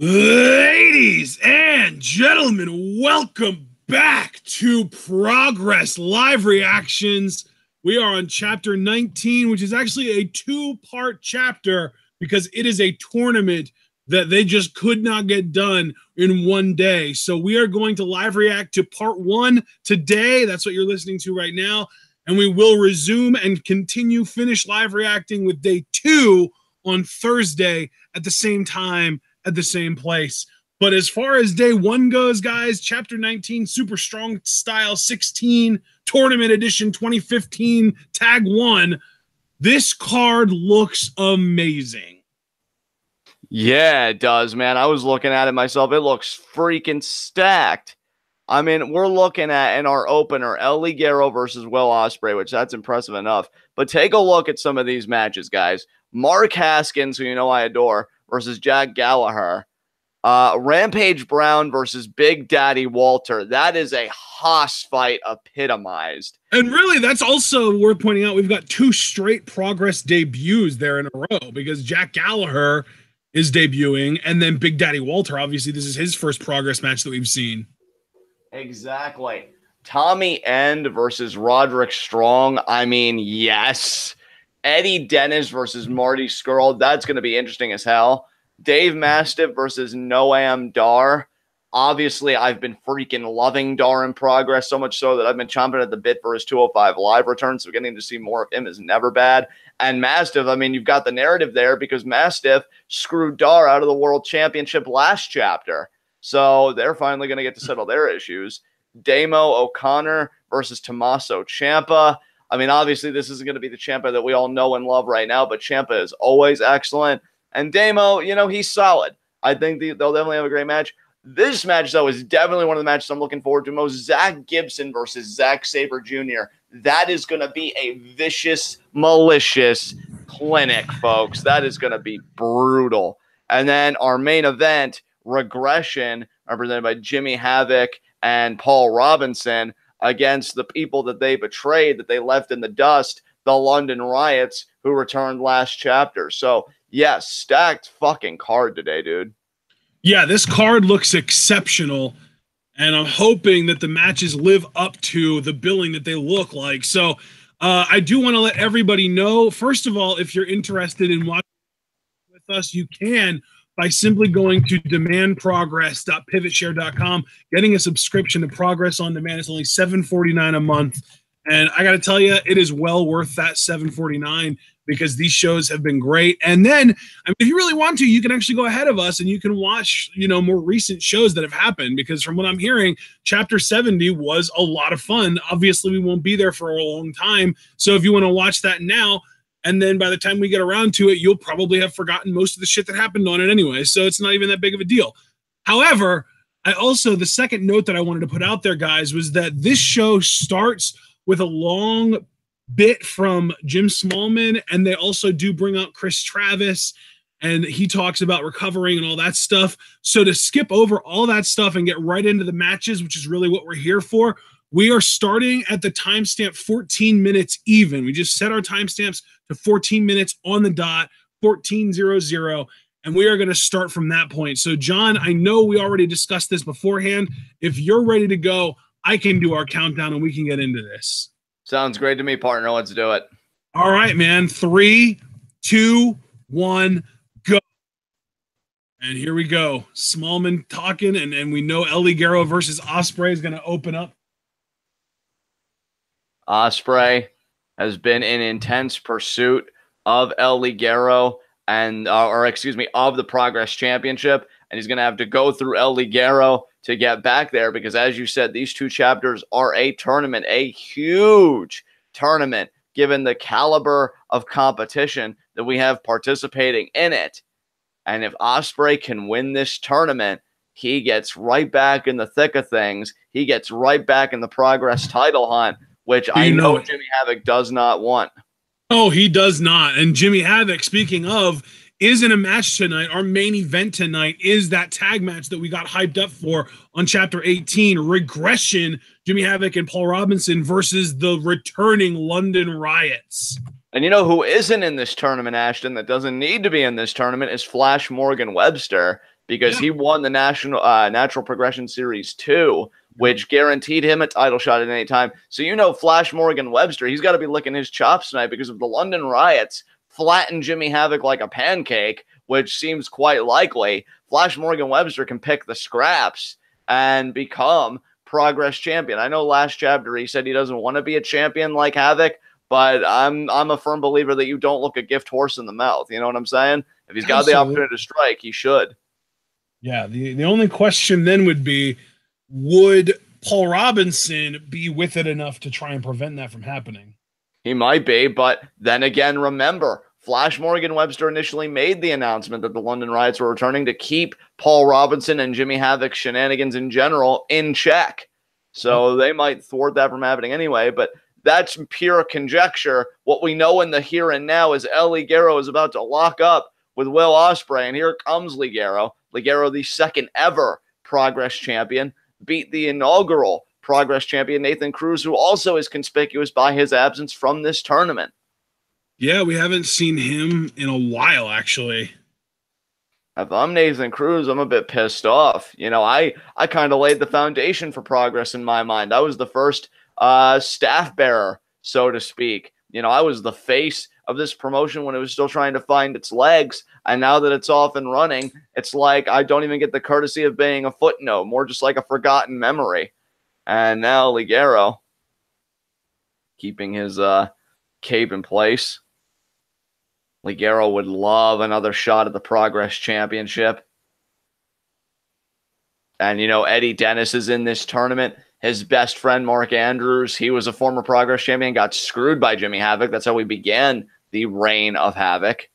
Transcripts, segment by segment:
Ladies and gentlemen, welcome back to Progress Live Reactions. We are on chapter 19, which is actually a two-part chapter because it is a tournament that they just could not get done in one day. So we are going to live react to part one today. That's what you're listening to right now. And we will resume and finish live reacting with day two on Thursday at the same time, at the same place. But as far as day one goes, guys, chapter 19, Super Strong Style 16, Tournament Edition 2015, Tag 1, this card looks amazing. Yeah, it does, man. I was looking at it myself. It looks freaking stacked. I mean, we're looking at, in our opener, El Ligero versus Will Ospreay, which that's impressive enough. But take a look at some of these matches, guys. Mark Haskins, who you know I adore, versus Jack Gallagher. Rampage Brown versus Big Daddy Walter. That is a Haas fight epitomized. And really, that's also worth pointing out. We've got two straight Progress debuts there in a row because Jack Gallagher is debuting, and then Big Daddy Walter, obviously, this is his first Progress match that we've seen. Exactly. Tommy End versus Roderick Strong. I mean, yes. Eddie Dennis versus Marty Scurll. That's going to be interesting as hell. Dave Mastiff versus Noam Dar. Obviously, I've been freaking loving Dar in Progress, so much so that I've been chomping at the bit for his 205 Live return, so getting to see more of him is never bad. And Mastiff, I mean, you've got the narrative there because Mastiff screwed Dar out of the World Championship last chapter. So they're finally going to get to settle their issues. Damo O'Connor versus Tommaso Ciampa. I mean, obviously, this isn't going to be the Ciampa that we all know and love right now, but Ciampa is always excellent. And Damo, you know, he's solid. I think they'll definitely have a great match. This match, though, is definitely one of the matches I'm looking forward to most. Zack Gibson versus Zack Sabre Jr. That is going to be a vicious, malicious clinic, folks. That is going to be brutal. And then our main event, Regression, represented by Jimmy Havoc and Paul Robinson, against the people that they betrayed, that they left in the dust, the London Riots, who returned last chapter. So, yes, stacked fucking card today, dude. Yeah, this card looks exceptional, and I'm hoping that the matches live up to the billing that they look like. So I do want to let everybody know, first of all, if you're interested in watching with us, you can by simply going to demandprogress.pivotshare.com, getting a subscription to Progress on Demand. It's only $7.49 a month. And I got to tell you, it is well worth that $7.49 because these shows have been great. And then, I mean, if you really want to, you can actually go ahead of us and you can watch, you know, more recent shows that have happened, because from what I'm hearing, Chapter 70 was a lot of fun. Obviously, we won't be there for a long time. So if you want to watch that now, and then by the time we get around to it, you'll probably have forgotten most of the shit that happened on it anyway. So it's not even that big of a deal. However, the second note that I wanted to put out there, guys, was that this show starts with a long bit from Jim Smallman, and they also do bring out Chris Travis, and he talks about recovering and all that stuff. So to skip over all that stuff and get right into the matches, which is really what we're here for, we are starting at the timestamp 14 minutes even. We just set our timestamps to 14 minutes on the dot, 14:00, and we are going to start from that point. So, John, I know we already discussed this beforehand. If you're ready to go, I can do our countdown and we can get into this. Sounds great to me, partner. Let's do it. All right, man. 3, 2, 1, go. And here we go. Smallman talking, and we know El Ligero versus Ospreay is going to open up. Ospreay has been in intense pursuit of El Ligero and, of the Progress Championship, and he's going to have to go through El Ligero to get back there because, as you said, these two chapters are a tournament, a huge tournament, given the caliber of competition that we have participating in it. And if Ospreay can win this tournament, he gets right back in the thick of things. He gets right back in the Progress title hunt, which I know Jimmy Havoc does not want. Oh, he does not. And Jimmy Havoc, speaking of, is in a match tonight. Our main event tonight is that tag match that we got hyped up for on Chapter 18, Regression, Jimmy Havoc and Paul Robinson versus the returning London Riots. And you know who isn't in this tournament, Ashton, that doesn't need to be in this tournament is Flash Morgan Webster. because he won the Natural Progression Series 2, which guaranteed him a title shot at any time. So, you know, Flash Morgan Webster, he's got to be licking his chops tonight because if the London Riots flatten Jimmy Havoc like a pancake, which seems quite likely, Flash Morgan Webster can pick the scraps and become Progress champion. I know last chapter he said he doesn't want to be a champion like Havoc, but I'm a firm believer that you don't look a gift horse in the mouth. You know what I'm saying? If he's got the opportunity to strike, he should. Yeah, the only question then would be, would Paul Robinson be with it enough to try and prevent that from happening? He might be, but then again, remember, Flash Morgan Webster initially made the announcement that the London Riots were returning to keep Paul Robinson and Jimmy Havoc's shenanigans in general in check. So they might thwart that from happening anyway, but that's pure conjecture. What we know in the here and now is El Ligero is about to lock up with Will Ospreay, and here comes Ligero. Ligero, the second ever Progress champion, beat the inaugural Progress champion Nathan Cruz, who also is conspicuous by his absence from this tournament. Yeah, we haven't seen him in a while, actually. If I'm Nathan Cruz, I'm a bit pissed off. You know, I kind of laid the foundation for Progress in my mind. I was the first staff bearer, so to speak. You know, I was the face of this promotion when it was still trying to find its legs. And now that it's off and running, it's like I don't even get the courtesy of being a footnote, more just like a forgotten memory. And now Ligero keeping his cape in place. Ligero would love another shot at the Progress Championship. And, you know, Eddie Dennis is in this tournament. His best friend, Mark Andrews, he was a former Progress champion, got screwed by Jimmy Havoc. That's how we began the reign of Havoc.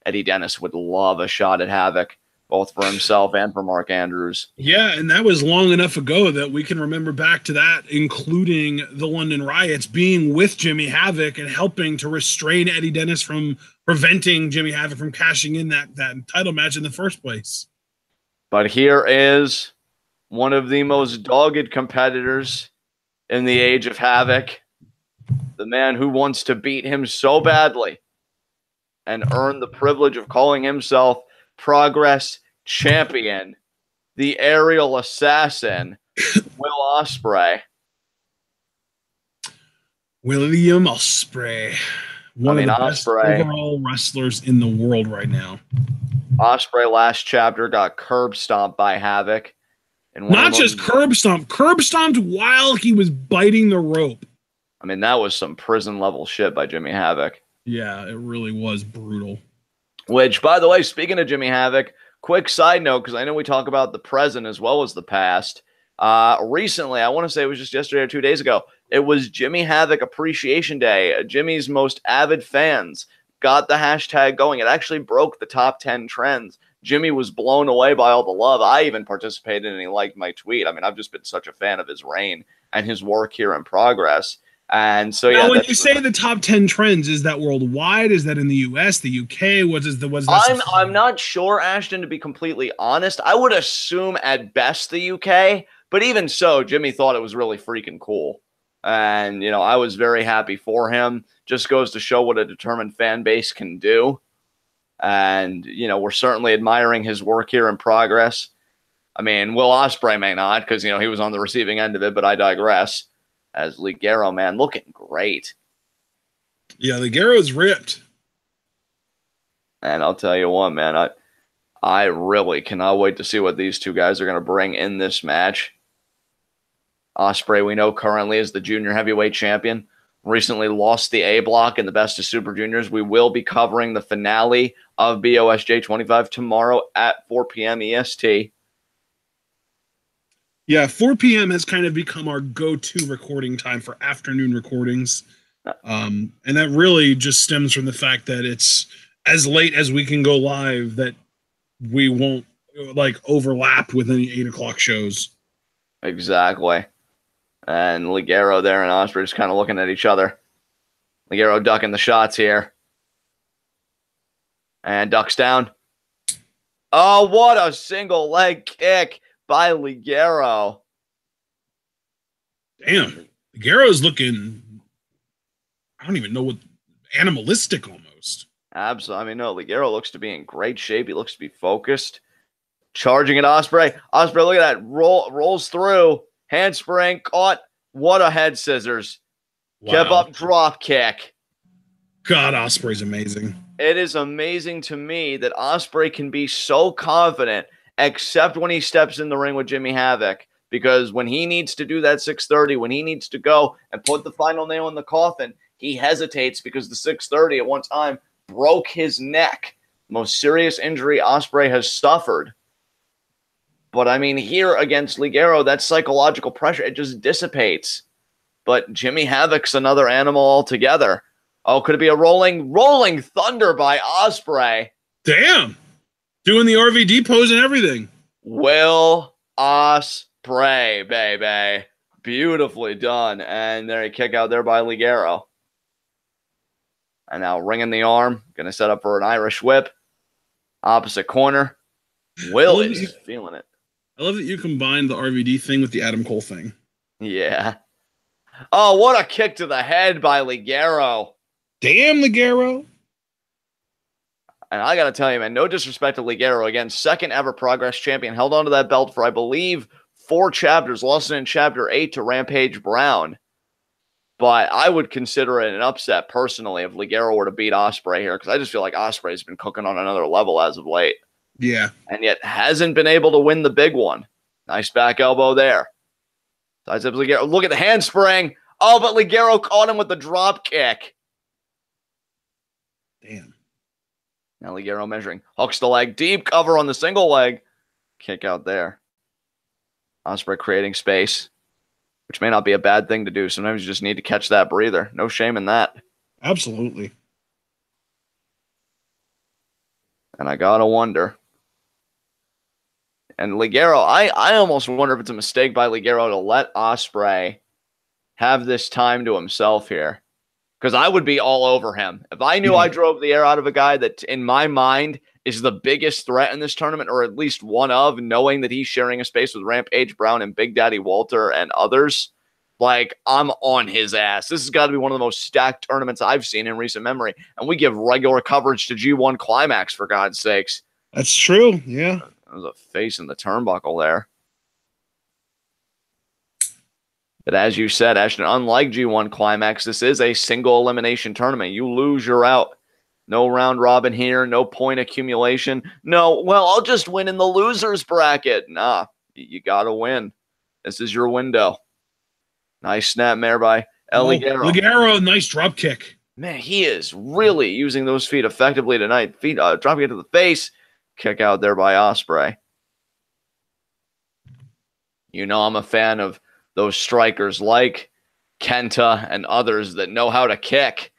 Eddie Dennis would love a shot at Havoc, both for himself and for Mark Andrews. Yeah, and that was long enough ago that we can remember back to that, including the London Riots being with Jimmy Havoc and helping to restrain Eddie Dennis from preventing Jimmy Havoc from cashing in that title match in the first place. But here is one of the most dogged competitors in the age of Havoc, the man who wants to beat him so badly and earn the privilege of calling himself Progress champion, the aerial assassin, Will Ospreay. William Ospreay. One of the best Ospreay, overall wrestlers in the world right now. Ospreay last chapter got curb stomped by Havoc. And not just curb stomped while he was biting the rope. I mean, that was some prison level shit by Jimmy Havoc. Yeah, it really was brutal. Which, by the way, speaking of Jimmy Havoc, quick side note, because I know we talk about the present as well as the past. Recently, I want to say it was just yesterday or 2 days ago, it was Jimmy Havoc Appreciation Day. Jimmy's most avid fans got the hashtag going. It actually broke the top 10 trends. Jimmy was blown away by all the love. I even participated and he liked my tweet. I mean, I've just been such a fan of his reign and his work here in Progress. And so, yeah. Now, when you say the top 10 trends, is that worldwide? Is that in the US, the UK? I'm not sure, Ashton, to be completely honest. I would assume at best the UK, but even so, Jimmy thought it was really freaking cool. And, you know, I was very happy for him. Just goes to show what a determined fan base can do. And, you know, we're certainly admiring his work here in Progress. I mean, Will Ospreay may not, because, you know, he was on the receiving end of it, but I digress. As Ligero, man, looking great. Yeah, Ligero's ripped. And I'll tell you what, man, I really cannot wait to see what these two guys are going to bring in this match. Ospreay, we know, currently is the junior heavyweight champion. Recently lost the A block in the Best of Super Juniors. We will be covering the finale of BOSJ 25 tomorrow at 4 p.m. EST. Yeah, 4 p.m. has kind of become our go-to recording time for afternoon recordings. And that really just stems from the fact that it's as late as we can go live, that we won't like overlap with any 8 o'clock shows. Exactly. And Ligero there and Ospreay just kind of looking at each other. Ligero ducking the shots here. And ducks down. Oh, what a single leg kick by Ligero. Damn. Ligero's looking, I don't even know what, animalistic almost. Absolutely. I mean, no, Ligero looks to be in great shape. He looks to be focused. Charging at Ospreay. Ospreay, look at that. Rolls through. Handspring. Caught. What a head scissors. Wow. Kept up drop kick. God, Ospreay's amazing. It is amazing to me that Ospreay can be so confident, except when he steps in the ring with Jimmy Havoc. Because when he needs to do that 630, when he needs to go and put the final nail in the coffin, he hesitates because the 630 at one time broke his neck. Most serious injury Ospreay has suffered. But I mean, here against Ligero, that psychological pressure, it just dissipates. But Jimmy Havoc's another animal altogether. Oh, could it be a rolling thunder by Ospreay? Damn. Doing the RVD pose and everything. Will Ospreay, baby. Beautifully done. And there, a kick out there by Ligero. And now ringing the arm. Going to set up for an Irish whip. Opposite corner. Will is feeling it. I love that you combined the RVD thing with the Adam Cole thing. Yeah. Oh, what a kick to the head by Ligero. Damn, Ligero. And I got to tell you, man, no disrespect to Ligero. Again, second ever Progress champion. Held onto that belt for, I believe, 4 chapters. Lost it in chapter 8 to Rampage Brown. But I would consider it an upset, personally, if Ligero were to beat Ospreay here. Because I just feel like Ospreay's been cooking on another level as of late. Yeah. And yet hasn't been able to win the big one. Nice back elbow there. Sides up Ligero. Look at the handspring. Oh, but Ligero caught him with the drop kick. Damn. Now Ligero measuring. Hooks the leg. Deep cover on the single leg. Kick out there. Ospreay creating space, which may not be a bad thing to do. Sometimes you just need to catch that breather. No shame in that. Absolutely. And I gotta wonder. And Ligero, I almost wonder if it's a mistake by Ligero to let Ospreay have this time to himself here. Because I would be all over him. If I knew I drove the air out of a guy that, in my mind, is the biggest threat in this tournament, or at least one of, knowing that he's sharing a space with Rampage Brown and Big Daddy Walter and others, like, I'm on his ass. This has got to be one of the most stacked tournaments I've seen in recent memory. And we give regular coverage to G1 Climax, for God's sakes. That's true, yeah. There's a face in the turnbuckle there. But as you said, Ashton, unlike G1 Climax, this is a single elimination tournament. You lose, you're out. No round robin here, no point accumulation. No, well, I'll just win in the losers bracket. Nah, you got to win. This is your window. Nice snapmare by Ligero. Ligero, nice drop kick. Man, he is really using those feet effectively tonight. Feet dropping it to the face. Kick out there by Ospreay. You know I'm a fan of those strikers like Kenta and others that know how to kick.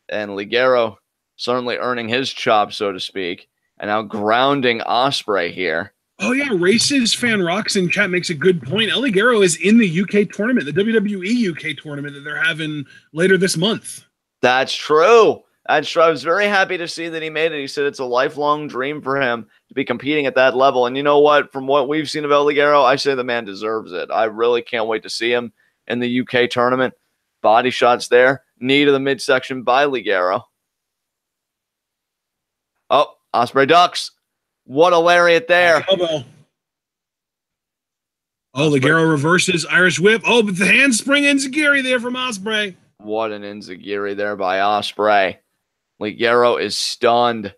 And Ligero certainly earning his chop, so to speak. And now grounding Ospreay here. Oh, yeah. Races Fan Rocks in chat makes a good point. El Ligero is in the UK tournament, the WWE UK tournament that they're having later this month. That's true. That's true. I was very happy to see that he made it. He said it's a lifelong dream for him to be competing at that level. And you know what? From what we've seen of El Ligero, I say the man deserves it. I really can't wait to see him in the UK tournament. Body shots there. Knee to the midsection by Ligero. Oh, Ospreay ducks. What a lariat there. Elbow. Oh, Ligero reverses Irish whip. Oh, but the handspring enziguri there from Ospreay. What an enziguri there by Ospreay. Ligero is stunned.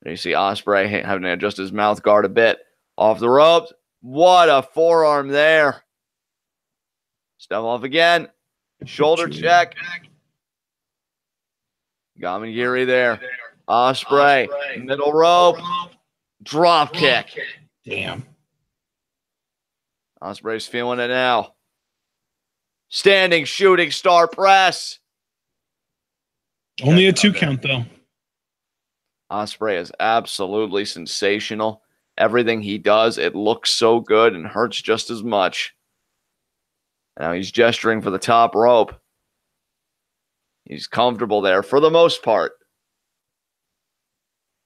There you see Ospreay having to adjust his mouth guard a bit. Off the ropes. What a forearm there. Step off again. Shoulder check. Gamagiri there. Ospreay. Middle rope. Drop kick. Damn. Ospreay's feeling it now. Standing shooting star press. Only a 2 count, though. Ospreay is absolutely sensational. Everything he does, it looks so good and hurts just as much. Now he's gesturing for the top rope. He's comfortable there for the most part.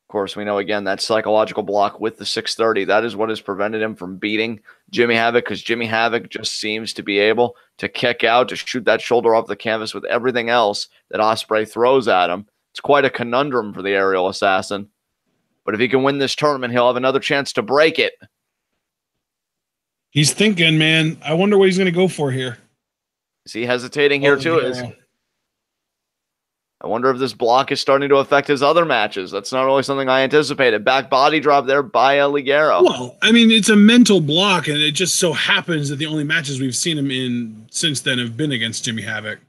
Of course, we know, again, that psychological block with the 630. That is what has prevented him from beating Jimmy Havoc, because Jimmy Havoc just seems to be able to kick out, to shoot that shoulder off the canvas with everything else that Ospreay throws at him. It's quite a conundrum for the aerial assassin. But if he can win this tournament, he'll have another chance to break it. He's thinking, man. I wonder what he's going to go for here. Is he hesitating here too? I wonder if this block is starting to affect his other matches. That's not really something I anticipated. Back body drop there by Ligero. Well, I mean, it's a mental block, and it just so happens that the only matches we've seen him in since then have been against Jimmy Havoc.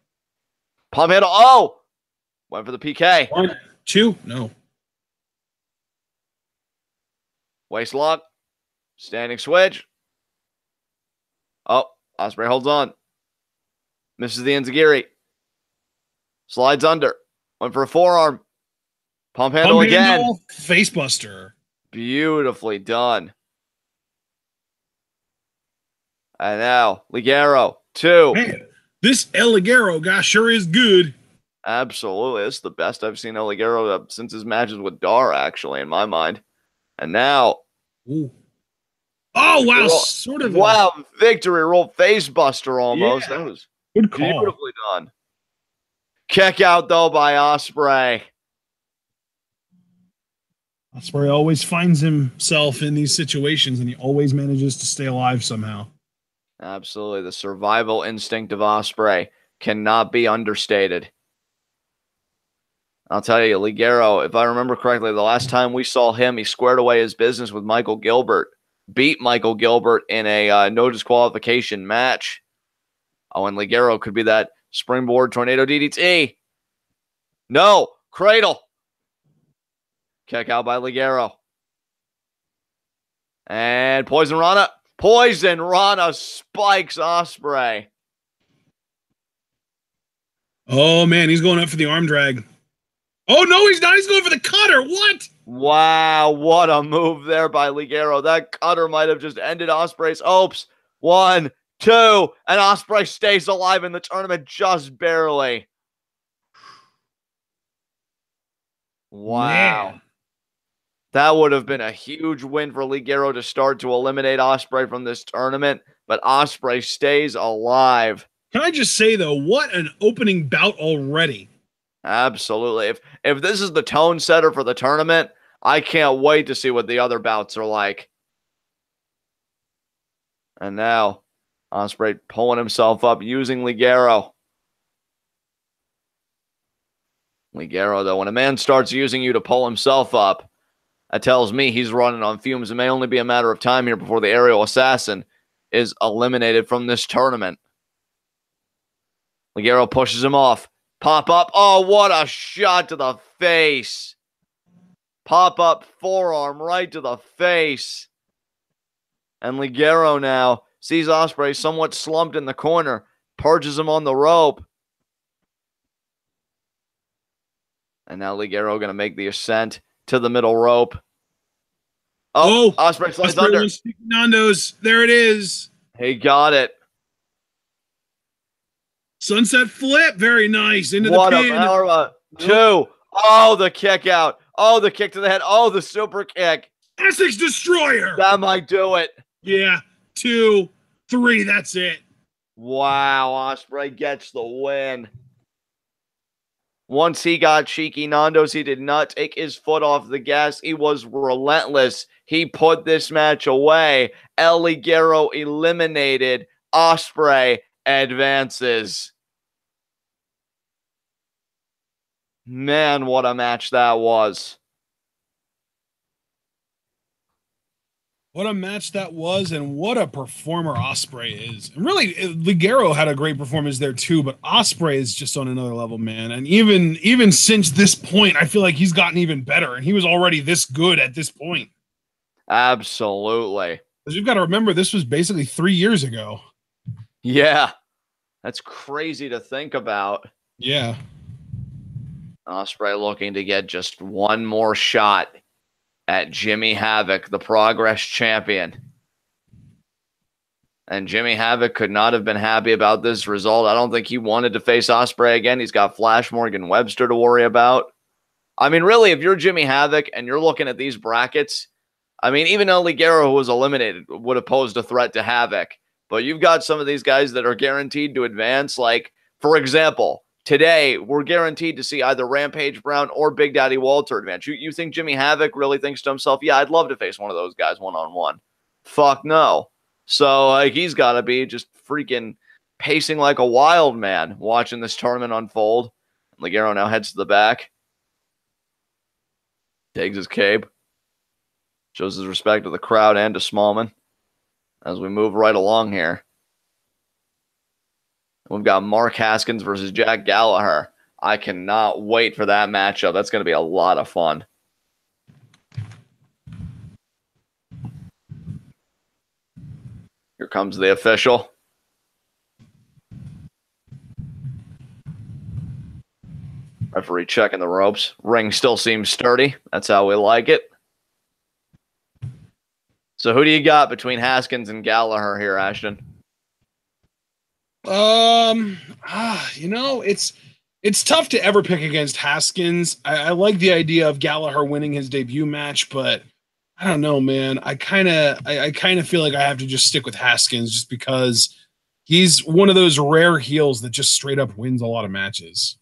Pump handle. Oh! Went for the PK. 1, 2, no. Waist lock. Standing switch. Oh, Ospreay holds on. Misses the enziguri. Slides under. Went for a forearm. Pump handle again. Face buster. Beautifully done. And now, Ligero, 2. Man, this El Ligero guy sure is good. Absolutely. This is the best I've seen El Ligero since his matches with Dar, actually, in my mind. And now. Ooh. Oh, wow. Sort of. Wow. Victory roll face buster almost. Yeah. That was good call. Beautifully done. Kick out, though, by Ospreay. Ospreay always finds himself in these situations, and he always manages to stay alive somehow. Absolutely. The survival instinct of Ospreay cannot be understated. I'll tell you, Ligero, if I remember correctly, the last time we saw him, he squared away his business with Michael Gilbert, beat Michael Gilbert in a no disqualification match. Oh, and Ligero could be that springboard tornado DDT. No, cradle. Kick out by Ligero. And Poison Rana. Poison Rana spikes Ospreay. Oh, man, he's going up for the arm drag. Oh, no, he's not. He's going for the cutter. What? Wow, what a move there by Ligero. That cutter might have just ended Ospreay's hopes. 1, 2, and Ospreay stays alive in the tournament just barely. Wow. Man. That would have been a huge win for Ligero to start to eliminate Ospreay from this tournament, but Ospreay stays alive. Can I just say, though, what an opening bout already. Absolutely. If this is the tone setter for the tournament, I can't wait to see what the other bouts are like. And now, Ospreay pulling himself up using Ligero. Ligero, though, when a man starts using you to pull himself up, that tells me he's running on fumes. It may only be a matter of time here before the aerial assassin is eliminated from this tournament. Ligero pushes him off. Pop up. Oh, what a shot to the face. Pop up forearm right to the face. And Ligero now sees Ospreay somewhat slumped in the corner. Purges him on the rope. And now Ligero going to make the ascent to the middle rope. Oh, Ospreay slides under. Nando's. There it is. He got it. Sunset flip. Very nice. Into what the pin. What a power. 2. Oh, the kick out. Oh, the kick to the head. Oh, the super kick. Essex Destroyer. That might do it. Yeah. 2, 3. That's it. Wow. Ospreay gets the win. Once he got cheeky Nando's, he did not take his foot off the gas. He was relentless. He put this match away. El Ligero eliminated. Ospreay advances. Man, what a match that was. What a match that was, and what a performer Ospreay is. And really, Ligero had a great performance there too, but Ospreay is just on another level, man. And even since this point, I feel like he's gotten even better, and he was already this good at this point. Absolutely. Because you've got to remember, this was basically 3 years ago. Yeah. That's crazy to think about. Yeah. Ospreay looking to get just one more shot at Jimmy Havoc, the Progress champion. And Jimmy Havoc could not have been happy about this result. I don't think he wanted to face Ospreay again. He's got Flash Morgan Webster to worry about. I mean, really, if you're Jimmy Havoc and you're looking at these brackets, I mean, even El Ligero, who was eliminated, would have posed a threat to Havoc. But you've got some of these guys that are guaranteed to advance. Like, for example, today we're guaranteed to see either Rampage Brown or Big Daddy Walter advance. You think Jimmy Havoc really thinks to himself, yeah, I'd love to face one of those guys one-on-one? Fuck no. So he's got to be just freaking pacing like a wild man watching this tournament unfold. Ligero now heads to the back. Takes his cape. Shows his respect to the crowd and to Smallman as we move right along here. We've got Mark Haskins versus Jack Gallagher. I cannot wait for that matchup. That's going to be a lot of fun. Here comes the official. Referee checking the ropes. Ring still seems sturdy. That's how we like it. So who do you got between Haskins and Gallagher here, Ashton? You know, it's tough to ever pick against Haskins. I like the idea of Gallagher winning his debut match, but I don't know, man. I kind of feel like I have to just stick with Haskins just because he's one of those rare heels that just straight up wins a lot of matches.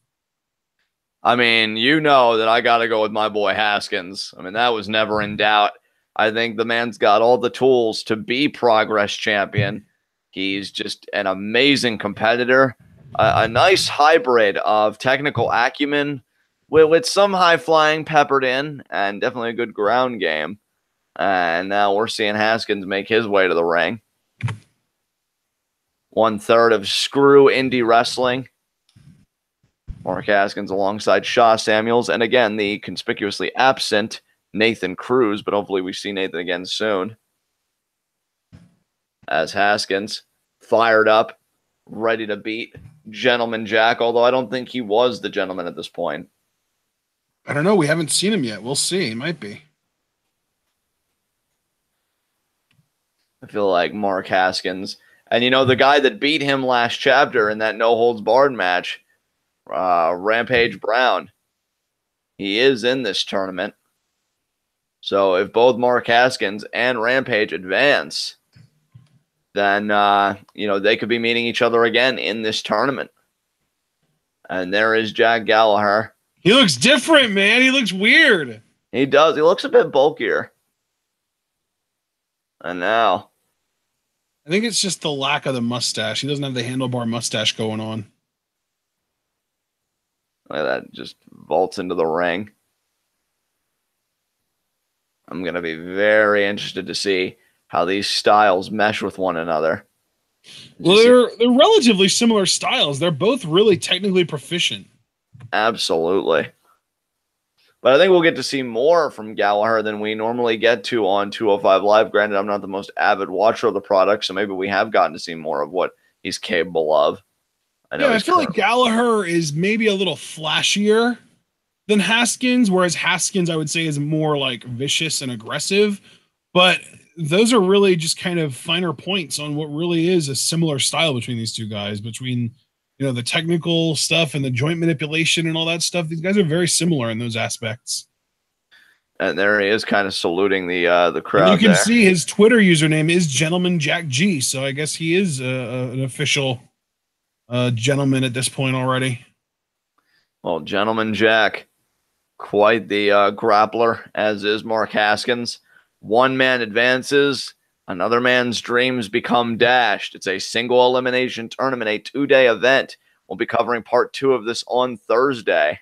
I mean, you know that I got to go with my boy Haskins. I mean, that was never in doubt. I think the man's got all the tools to be Progress champion. He's just an amazing competitor, a nice hybrid of technical acumen with some high flying peppered in, and definitely a good ground game. And now we're seeing Haskins make his way to the ring. 1/3 of Scurll Indie Wrestling. Mark Haskins alongside Shaw Samuels, and again, the conspicuously absent Nathan Cruz, but hopefully we see Nathan again soon. As Haskins fired up, ready to beat Gentleman Jack, although I don't think he was the gentleman at this point. I don't know. We haven't seen him yet. We'll see. He might be. I feel like Mark Haskins, and you know, the guy that beat him last chapter in that no-holds-barred match, Rampage Brown, he is in this tournament. So if both Mark Haskins and Rampage advance, then, you know, they could be meeting each other again in this tournament. And there is Jack Gallagher. He looks different, man. He looks weird. He does. He looks a bit bulkier. And now, I think it's just the lack of the mustache. He doesn't have the handlebar mustache going on. Look at that. Just vaults into the ring. I'm going to be very interested to see how these styles mesh with one another. Well, they're relatively similar styles. They're both really technically proficient. Absolutely. But I think we'll get to see more from Gallagher than we normally get to on 205 Live. Granted, I'm not the most avid watcher of the product, so maybe we have gotten to see more of what he's capable of. I feel like Gallagher is maybe a little flashier than Haskins, whereas Haskins, I would say, is more like vicious and aggressive. But those are really just kind of finer points on what really is a similar style between these two guys, between, you know, the technical stuff and the joint manipulation and all that stuff. These guys are very similar in those aspects. And there he is, kind of saluting the crowd. And you can see his Twitter username is Gentleman Jack G, so I guess he is an official gentleman at this point already. Well, Gentleman Jack, quite the grappler, as is Mark Haskins. One man advances, another man's dreams become dashed. It's a single elimination tournament, a 2-day event. We'll be covering part 2 of this on Thursday.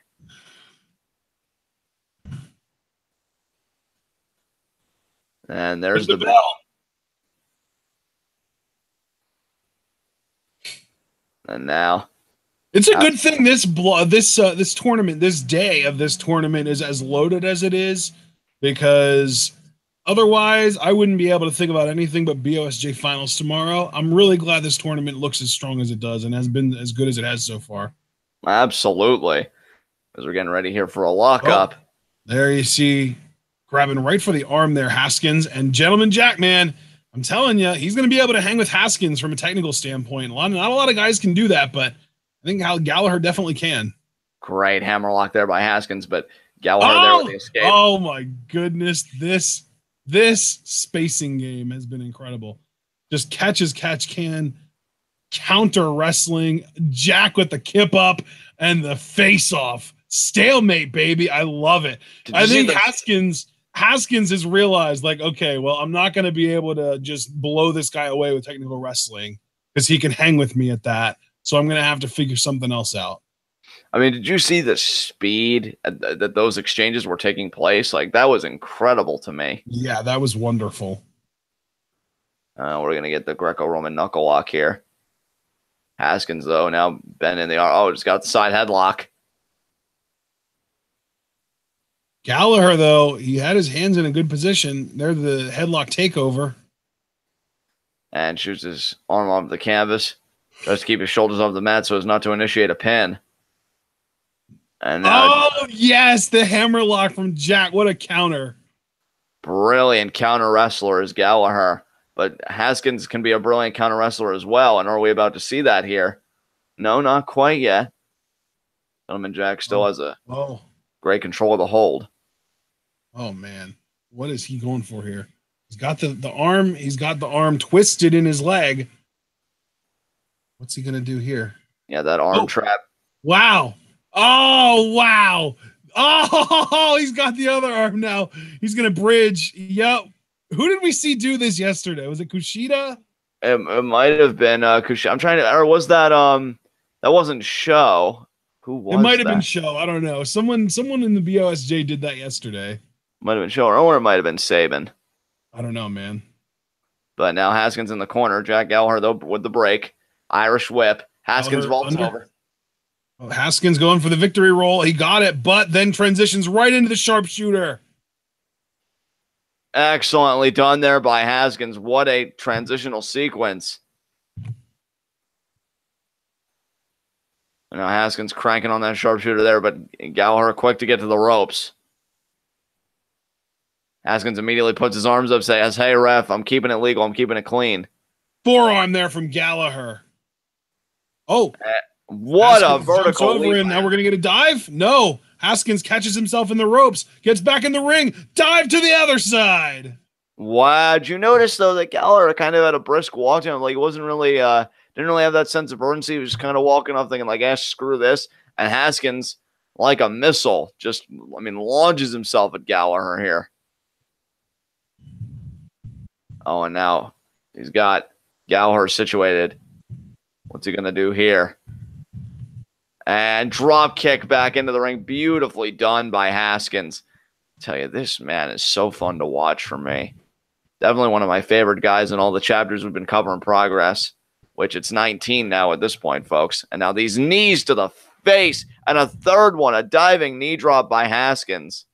And there's the bell. And now, it's a good thing this tournament, this day of this tournament is as loaded as it is, because otherwise I wouldn't be able to think about anything but BOSJ finals tomorrow. I'm really glad this tournament looks as strong as it does and has been as good as it has so far. Absolutely. As we're getting ready here for a lockup. Oh, there you see, grabbing right for the arm there, Haskins. And Gentleman Jack, man, I'm telling you, he's going to be able to hang with Haskins from a technical standpoint. Not a lot of guys can do that, but I think Gallagher definitely can. Great hammerlock there by Haskins, but Gallagher there with the escape. Oh my goodness, this spacing game has been incredible. Just catch as catch can. counter wrestling. Jack with the kip up and the face off. Stalemate, baby. I love it. I think Haskins has realized, like, okay, well, I'm not going to be able to just blow this guy away with technical wrestling because he can hang with me at that. So I'm going to have to figure something else out. I mean, did you see the speed that those exchanges were taking place? Like, that was incredible to me. Yeah, that was wonderful. We're going to get the Greco-Roman knuckle lock here. Haskins, though, now bending the arm. Oh, just got the side headlock. Gallagher, though, he had his hands in a good position. They're the headlock takeover. And shoots his arm off the canvas. Tries to keep his shoulders off the mat so as not to initiate a pin. And now, yes, the hammerlock from Jack. What a counter. Brilliant counter wrestler is Gallagher. But Haskins can be a brilliant counter wrestler as well. And are we about to see that here? No, not quite yet. Gentleman Jack still has a great control of the hold. Oh, man. What is he going for here? He's got the arm. He's got the arm twisted in his leg. What's he going to do here? Yeah, that arm trap. Wow. Oh, wow. Oh, he's got the other arm now. He's going to bridge. Yep. Who did we see do this yesterday? Was it Kushida? It might have been Kushida. I'm trying to, or was that that wasn't Show? Who was it? Might have that? been Show. I don't know. Someone in the BOSJ did that yesterday. Might have been Show, or it might have been Saban. I don't know, man. But now Haskins in the corner. Jack Gallagher, though, with the break. Irish whip. Haskins vaults over. Haskins going for the victory roll. He got it, but then transitions right into the sharpshooter. Excellently done there by Haskins. What a transitional sequence. Now Haskins cranking on that sharpshooter there, but Gallagher quick to get to the ropes. Haskins immediately puts his arms up, says, hey, ref, I'm keeping it legal. I'm keeping it clean. Forearm there from Gallagher. Oh. What Haskins a vertical over leap. And now we're going to get a dive? No. Haskins catches himself in the ropes, gets back in the ring, dive to the other side. Wow. Did you notice, though, that Gallagher kind of had a brisk walk to him? Like, it wasn't really, didn't really have that sense of urgency. He was just kind of walking off thinking, like, screw this. And Haskins, like a missile, just, launches himself at Gallagher here. Oh, and now he's got Gallagher situated. What's he going to do here? And drop kick back into the ring. Beautifully done by Haskins. I tell you, this man is so fun to watch for me. Definitely one of my favorite guys in all the chapters we've been covering Progress, which it's 19 now at this point, folks. And now these knees to the face. And a third one, a diving knee drop by Haskins.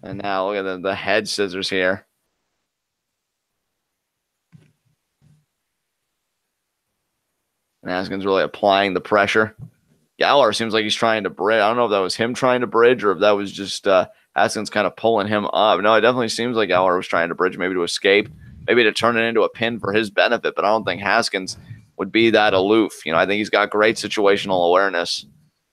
And now look at the head scissors here. And Haskins really applying the pressure. Gallagher seems like he's trying to bridge. I don't know if that was him trying to bridge or if that was just Haskins kind of pulling him up. No, it definitely seems like Gallagher was trying to bridge, maybe to escape, maybe to turn it into a pin for his benefit. But I don't think Haskins would be that aloof. I think he's got great situational awareness.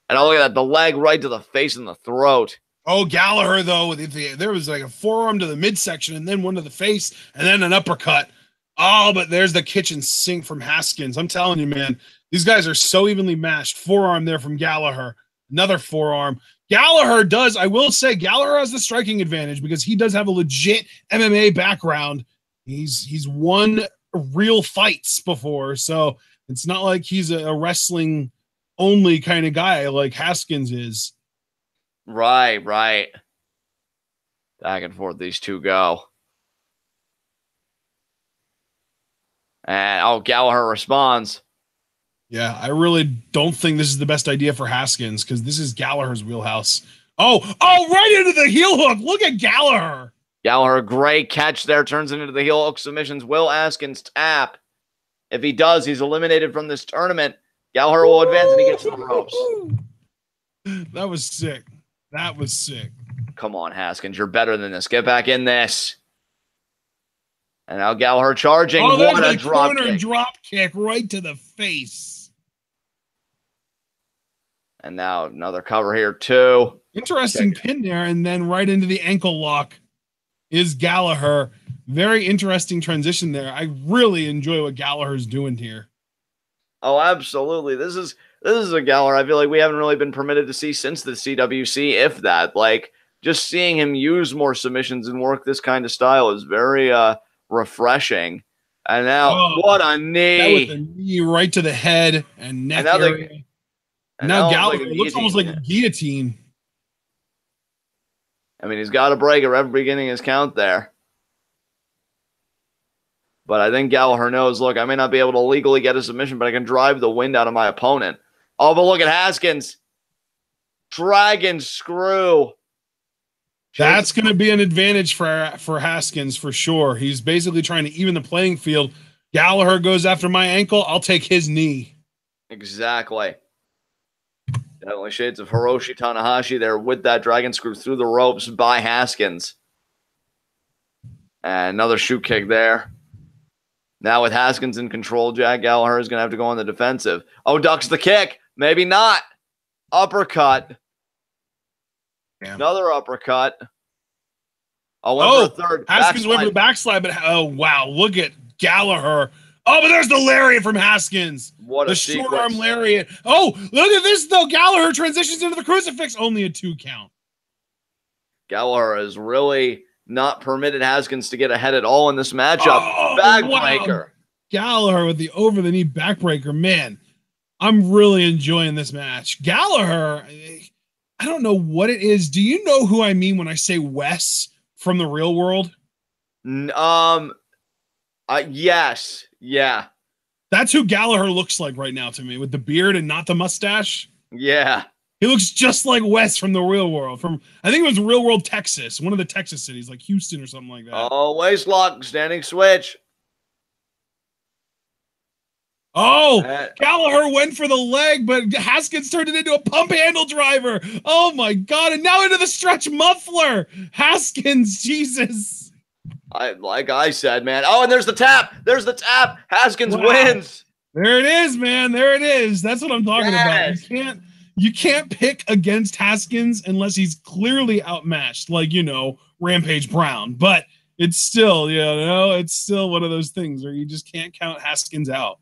And look at that, the leg right to the face and the throat. Oh, Gallagher, though, there was like a forearm to the midsection and then one to the face and then an uppercut. Oh, but there's the kitchen sink from Haskins. I'm telling you, man, these guys are so evenly matched. Forearm there from Gallagher. Another forearm. Gallagher does, I will say, Gallagher has the striking advantage because he does have a legit MMA background. He's won real fights before, so it's not like he's a wrestling only kind of guy like Haskins is. Right. Back and forth these two go. And Gallagher responds. Yeah, I really don't think this is the best idea for Haskins because this is Gallagher's wheelhouse. Oh, right into the heel hook. Look at Gallagher. Gallagher, great catch there. Turns into the heel hook submissions. Will Haskins tap? If he does, he's eliminated from this tournament. Gallagher will advance and he gets to the ropes. That was sick. Come on, Haskins. You're better than this. Get back in this. And now Gallagher charging. Oh, what there's a drop kick. Drop kick right to the face. And now another cover here, too. Interesting pin there, and then right into the ankle lock is Gallagher. very interesting transition there. I really enjoy what Gallagher's doing here. Oh, absolutely. This is a Gallagher I feel like we haven't really been permitted to see since the CWC, if that. Like, just seeing him use more submissions and work this kind of style is very refreshing. And now, what a knee. That with the knee right to the head and neck area. Now Gallagher looks almost like a guillotine. I mean, he's got a breaker every beginning his count there. But I think Gallagher knows, look, I may not be able to legally get a submission, but I can drive the wind out of my opponent. Oh, but look at Haskins. Dragon screw. That's going to be an advantage for Haskins for sure. He's basically trying to even the playing field. Gallagher goes after my ankle. I'll take his knee. Exactly. Definitely shades of Hiroshi Tanahashi there with that dragon screw through the ropes by Haskins. And another shoot kick there. Now with Haskins in control, Jack Gallagher is going to have to go on the defensive. Oh, ducks the kick. Maybe not. Uppercut. Damn. Another uppercut. Oh, for a third. Haskins went for the backslide, but oh, wow. Look at Gallagher. Oh, but there's the lariat from Haskins. What a short arm lariat. Oh, look at this, though. Gallagher transitions into the crucifix. Only a 2 count. Gallagher is really not permitted Haskins to get ahead at all in this matchup. Oh, backbreaker. Wow. Gallagher with the over-the-knee backbreaker. Man, I'm really enjoying this match. Gallagher, I don't know what it is. Do you know who I mean when I say Wes from the real world? Yes. Yeah. That's who Gallagher looks like right now to me, with the beard and not the mustache. Yeah. He looks just like Wes from the real world. From, I think it was Real World, Texas. One of the Texas cities, like Houston or something like that. Oh, waist lock, standing switch. Oh, Gallagher went for the leg, but Haskins turned it into a pump handle driver. Oh, my God. And now into the stretch muffler. Haskins, Jesus. Like I said, man. Oh, and there's the tap. There's the tap. Haskins wins. There it is, man. There it is. That's what I'm talking about. You can't pick against Haskins unless he's clearly outmatched, like, Rampage Brown. But it's still, it's still one of those things where you just can't count Haskins out.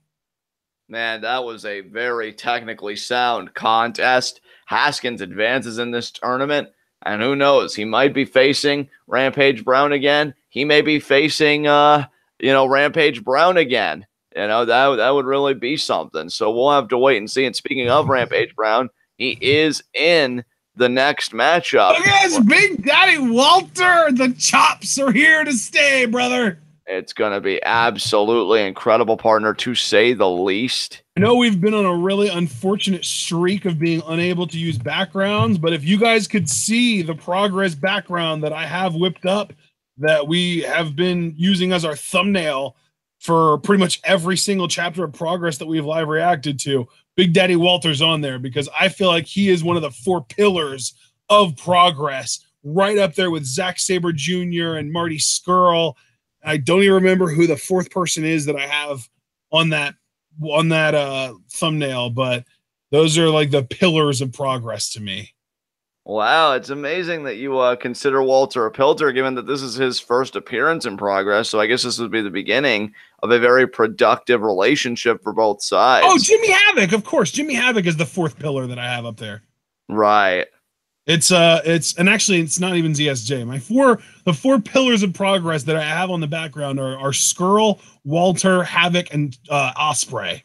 Man, that was a very technically sound contest. Haskins advances in this tournament, and who knows? He might be facing Rampage Brown again. He may be facing, Rampage Brown again. That would really be something. So we'll have to wait and see. And speaking of Rampage Brown, he is in the next matchup. Look at this, Big Daddy Walter. The chops are here to stay, brother. It's going to be absolutely incredible, partner, to say the least. I know we've been on a really unfortunate streak of being unable to use backgrounds, but if you guys could see the progress background that I have whipped up that we have been using as our thumbnail for pretty much every single chapter of Progress that we've live reacted to, Big Daddy Walter's on there because I feel like he is one of the 4 pillars of Progress, right up there with Zack Sabre Jr. and Marty Scurll. I don't even remember who the 4th person is that I have on that thumbnail, but those are like the pillars of Progress to me. Wow, it's amazing that you consider Walter a pillar, given that this is his first appearance in Progress. So I guess this would be the beginning of a very productive relationship for both sides. Oh, Jimmy Havoc, of course. Jimmy Havoc is the 4th pillar that I have up there. Right. It's actually it's not even ZSJ. The 4 pillars of Progress that I have on the background are Scurll, Walter, Havoc, and Ospreay.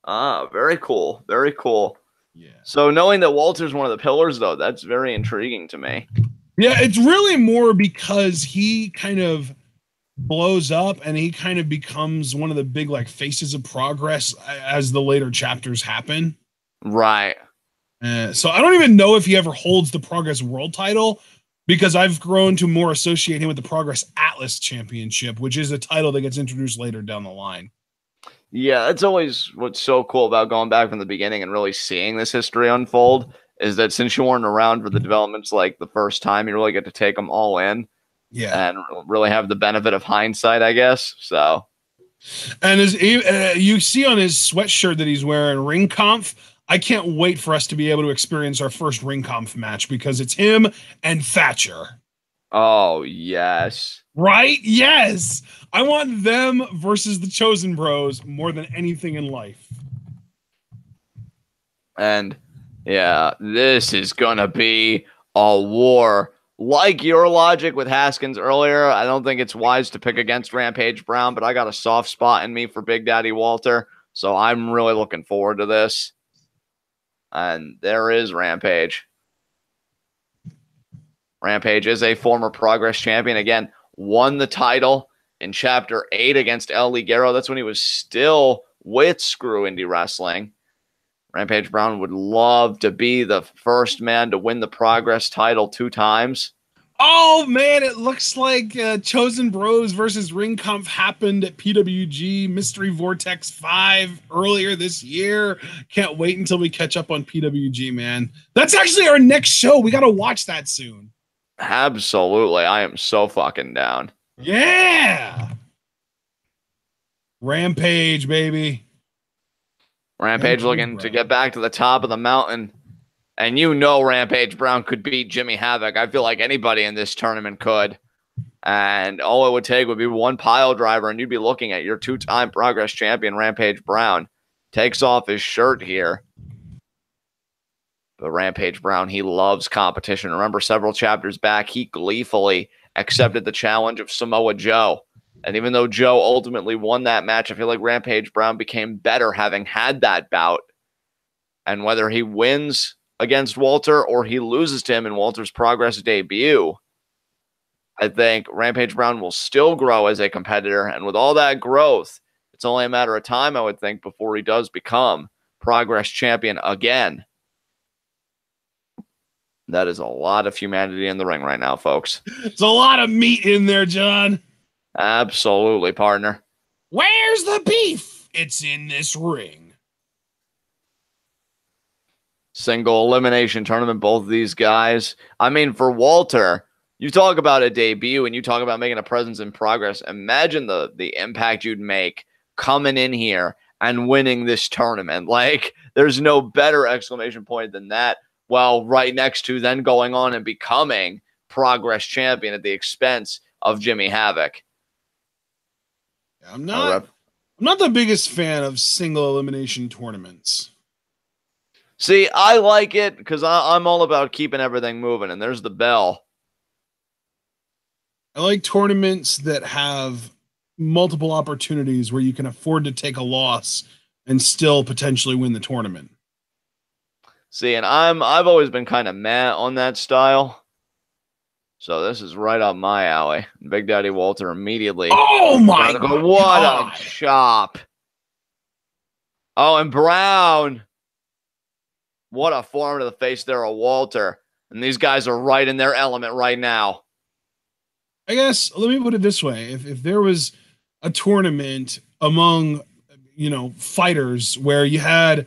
Ah, very cool. Very cool. Yeah. So knowing that Walter's one of the pillars, though, that's very intriguing to me. Yeah, it's really more because he kind of blows up and he kind of becomes one of the big faces of Progress as the later chapters happen. Right. So I don't even know if he ever holds the Progress World title because I've grown to more associate him with the Progress Atlas Championship, which is a title that gets introduced later down the line. Yeah, that's always what's so cool about going back from the beginning and really seeing this history unfold is that since you weren't around for the developments like the first time, you really get to take them all in. Yeah. And really have the benefit of hindsight, I guess. So. And as you see on his sweatshirt that he's wearing, Ring Conf, I can't wait for us to be able to experience our first Ring Conf match because it's him and Thatcher. Oh, yes. Right? Yes. I want them versus the Chosen Bros more than anything in life. And yeah, this is going to be a war. Like your logic with Haskins earlier, I don't think it's wise to pick against Rampage Brown, but I got a soft spot in me for Big Daddy Walter. So I'm really looking forward to this. And there is Rampage. Rampage is a former Progress champion. Again, won the title in Chapter 8 against El Ligero. That's when he was still with Scurll Indie Wrestling. Rampage Brown would love to be the first man to win the Progress title 2 times. Oh, man, it looks like Chosen Bros versus Ring Comp happened at PWG Mystery Vortex 5 earlier this year. Can't wait until we catch up on PWG, man. That's actually our next show. We got to watch that soon. Absolutely. I am so fucking down. Yeah. Rampage, baby. Rampage looking to get back to the top of the mountain. And you know Rampage Brown could beat Jimmy Havoc. I feel like anybody in this tournament could. And all it would take would be one pile driver, and you'd be looking at your 2-time Progress champion, Rampage Brown. Takes off his shirt here. But Rampage Brown, he loves competition. Remember, several chapters back, he gleefully accepted the challenge of Samoa Joe. And even though Joe ultimately won that match, I feel like Rampage Brown became better having had that bout. And whether he wins against Walter or he loses to him in Walter's Progress debut, I think Rampage Brown will still grow as a competitor. And with all that growth, it's only a matter of time, I would think, before he does become Progress champion again. That is a lot of humanity in the ring right now, folks. There's a lot of meat in there, John. Absolutely, partner. Where's the beef? It's in this ring. Single elimination tournament, both of these guys. I mean, for Walter, you talk about a debut and you talk about making a presence in Progress. Imagine the impact you'd make coming in here and winning this tournament. Like, there's no better exclamation point than that. Well, right next to then going on and becoming Progress champion at the expense of Jimmy Havoc. I'm not the biggest fan of single elimination tournaments. See, I like it because I'm all about keeping everything moving, and there's the bell. I like tournaments that have multiple opportunities where you can afford to take a loss and still potentially win the tournament. See, and I've always been kind of meh on that style. So this is right up my alley. Big Daddy Walter immediately. Oh my God. What a chop. Oh, and Brown. What a form to the face there of Walter. And these guys are right in their element right now. I guess, let me put it this way. If there was a tournament among, fighters where you had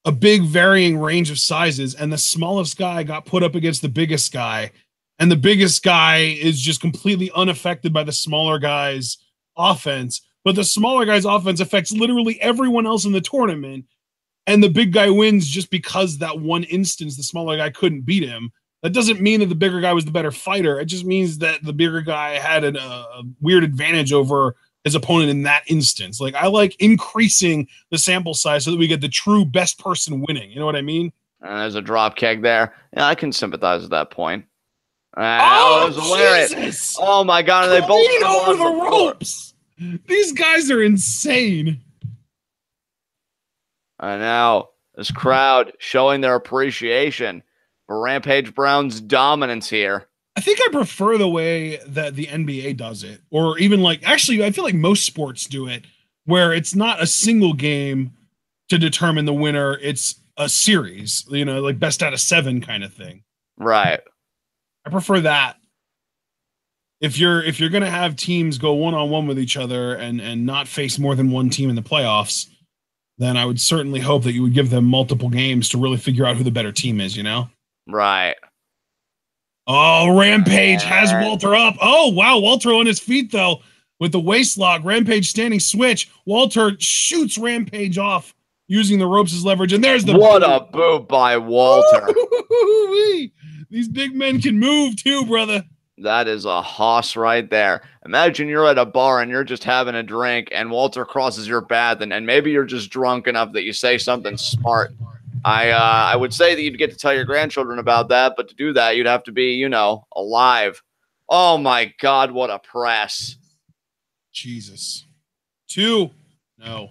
a big varying range of sizes and the smallest guy got put up against the biggest guy, and the biggest guy is just completely unaffected by the smaller guy's offense, but the smaller guy's offense affects literally everyone else in the tournament, and the big guy wins just because that one instance the smaller guy couldn't beat him. That doesn't mean that the bigger guy was the better fighter. It just means that the bigger guy had a weird advantage over his opponent in that instance. Like, I like increasing the sample size so that we get the true best person winning. You know what I mean? There's a drop kick there. Yeah, I can sympathize with that point. Jesus! Oh my God! And they both over the ropes. These guys are insane. And now this crowd showing their appreciation for Rampage Brown's dominance here. I think I prefer the way that the NBA does it, or even actually, I feel like most sports do it, where it's not a single game to determine the winner. It's a series, like best out of 7 kind of thing. Right. I prefer that. If you're going to have teams go one-on-one with each other and not face more than one team in the playoffs, then I would certainly hope that you would give them multiple games to really figure out who the better team is, Right. Oh, Rampage has Walter up. Oh, wow. Walter on his feet, though, with the waist lock. Rampage standing switch. Walter shoots Rampage off using the ropes as leverage. And there's the What a boot by Walter. These big men can move, too, brother. That is a hoss right there. Imagine you're at a bar and you're just having a drink and Walter crosses your path and maybe you're just drunk enough that you say something smart. I would say that you'd get to tell your grandchildren about that, but to do that, you'd have to be, you know, alive. Oh, my God, what a press. Jesus. 2. No.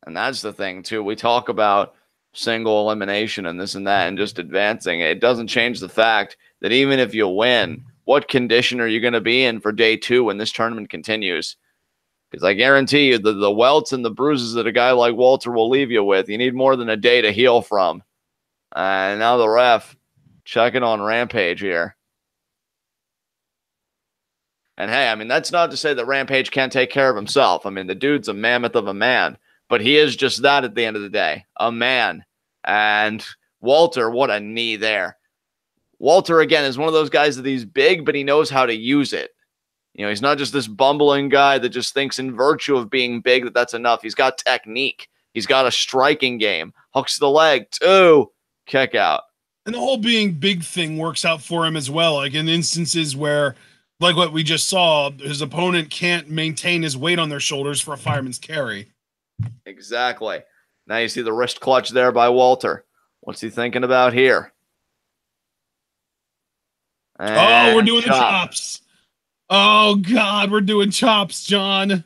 And that's the thing, too. We talk about single elimination and this and that and just advancing. It doesn't change the fact that even if you win, what condition are you going to be in for day 2 when this tournament continues? Because I guarantee you the welts and the bruises that a guy like Walter will leave you with, you need more than a day to heal from. And now the ref checking on Rampage here. And hey, I mean, that's not to say that Rampage can't take care of himself. I mean, the dude's a mammoth of a man, but he is just that at the end of the day, a man. And Walter, what a knee there. Walter, again, is one of those guys that he's big, but he knows how to use it. You know, he's not just this bumbling guy that just thinks in virtue of being big that that's enough. He's got technique. He's got a striking game. Hooks the leg. 2. Kick out. And the whole being big thing works out for him as well. Like in instances where, like what we just saw, his opponent can't maintain his weight on their shoulders for a fireman's carry. Exactly. Now you see the wrist clutch there by Walter. What's he thinking about here? And we're doing the chops. Oh, God, we're doing chops, John.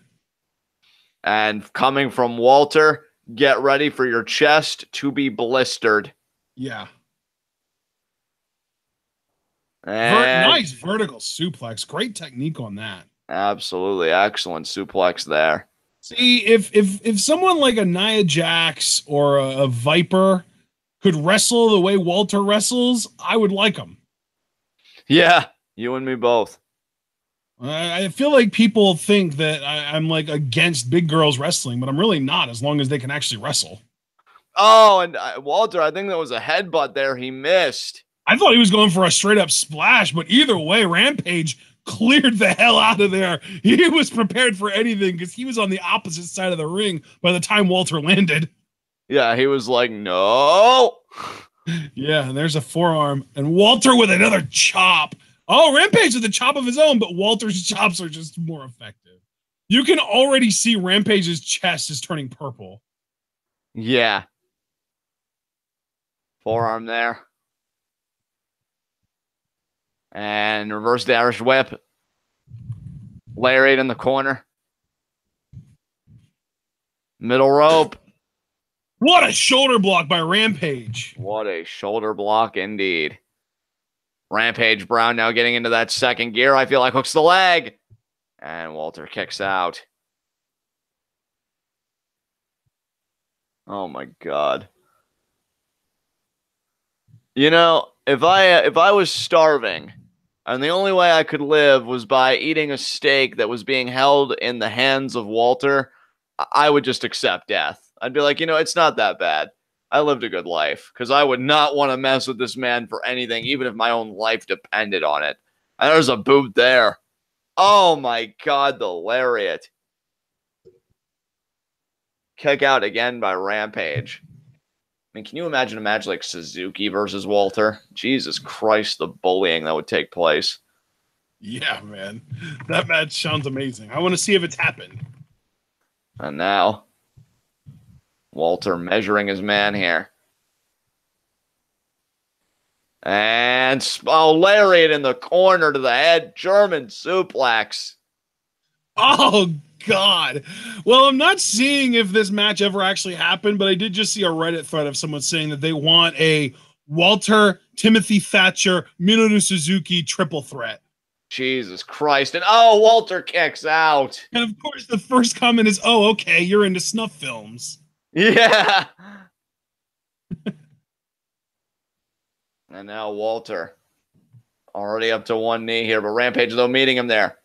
And coming from Walter, get ready for your chest to be blistered. Yeah. Nice vertical suplex. Great technique on that. Absolutely. Excellent suplex there. See, if someone like a Nia Jax or a Viper could wrestle the way Walter wrestles, I would like him. Yeah, you and me both. I feel like people think that I'm like against big girls wrestling, but I'm really not, as long as they can actually wrestle. Oh, and Walter, I think that was a headbutt there. He missed. I thought he was going for a straight up splash, but either way, Rampage cleared the hell out of there. He was prepared for anything because he was on the opposite side of the ring by the time Walter landed. Yeah, he was like, no. Yeah, and there's a forearm, and Walter with another chop. Oh, Rampage with a chop of his own, but Walter's chops are just more effective. You can already see Rampage's chest is turning purple. Yeah. Forearm there. And reverse the Irish whip. Lariat in the corner. Middle rope. What a shoulder block by Rampage. What a shoulder block indeed. Rampage Brown now getting into that second gear. I feel like hooks the leg. And Walter kicks out. Oh my God. You know, if I was starving and the only way I could live was by eating a steak that was being held in the hands of Walter, I would just accept death. I'd be like, you know, it's not that bad. I lived a good life because I would not want to mess with this man for anything, even if my own life depended on it. And there's a boot there. Oh my God, the lariat. Kick out again by Rampage. I mean, can you imagine a match like Suzuki versus Walter? Jesus Christ, the bullying that would take place. Yeah, man. That match sounds amazing. I want to see if it's happened. And now, Walter measuring his man here. And lariat in the corner to the head. German suplex. Oh, God. Well, I'm not seeing if this match ever actually happened, but I did just see a Reddit thread of someone saying that they want a Walter, Timothy Thatcher, Minoru Suzuki triple threat. Jesus Christ. And Walter kicks out. And of course, the first comment is, oh, okay, you're into snuff films. Yeah. And now Walter already up to one knee here, but Rampage though meeting him there.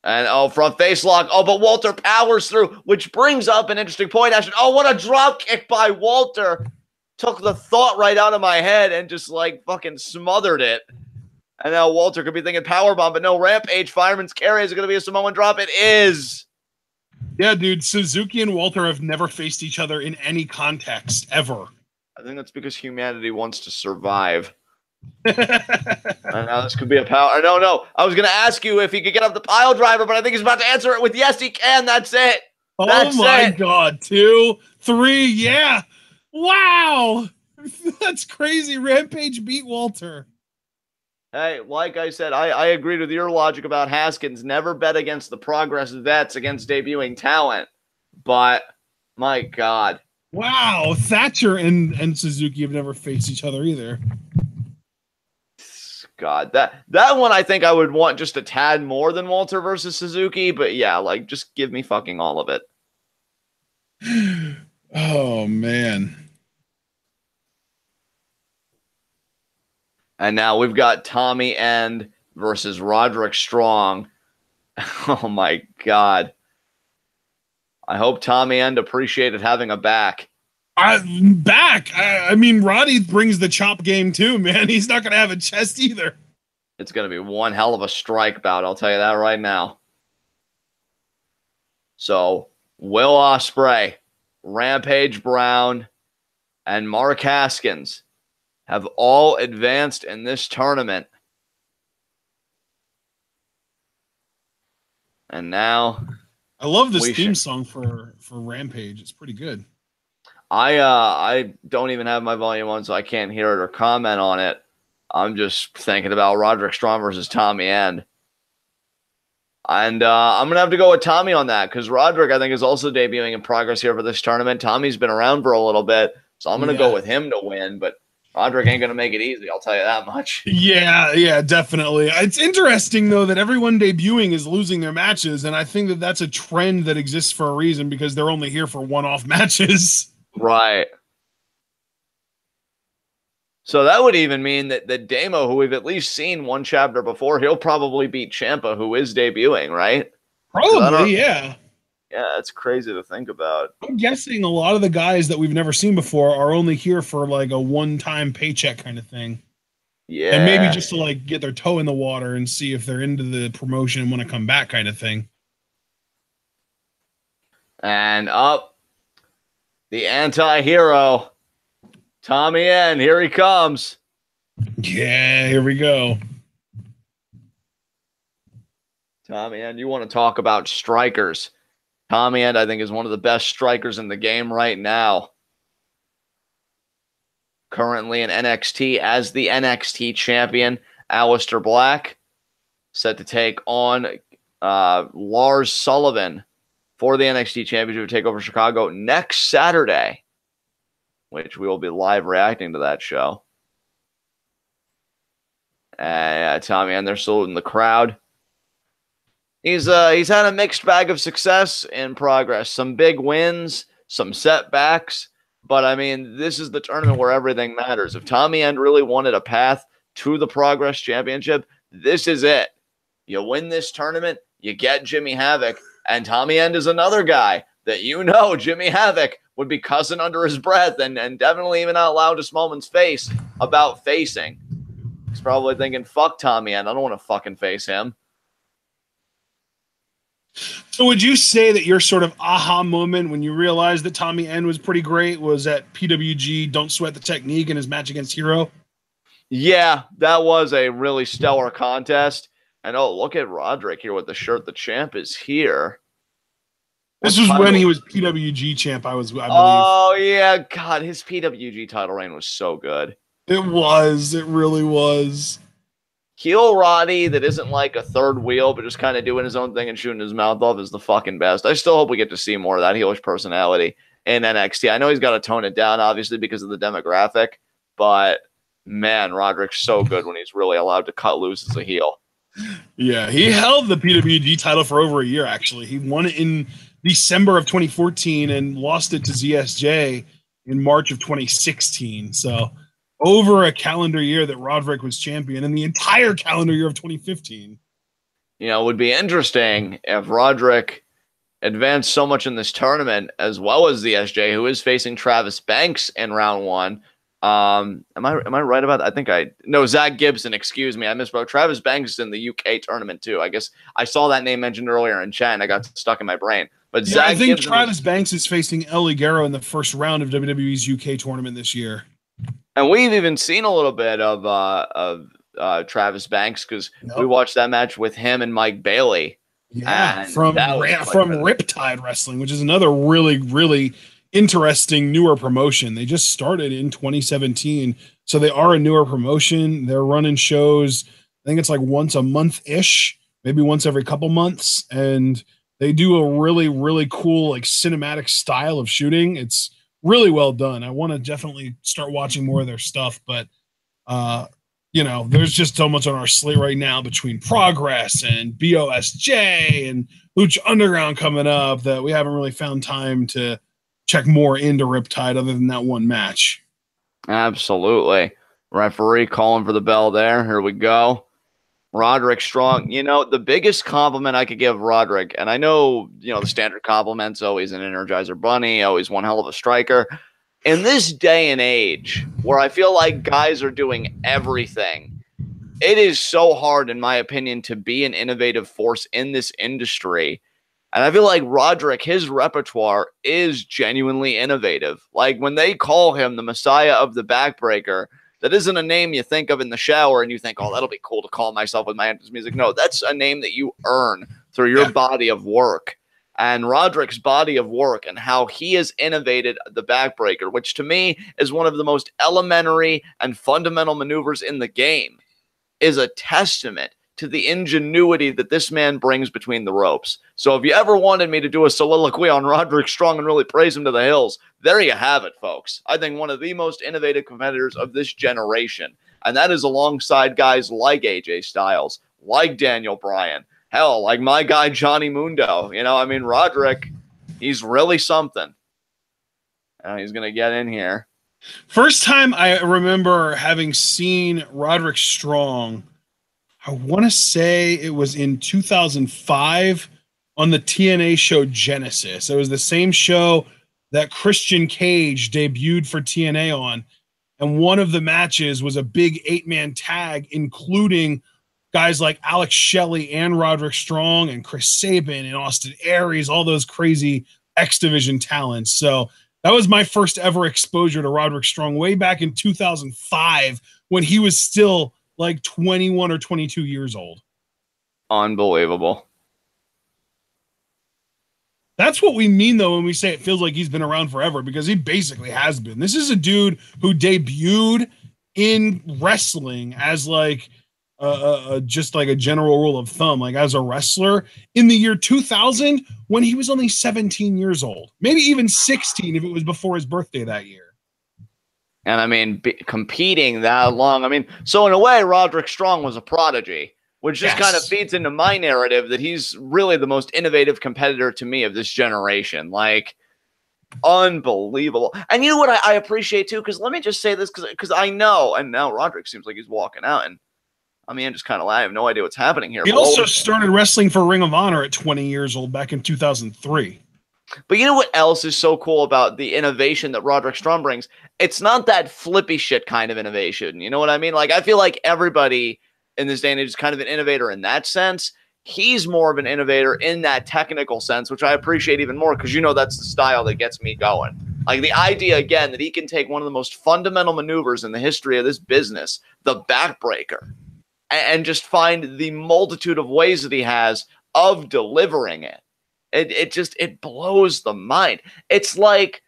And front face lock. Oh, but Walter powers through, which brings up an interesting point, Ashton. Oh, what a drop kick by Walter. Took the thought right out of my head and just like fucking smothered it. And now Walter could be thinking powerbomb, but no, Rampage fireman's carry. Is it going to be a Samoan drop? It is. Yeah, dude, Suzuki and Walter have never faced each other in any context, ever. I think that's because humanity wants to survive. And now this could be a power. No. I was going to ask you if he could get up the pile driver, but I think he's about to answer it with yes, he can. That's it. That's oh my it. God. 2, 3. Yeah. Wow. That's crazy. Rampage beat Walter. Hey, like I said, I agreed with your logic about Haskins. Never bet against the Progress vets against debuting talent. But my God. Wow. Thatcher and Suzuki have never faced each other either. God, that one I think I would want just a tad more than Walter versus Suzuki, but yeah, like just give me fucking all of it. Oh man. And now we've got Tommy End versus Roderick Strong. Oh my God. I hope Tommy End appreciated having a back. I mean, Roddy brings the chop game too, man. He's not going to have a chest either. It's going to be one hell of a strike bout, I'll tell you that right now. So, Will Ospreay, Rampage Brown, and Mark Haskins have all advanced in this tournament. And now... I love this theme song for Rampage. It's pretty good. I don't even have my volume on, so I can't hear it or comment on it. I'm just thinking about Roderick Strong versus Tommy End. And I'm going to have to go with Tommy on that because Roderick, I think, is also debuting in Progress here for this tournament. Tommy's been around for a little bit, so I'm going to go with him to win. But Roderick ain't going to make it easy, I'll tell you that much. Yeah, definitely. It's interesting, though, that everyone debuting is losing their matches, and I think that that's a trend that exists for a reason because they're only here for one-off matches. Right. So that would even mean that Damo, who we've at least seen one chapter before, he'll probably beat Ciampa, who is debuting, right? Probably, yeah. Yeah, that's crazy to think about. I'm guessing a lot of the guys that we've never seen before are only here for like a one-time paycheck kind of thing. Yeah. And maybe just to like get their toe in the water and see if they're into the promotion and want to come back kind of thing. And up. The anti-hero, Tommy End. Here he comes. Yeah, here we go. Tommy End, you want to talk about strikers. Tommy End, I think, is one of the best strikers in the game right now. Currently in NXT as the NXT champion, Aleister Black, set to take on Lars Sullivan for the NXT Championship to take over Chicago next Saturday, which we will be live reacting to that show. Tommy End, they're saluting the crowd. He's had a mixed bag of success in Progress. Some big wins, some setbacks. But, I mean, this is the tournament where everything matters. If Tommy End really wanted a path to the Progress Championship, this is it. You win this tournament, you get Jimmy Havoc. And Tommy End is another guy that Jimmy Havoc would be cussing under his breath and definitely even out loud to Smallman's face about facing. He's probably thinking, fuck Tommy End. I don't want to fucking face him. So would you say that your sort of aha moment when you realized that Tommy End was pretty great was at PWG Don't Sweat the Technique in his match against Hero? Yeah, that was a really stellar contest. And oh, look at Roderick here with the shirt. The champ is here. This was when he was PWG champ, I believe. Oh, yeah. God, his PWG title reign was so good. It was. It really was. Heel Roddy that isn't like a third wheel, but just kind of doing his own thing and shooting his mouth off is the fucking best. I still hope we get to see more of that heelish personality in NXT. I know he's got to tone it down, obviously, because of the demographic. But, man, Roderick's so good when he's really allowed to cut loose as a heel. Yeah, he held the PWG title for over a year, actually. He won it in December of 2014 and lost it to ZSJ in March of 2016. So over a calendar year that Roderick was champion and the entire calendar year of 2015. You know, it would be interesting if Roderick advanced so much in this tournament as well as ZSJ, who is facing Travis Banks in round one. Am I right about that? Zack Gibson, excuse me. I misspoke. Travis Banks is in the UK tournament too. I guess I saw that name mentioned earlier in chat and I got stuck in my brain. But yeah, I think Gibson Travis Banks is facing Ligero in the first round of WWE's UK tournament this year. And we've even seen a little bit of Travis Banks because we watched that match with him and Mike Bailey. Yeah, and from Riptide Wrestling, which is another really, really interesting newer promotion. They just started in 2017, so they are a newer promotion. They're running shows, I think it's like once a month-ish, maybe once every couple months, and they do a really, really cool like cinematic style of shooting. It's really well done. I want to definitely start watching more of their stuff, but you know, there's just so much on our slate right now between Progress and BOSJ and Lucha Underground coming up that we haven't really found time to check more into Riptide other than that one match. Absolutely. Referee calling for the bell there. Here we go. Roderick Strong. You know, the biggest compliment I could give Roderick, and I know, you know, the standard compliments, always an Energizer Bunny, always one hell of a striker. In this day and age where I feel like guys are doing everything, it is so hard, in my opinion, to be an innovative force in this industry. And I feel like Roderick, his repertoire is genuinely innovative. Like when they call him the Messiah of the Backbreaker, that isn't a name you think of in the shower and you think, oh, that'll be cool to call myself with my entrance music. No, that's a name that you earn through your body of work. And Roderick's body of work and how he has innovated the Backbreaker, which to me is one of the most elementary and fundamental maneuvers in the game, is a testament to the ingenuity that this man brings between the ropes. So if you ever wanted me to do a soliloquy on Roderick Strong and really praise him to the hills, there you have it, folks. I think one of the most innovative competitors of this generation. And that is alongside guys like AJ Styles, like Daniel Bryan, hell, like my guy Johnny Mundo. You know, I mean, Roderick, he's really something. He's going to get in here. First time I remember having seen Roderick Strong, I want to say it was in 2005 on the TNA show Genesis. It was the same show that Christian Cage debuted for TNA on. And one of the matches was a big 8-man tag, including guys like Alex Shelley and Roderick Strong and Chris Sabin and Austin Aries, all those crazy X Division talents. So that was my first ever exposure to Roderick Strong way back in 2005 when he was still like 21 or 22 years old. Unbelievable. That's what we mean, though, when we say it feels like he's been around forever, because he basically has been. This is a dude who debuted in wrestling as like just like a general rule of thumb, like as a wrestler in the year 2000 when he was only 17 years old, maybe even 16 if it was before his birthday that year. And I mean, competing that long, I mean, so in a way, Roderick Strong was a prodigy, which just kind of feeds into my narrative that he's really the most innovative competitor to me of this generation. Like, unbelievable. And you know what I appreciate too? Because let me just say this, because I know, and now Roderick seems like he's walking out, and I mean, I'm just kind of I have no idea what's happening here. He also started wrestling for Ring of Honor at 20 years old back in 2003. But you know what else is so cool about the innovation that Roderick Strong brings? It's not that flippy shit kind of innovation. You know what I mean? Like, I feel like everybody in this day and age is kind of an innovator in that sense. He's more of an innovator in that technical sense, which I appreciate even more because, you know, that's the style that gets me going. Like the idea, again, that he can take one of the most fundamental maneuvers in the history of this business, the backbreaker, and just find the multitude of ways that he has of delivering it. It blows the mind. It's like,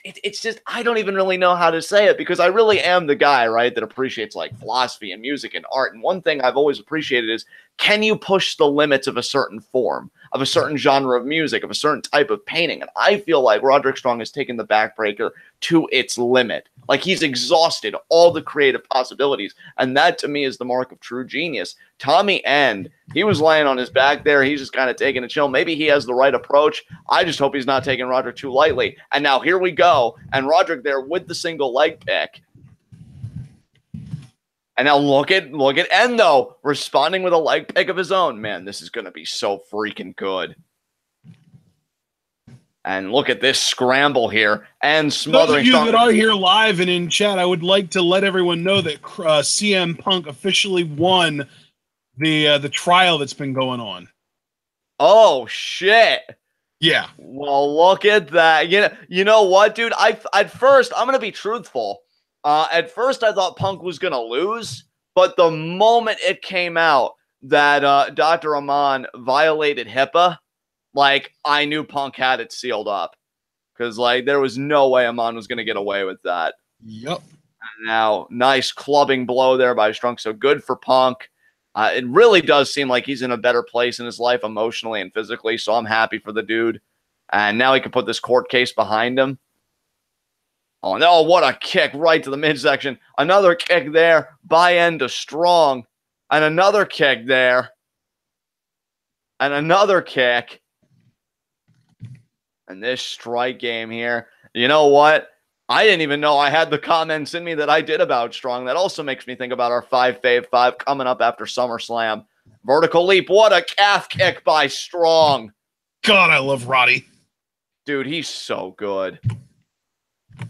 it's just, I don't even really know how to say it because I really am the guy, right, that appreciates like philosophy and music and art. And one thing I've always appreciated is, can you push the limits of a certain form, of a certain genre of music, of a certain type of painting? And I feel like Roderick Strong has taken the backbreaker to its limit. Like he's exhausted all the creative possibilities. And that to me is the mark of true genius. Tommy End, he was laying on his back there. He's just kind of taking a chill. Maybe he has the right approach. I just hope he's not taking Roderick too lightly. And now here we go. And Roderick there with the single leg pick. And now look at Endo responding with a leg pick of his own. Man, this is going to be so freaking good. And look at this scramble here and smothering. Those of you that are here live and in chat, I would like to let everyone know that CM Punk officially won the trial that's been going on. Oh shit! Yeah. Well, look at that. You know what, dude? At first, I'm gonna be truthful. At first, I thought Punk was going to lose, but the moment it came out that Dr. Aman violated HIPAA, like, I knew Punk had it sealed up. Because, like, there was no way Aman was going to get away with that. Yep. And now, nice clubbing blow there by Strong. So good for Punk. It really does seem like he's in a better place in his life emotionally and physically, so I'm happy for the dude. And now he can put this court case behind him. Oh, no, what a kick right to the midsection. Another kick there, by end to Strong. And another kick there. And another kick. And this strike game here, you know what? I didn't even know I had the comments in me that I did about Strong. That also makes me think about our 5-fave-5 coming up after SummerSlam. Vertical leap. What a calf kick by Strong. God, I love Roddy. Dude, he's so good.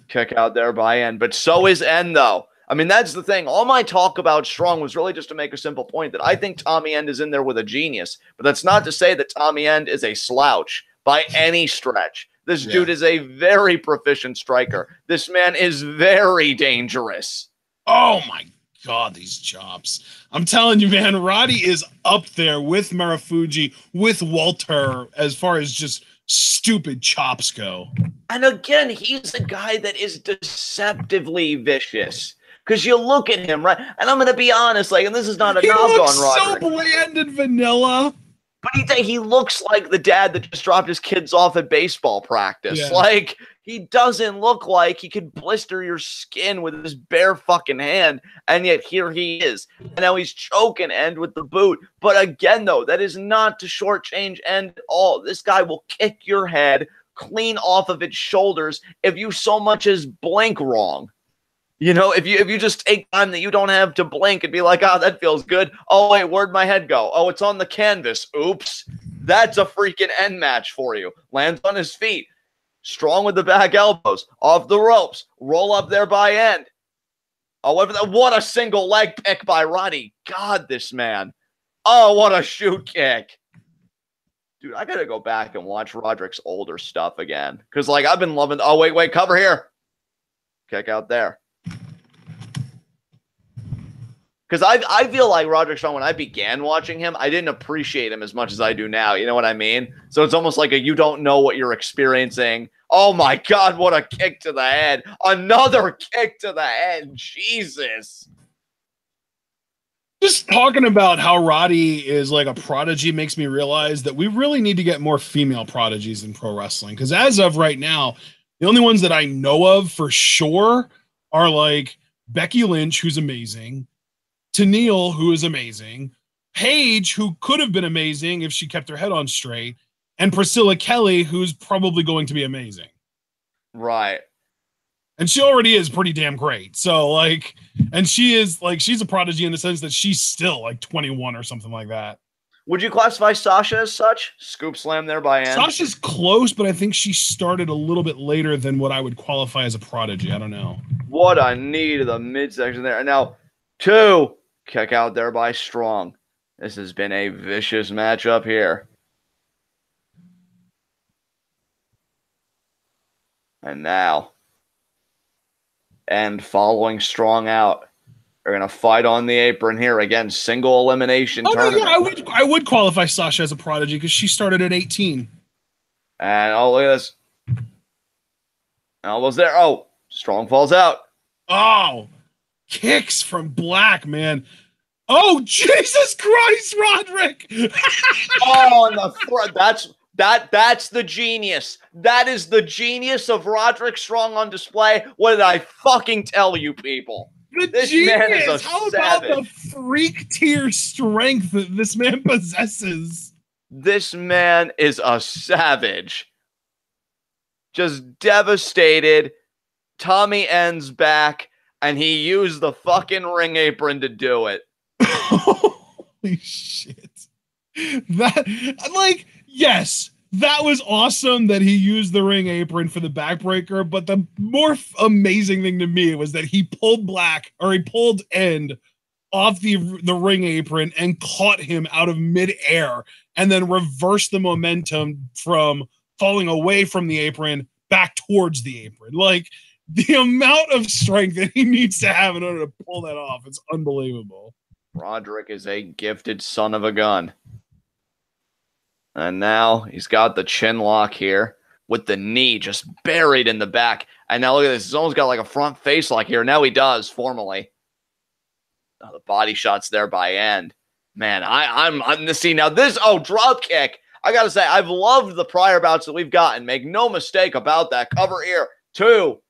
Kick out there by End. But so is End, though. I mean, that's the thing. All my talk about Strong was really just to make a simple point that I think Tommy End is in there with a genius. But that's not to say that Tommy End is a slouch by any stretch. This dude is a very proficient striker. This man is very dangerous. Oh, my God, these chops. I'm telling you, man, Roddy is up there with Marufuji, with Walter, as far as just stupid chops go. And again, he's a guy that is deceptively vicious. Because you look at him, right? And I'm going to be honest, like, and this is not a knock on Roderick. He looks so bland and vanilla. But he looks like the dad that just dropped his kids off at baseball practice. Yeah. Like, he doesn't look like he could blister your skin with his bare fucking hand. And yet here he is. And now he's choking End with the boot. But again, though, that is not to shortchange End at all. This guy will kick your head clean off of its shoulders if you so much as blink wrong. You know, if you just take time that you don't have to blink and be like, oh, that feels good. Oh, wait, where'd my head go? Oh, it's on the canvas. Oops. That's a freaking End match for you. Lands on his feet. Strong with the back elbows. Off the ropes. Roll up there by End. Oh, what a single leg pick by Roddy. God, this man. Oh, what a shoot kick. Dude, I got to go back and watch Roderick's older stuff again. Because, like, I've been loving... Oh, wait, cover here. Kick out there. Because I feel like Roderick Strong, when I began watching him, I didn't appreciate him as much as I do now. You know what I mean? So it's almost like you don't know what you're experiencing. Oh, my God, what a kick to the head. Another kick to the head. Jesus. Just talking about how Roddy is like a prodigy makes me realize that we really need to get more female prodigies in pro wrestling. Because as of right now, the only ones that I know of for sure are like Becky Lynch, who's amazing. Tenille, who is amazing, Paige, who could have been amazing if she kept her head on straight, and Priscilla Kelly, who's probably going to be amazing. Right. And she already is pretty damn great. So, like, and she is, like, she's a prodigy in the sense that she's still, like, 21 or something like that. Would you classify Sasha as such? Scoop slam there by End. Sasha's close, but I think she started a little bit later than what I would qualify as a prodigy. I don't know. What a knee to the midsection there. And now, 2. Kick out there by Strong. This has been a vicious matchup here. And now, End following Strong out. They're going to fight on the apron here. Again, single elimination tournament. No, yeah, I would qualify Sasha as a prodigy because she started at 18. And, oh, look at this. Elbows there. Oh, Strong falls out. Oh, kicks from Black, man. Oh, Jesus Christ, Roderick. Oh, and the front. That's the genius. That is the genius of Roderick Strong on display. What did I fucking tell you people? This man is a How savage. About the freak tier strength that this man possesses? This man is a savage. Just devastated. Tommy End's back, and he used the fucking ring apron to do it. Holy shit. That, like, yes, that was awesome that he used the ring apron for the backbreaker, but the more amazing thing to me was that he pulled End off the ring apron and caught him out of midair and then reversed the momentum from falling away from the apron back towards the apron. Like, The amount of strength that he needs to have in order to pull that off, it's unbelievable. Roderick is a gifted son of a gun. And now he's got the chin lock here with the knee just buried in the back. And now look at this. He's almost got like a front face lock here. Now he does formally. Oh, the body shots there by End. Man, I'm the scene now. This drop kick. I gotta say, I've loved the prior bouts that we've gotten. Make no mistake about that. Cover here, 2.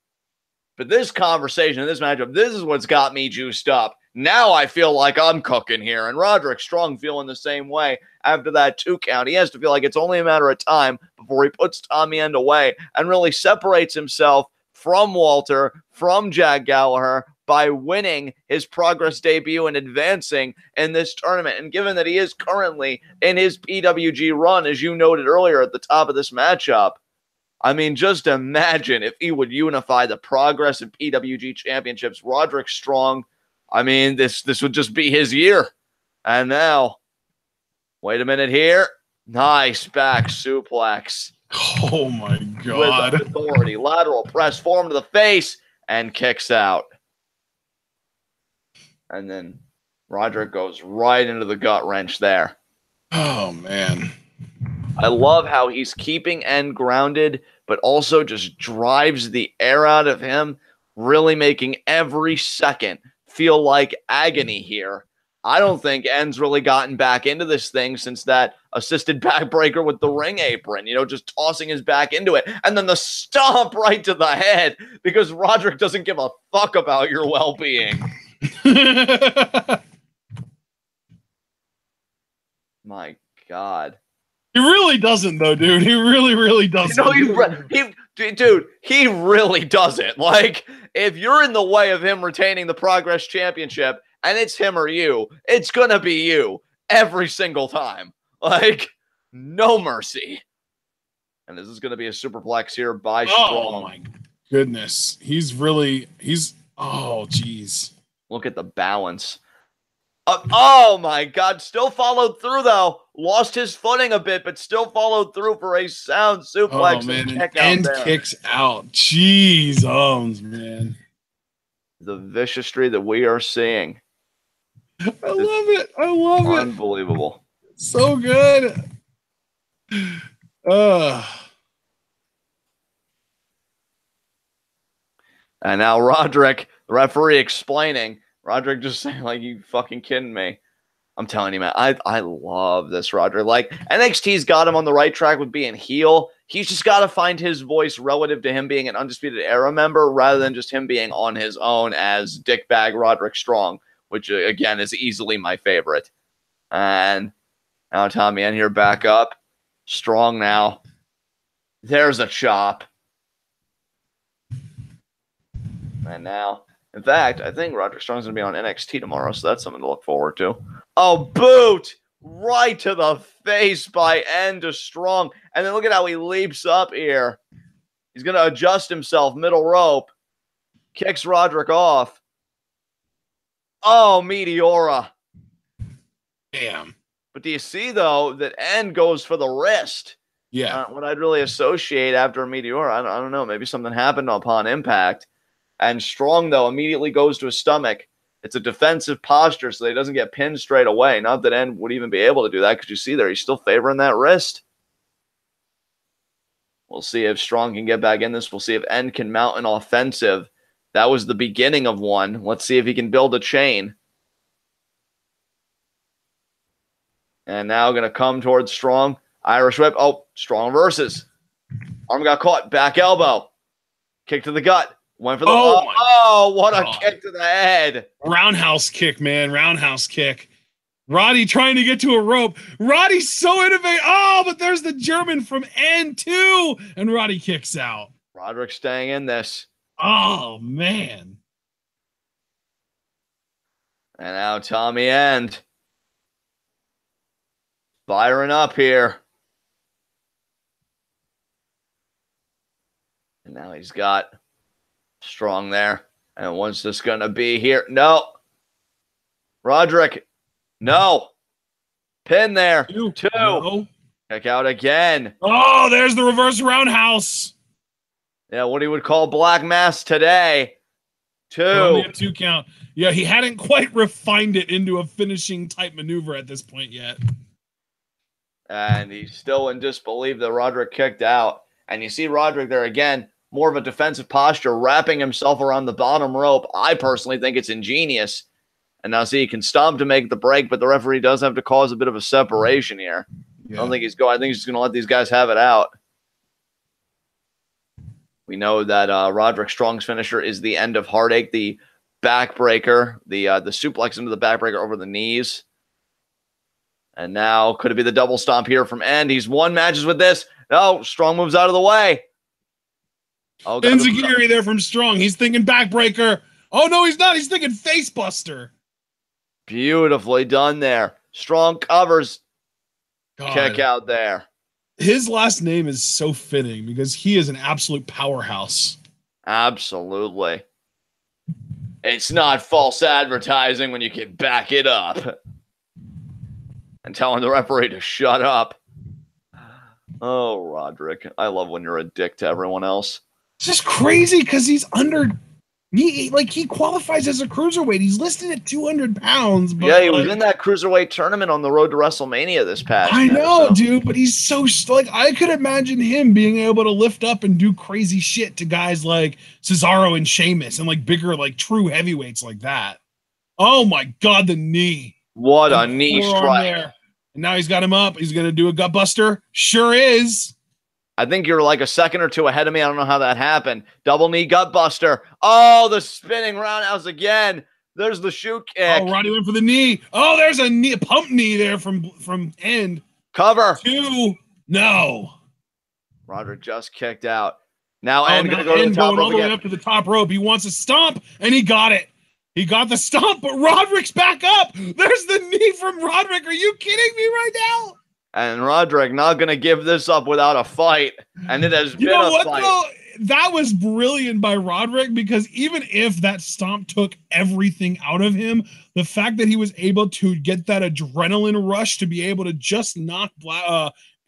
But this conversation, this matchup, this is what's got me juiced up. Now I feel like I'm cooking here. And Roderick Strong feeling the same way after that 2 count. He has to feel like it's only a matter of time before he puts Tommy End away and really separates himself from Walter, from Jack Gallagher, by winning his Progress debut and advancing in this tournament. And given that he is currently in his PWG run, as you noted earlier at the top of this matchup, I mean, just imagine if he would unify the Progress and PWG championships. Roderick Strong, I mean, this would just be his year. And now, wait a minute here. Nice back suplex. Oh, my God. With authority. Lateral press, form to the face, and kicks out. And then Roderick goes right into the gut wrench there. Oh, man. I love how he's keeping End grounded, but also just drives the air out of him, really making every second feel like agony here. I don't think End's really gotten back into this thing since that assisted backbreaker with the ring apron, just tossing his back into it. And then the stomp right to the head because Roderick doesn't give a fuck about your well-being. My God. He really doesn't, though, dude. He really doesn't. Dude, he really doesn't. Like, if you're in the way of him retaining the Progress Championship and it's him or you, it's going to be you every single time. Like, no mercy. And this is going to be a superplex here by Strong. Oh, my goodness. Oh, geez. Look at the balance. Oh, my God. Still followed through, though. Lost his footing a bit, but still followed through for a sound suplex. Oh, man. And kicks out. Jeez, man. The viciously that we are seeing. I love it. I love it. Unbelievable. So good. And now Roderick, the referee, explaining. Roderick just saying, like, you fucking kidding me? I'm telling you, man, I love this Roderick. Like, NXT's got him on the right track with being heel. He's just got to find his voice relative to him being an Undisputed Era member rather than just him being on his own as dickbag Roderick Strong, which, again, is easily my favorite. And now Tommy End here back up. Strong now. There's a chop. And now, in fact, I think Roderick Strong's going to be on NXT tomorrow, so that's something to look forward to. Oh, boot! Right to the face by End to Strong. And then look at how he leaps up here. He's going to adjust himself, middle rope. Kicks Roderick off. Oh, Meteora. Damn. But do you see, though, that End goes for the wrist? Yeah. What I'd really associate after a Meteora, I don't know, maybe something happened upon impact. And Strong, though, immediately goes to his stomach. It's a defensive posture so that he doesn't get pinned straight away. Not that End would even be able to do that because you see there, he's still favoring that wrist. We'll see if Strong can get back in this. We'll see if End can mount an offensive. That was the beginning of one. Let's see if he can build a chain. And now going to come towards Strong. Irish whip. Oh, Strong reverses. Arm got caught. Back elbow. Kick to the gut. Went for the what a kick to the head. Roundhouse kick, man. Roundhouse kick. Roddy trying to get to a rope. Roddy's so innovative. Oh, but there's the German from End too. And Roddy kicks out. Roderick staying in this. Oh, man. And now Tommy End. Firing up here. And now he's got Strong there. And what's this going to be here? No. Roderick. No. Pin there. Two. No. Kick out again. Oh, there's the reverse roundhouse. Yeah, what he would call black mass today. Only a 2 count. Yeah, he hadn't quite refined it into a finishing type maneuver at this point yet. And he's still in disbelief that Roderick kicked out. And you see Roderick there again, more of a defensive posture, wrapping himself around the bottom rope. I personally think it's ingenious. And now see, he can stomp to make the break, but the referee does have to cause a bit of a separation here. Yeah. I don't think he's going. I think he's just going to let these guys have it out. We know that Roderick Strong's finisher is the end of heartache, the backbreaker, the suplex into the backbreaker over the knees. And now could it be the double stomp here from End? He's won matches with this. No, Strong moves out of the way. Oh, Enziguri there from Strong. He's thinking backbreaker. Oh, no, he's not. He's thinking facebuster. Beautifully done there. Strong covers. God. Kick out there. His last name is so fitting because he is an absolute powerhouse. Absolutely. It's not false advertising when you can back it up. And telling the referee to shut up. Oh, Roderick. I love when you're a dick to everyone else. It's just crazy because he's under... He qualifies as a cruiserweight. He's listed at 200 pounds. But yeah, he was in that cruiserweight tournament on the road to WrestleMania this past year. I know, dude, but he's so I could imagine him being able to lift up and do crazy shit to guys like Cesaro and Sheamus and like bigger, like true heavyweights like that. Oh my God, the knee! What a knee strike! There. And now he's got him up. He's gonna do a gut buster. Sure is. I think you're like a second or two ahead of me. I don't know how that happened. Double knee gut buster. Oh, the spinning roundhouse again. There's the shoe kick. Oh, Roddy went for the knee. Oh, there's a pump knee there from End. Cover. 2. No. Roderick just kicked out. Now End going to go to the top rope all the way up to the top rope. He wants a stomp, and he got it. He got the stomp, but Roderick's back up. There's the knee from Roderick. Are you kidding me right now? And Roderick not going to give this up without a fight. And it has been a fight. Though? That was brilliant by Roderick because even if that stomp took everything out of him, the fact that he was able to get that adrenaline rush to be able to just knock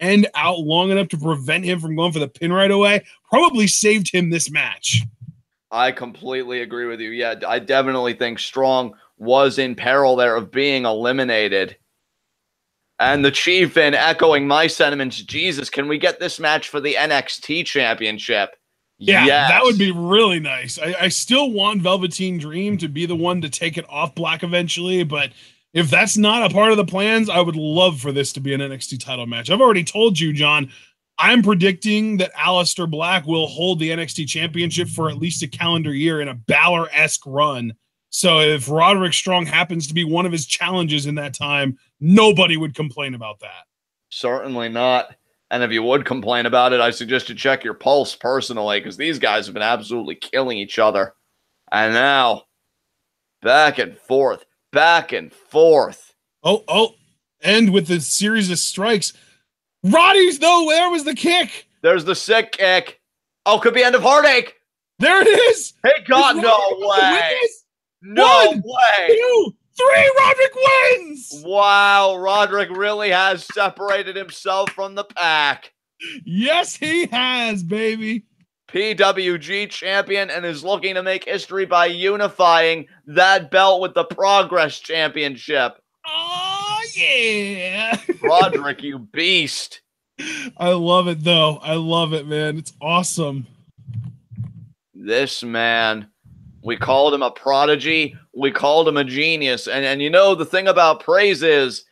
End out long enough to prevent him from going for the pin right away probably saved him this match. I completely agree with you. Yeah, I definitely think Strong was in peril there of being eliminated. And the Chief, in echoing my sentiments, Jesus, can we get this match for the NXT Championship? Yeah, yes. That would be really nice. I still want Velveteen Dream to be the one to take it off Black eventually, but if that's not a part of the plans, I would love for this to be an NXT title match. I've already told you, John, I'm predicting that Aleister Black will hold the NXT Championship for at least a calendar year in a Balor-esque run. So if Roderick Strong happens to be one of his challenges in that time, nobody would complain about that. Certainly not. And if you would complain about it, I suggest you check your pulse personally because these guys have been absolutely killing each other. And now, back and forth, back and forth. Oh, and with the series of strikes. Roddy's, though, where was the kick? There's the sick kick. Oh, could be end of heartache. There it is. Hey, God, no way. No 1, way. 2, 3, Roderick wins. Wow, Roderick really has separated himself from the pack. Yes, he has, baby. PWG champion and is looking to make history by unifying that belt with the Progress Championship. Oh, yeah. Roderick, you beast. I love it, though. I love it, man. It's awesome. This man... We called him a prodigy. We called him a genius. And you know, the thing about praise is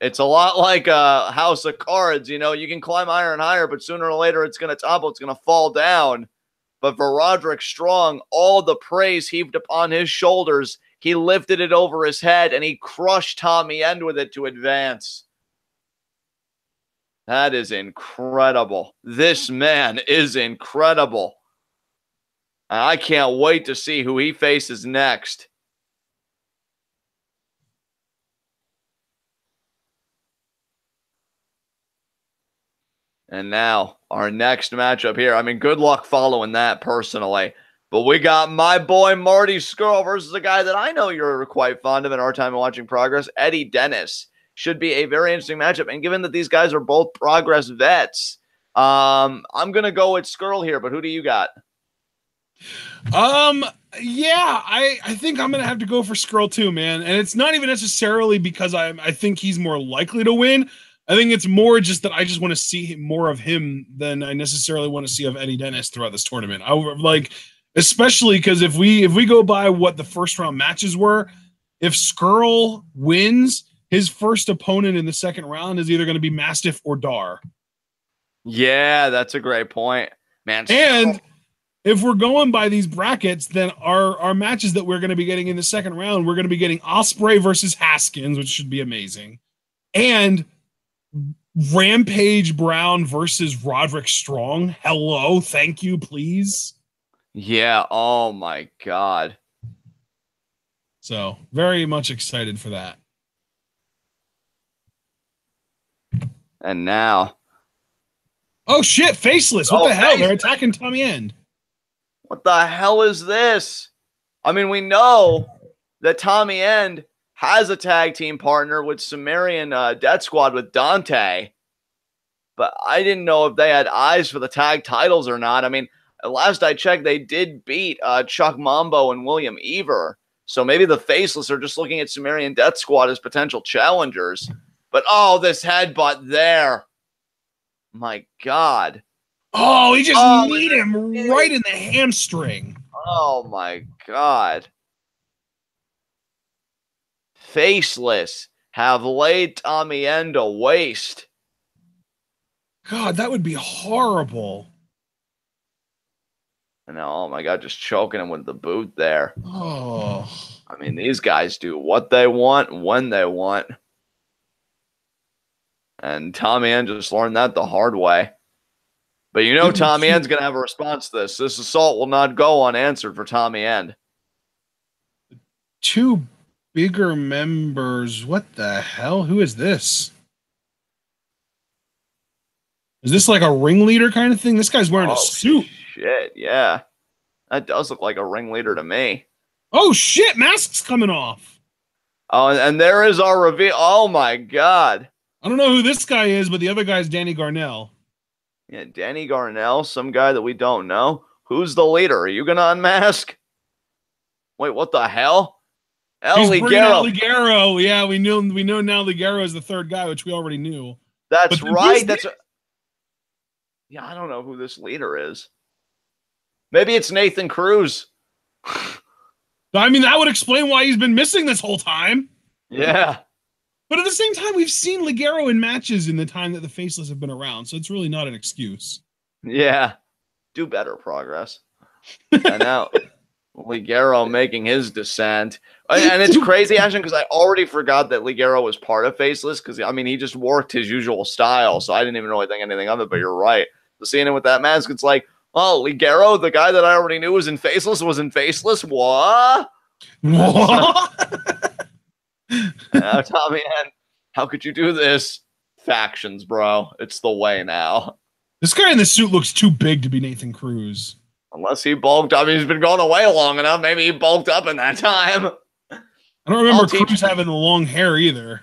it's a lot like a house of cards. You know, you can climb higher and higher, but sooner or later it's going to topple. It's going to fall down. But for Roderick Strong, all the praise heaped upon his shoulders, he lifted it over his head and he crushed Tommy End with it to advance. That is incredible. This man is incredible. I can't wait to see who he faces next. And now, our next matchup here. I mean, good luck following that personally. But we got my boy Marty Scurll versus a guy that I know you're quite fond of in our time of watching Progress, Eddie Dennis. Should be a very interesting matchup. And given that these guys are both Progress vets, I'm going to go with Scurll here. But who do you got? Yeah, I think I'm gonna have to go for Scurll too, man. And it's not even necessarily because I think he's more likely to win. I think it's more just that I just want to see more of him than I necessarily want to see of Eddie Dennis throughout this tournament. I like, especially because if we go by what the first round matches were, if Scurll wins, his first opponent in the second round is either going to be Mastiff or Dar. Yeah, that's a great point, man. And if we're going by these brackets, then our matches that we're going to be getting in the second round, we're going to be getting Ospreay versus Haskins, which should be amazing, and Rampage Brown versus Roderick Strong. Hello, thank you, please. Yeah. Oh my God. So very much excited for that. And now. Oh shit, Faceless. What the hell? They're attacking Tommy End. What the hell is this? I mean, we know that Tommy End has a tag team partner with Sumerian Death Squad with Dante, but I didn't know if they had eyes for the tag titles or not. I mean, last I checked, they did beat Chuck Mambo and William Ever, so maybe the Faceless are just looking at Sumerian Death Squad as potential challengers. But this headbutt there. My God. Oh, he just kneed him right in the hamstring. Oh, my God. Faceless have laid Tommy End to waste. God, that would be horrible. And oh, my God, just choking him with the boot there. Oh. I mean, these guys do what they want when they want. And Tommy End just learned that the hard way. But you know Tommy End's going to have a response to this. This assault will not go unanswered for Tommy End. Two bigger members. What the hell? Who is this? Is this like a ringleader kind of thing? This guy's wearing a suit. Shit, yeah. That does look like a ringleader to me. Oh, shit. Mask's coming off. Oh, and there is our reveal. Oh, my God. I don't know who this guy is, but the other guy is Danny Garnell. Yeah, Danny Garnell, some guy that we don't know. Who's the leader? Are you going to unmask? Wait, what the hell? Ligero. Yeah, we know now Ligero is the third guy, which we already knew. That's right. Yeah, I don't know who this leader is. Maybe it's Nathan Cruz. I mean, that would explain why he's been missing this whole time. Yeah. But at the same time, we've seen Ligero in matches in the time that the Faceless have been around, so it's really not an excuse. Yeah. Do better, Progress. And now Ligero making his descent. And it's crazy, actually, because I already forgot that Ligero was part of Faceless, because, I mean, he just worked his usual style, so I didn't even really think anything of it, but you're right. So seeing him with that mask, it's like, oh, Ligero, the guy that I already knew was in Faceless? What? What? Now, Tommy End, how could you do this? Factions, bro. It's the way now. This guy in the suit looks too big to be Nathan Cruz. Unless he bulked up. He's been going away long enough. Maybe he bulked up in that time. I don't remember Cruz having the long hair either.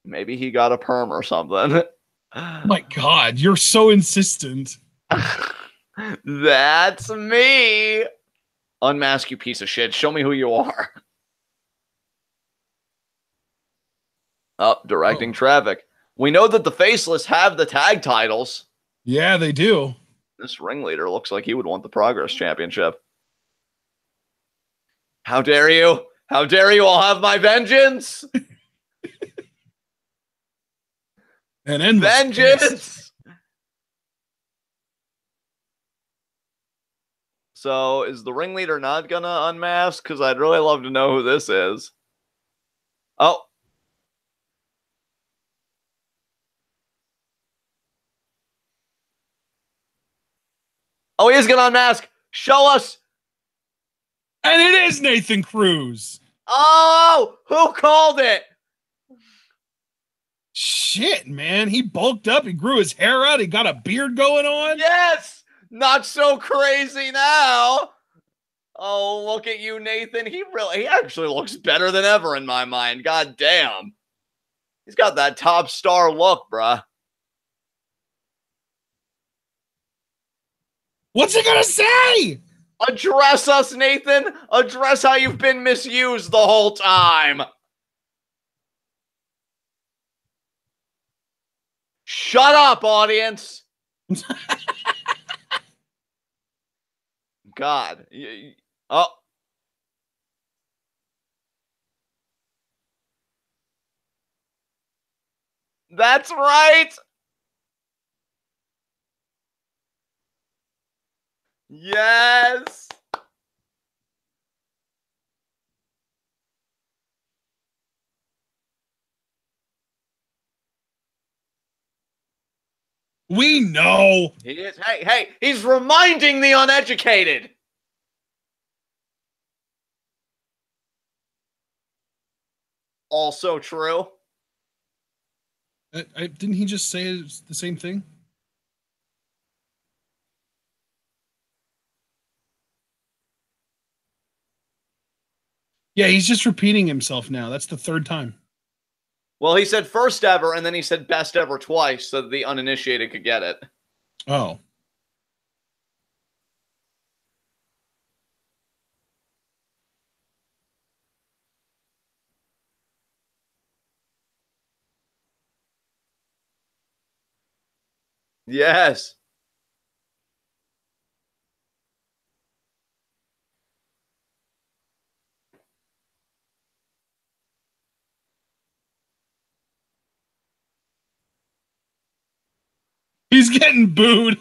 Maybe he got a perm or something. My God, you're so insistent. That's me. Unmask, you piece of shit. Show me who you are. Directing traffic. We know that the Faceless have the tag titles. Yeah, they do. This ringleader looks like he would want the Progress Championship. How dare you? How dare you all have my vengeance? An endless vengeance! So, is the ringleader not gonna unmask? Because I'd really love to know who this is. Oh. Oh, he is going to unmask. Show us. And it is Nathan Cruz. Oh, who called it? Shit, man. He bulked up. He grew his hair out. He got a beard going on. Yes. Not so crazy now. Oh, look at you, Nathan. He actually looks better than ever in my mind. God damn. He's got that top star look, bruh. What's he gonna say? Address us, Nathan. Address how you've been misused the whole time. Shut up, audience. God. Oh. That's right. Yes. We know. He is. Hey, he's reminding the uneducated. Also true. Didn't he just say the same thing? Yeah, he's just repeating himself now. That's the third time. Well, he said first ever, and then he said best ever twice, so the uninitiated could get it. Oh. Yes. He's getting booed.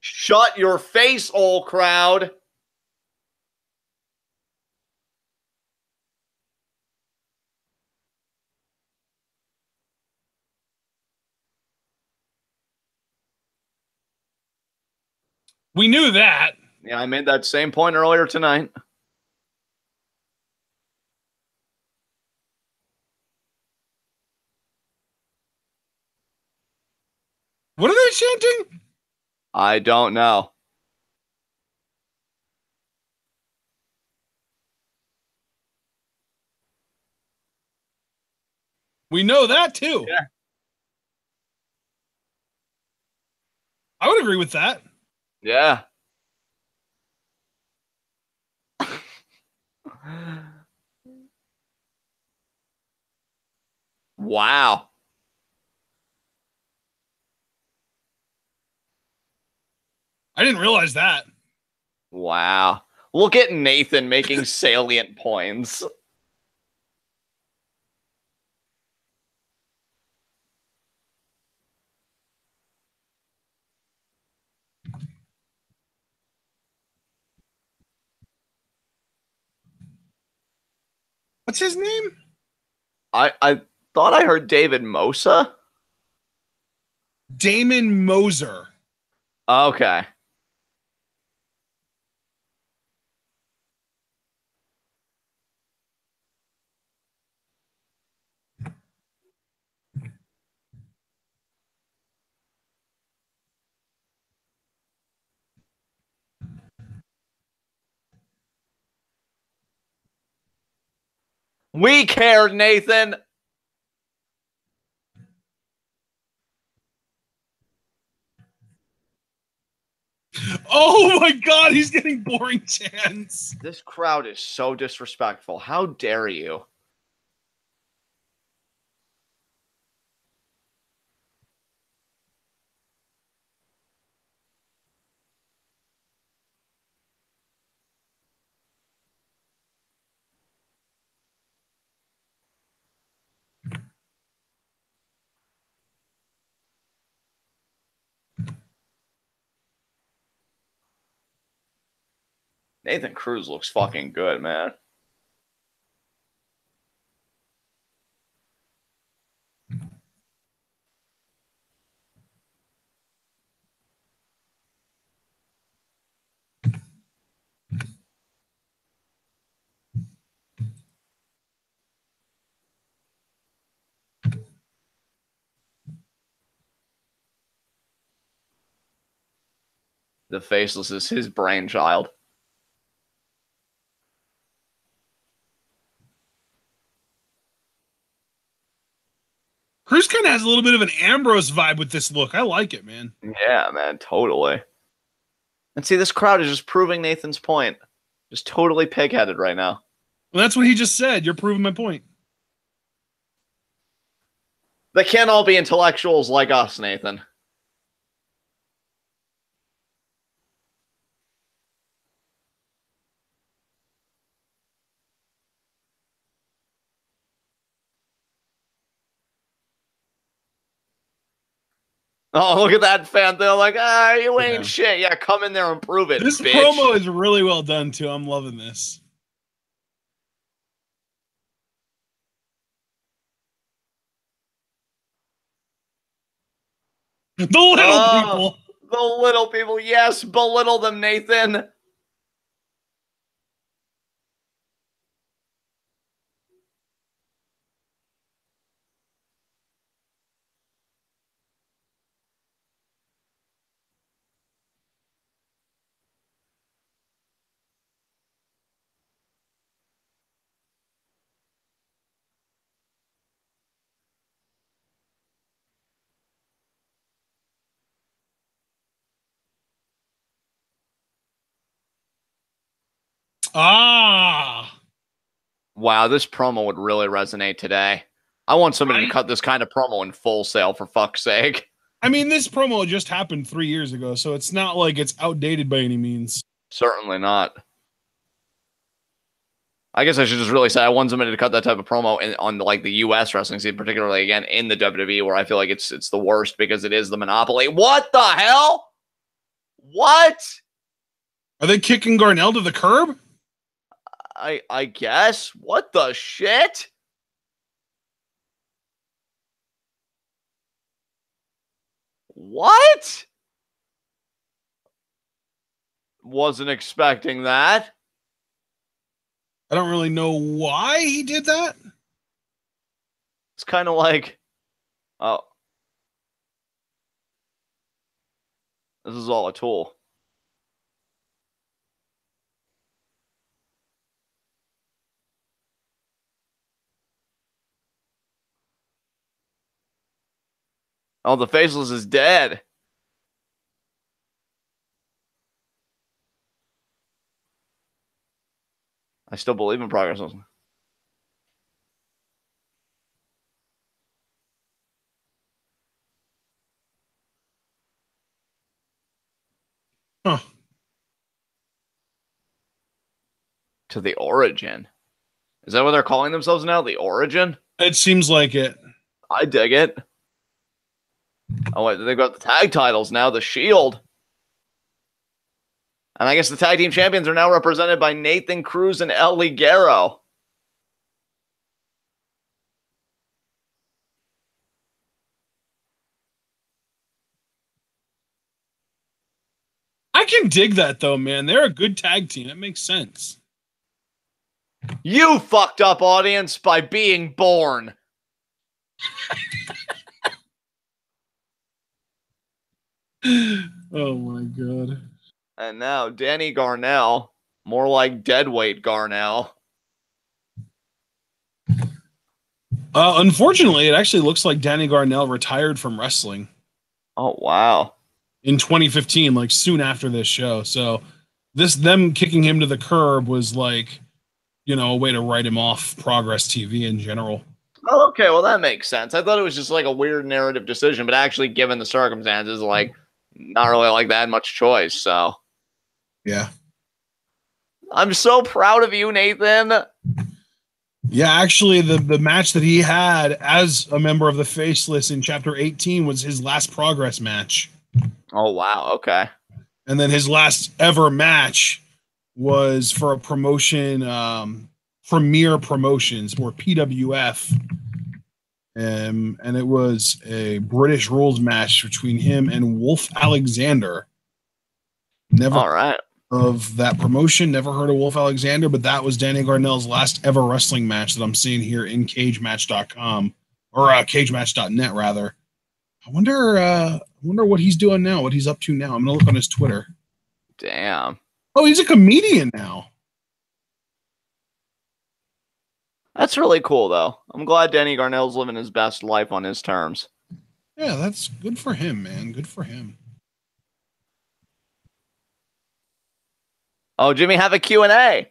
Shut your face, old crowd. We knew that. Yeah, I made that same point earlier tonight. What are they chanting? I don't know. We know that too. Yeah. I would agree with that. Yeah. Wow. I didn't realize that. Wow. Look at Nathan making salient points. What's his name? I thought I heard David Mosa. Damon Moser. Okay. We cared, Nathan. Oh my God, he's getting boring chants. This crowd is so disrespectful. How dare you? Nathan Cruz looks fucking good, man. The faceless is his brainchild. Cruz kind of has a little bit of an Ambrose vibe with this look. I like it, man. Yeah, man, totally. And see, this crowd is just proving Nathan's point. Just totally pig-headed right now. Well, that's what he just said. You're proving my point. They can't all be intellectuals like us, Nathan. Oh, look at that fan. They're like, you ain't shit. Yeah, come in there and prove it, This bitch. promo is really well done, too. I'm loving this. The little people. The little people. Yes, belittle them, Nathan. Wow, this promo would really resonate today. I want somebody to cut this kind of promo in Full Sail, for fuck's sake. I mean, this promo just happened 3 years ago, so it's not like it's outdated by any means. Certainly not. I guess I should just really say I want somebody to cut that type of promo on like the U.S. wrestling scene, particularly again in the WWE, where I feel like it's the worst because it is the monopoly. What the hell? What? Are they kicking Garnell to the curb? I guess. What the shit? What? Wasn't expecting that. I don't really know why he did that. It's kind of like, oh, this is all a tool. Oh, the Faceless is dead. I still believe in progress. Huh. To the Origin. Is that what they're calling themselves now? The Origin? It seems like it. I dig it. Oh, wait, they've got the tag titles now, the Shield. And I guess the tag team champions are now represented by Nathan Cruz and El Ligero. I can dig that, though, man. They're a good tag team. It makes sense. You fucked up, audience, by being born. Oh, my God. And now Danny Garnell, more like deadweight Garnell. Unfortunately, it actually looks like Danny Garnell retired from wrestling. Oh, wow. In 2015, like soon after this show. So them kicking him to the curb was like, you know, a way to write him off Progress TV in general. Oh, okay. Well, that makes sense. I thought it was just like a weird narrative decision, but actually, given the circumstances, like, not really like that much choice. So, yeah. I'm so proud of you, Nathan. Yeah, actually, the match that he had as a member of the Faceless in Chapter 18 was his last Progress match. Oh, wow. Okay. And then his last ever match was for a promotion, Premier Promotions, or PWF. And it was a British rules match between him and Wolf Alexander. Never All right. of that promotion, never heard of Wolf Alexander, but that was Danny Garnell's last ever wrestling match that I'm seeing here in cagematch.com or cagematch.net rather. I wonder what he's doing now, what he's up to now. I'm gonna look on his Twitter. Damn. Oh, he's a comedian now. That's really cool, though. I'm glad Danny Garnell's living his best life on his terms. Yeah, that's good for him, man. Good for him. Oh, Jimmy, have a Q&A.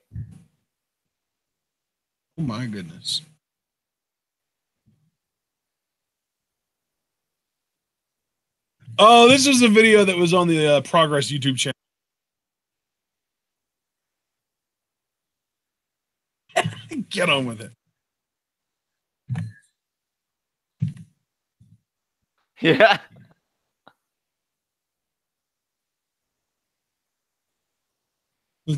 Oh, my goodness. Oh, this was a video that was on the Progress YouTube channel. Get on with it. Yeah. I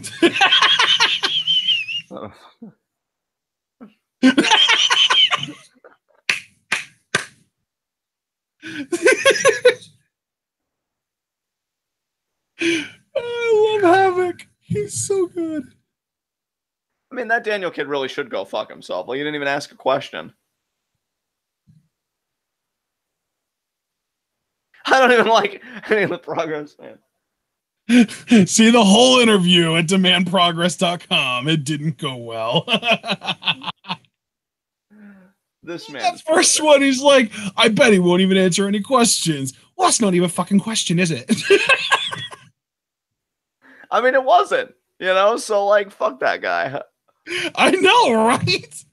love Havoc. He's so good. I mean, that Daniel kid really should go fuck himself. Like, you didn't even ask a question. I don't even like any of the Progress, man. See the whole interview at demandprogress.com. It didn't go well. This man. That first one, he's like, I bet he won't even answer any questions. Well, that's not even a fucking question, is it? I mean, it wasn't, you know? So, like, fuck that guy. I know, right?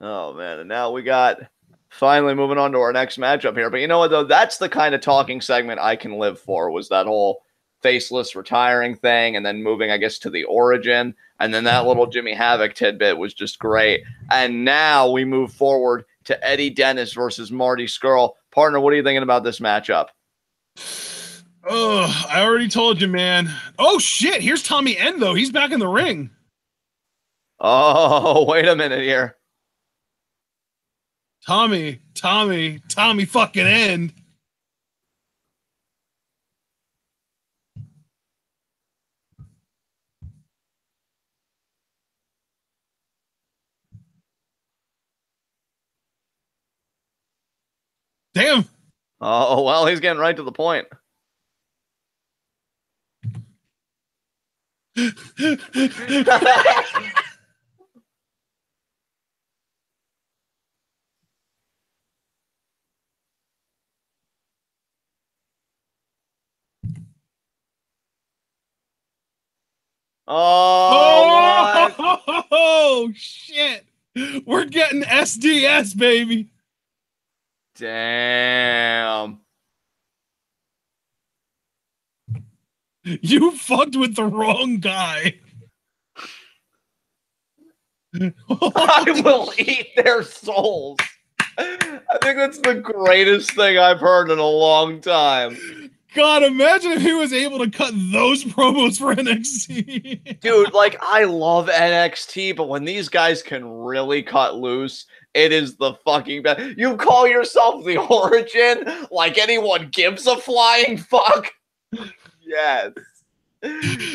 Oh, man. And now we got finally moving on to our next matchup here. But you know what, though? That's the kind of talking segment I can live for, was that whole faceless retiring thing and then moving, I guess, to the Origin. And then that little Jimmy Havoc tidbit was just great. And now we move forward to Eddie Dennis versus Marty Scurll. Partner, what are you thinking about this matchup? Oh, I already told you, man. Oh, shit. Here's Tommy End, though. He's back in the ring. Oh, wait a minute here. Tommy fucking End. Damn. Oh, well, he's getting right to the point. Oh, shit. We're getting SDS, baby. Damn. You fucked with the wrong guy. I will eat their souls. I think that's the greatest thing I've heard in a long time. God, imagine if he was able to cut those promos for NXT. Dude, like, I love NXT, but when these guys can really cut loose, it is the fucking best. You call yourself the Origin like anyone gives a flying fuck? Yes.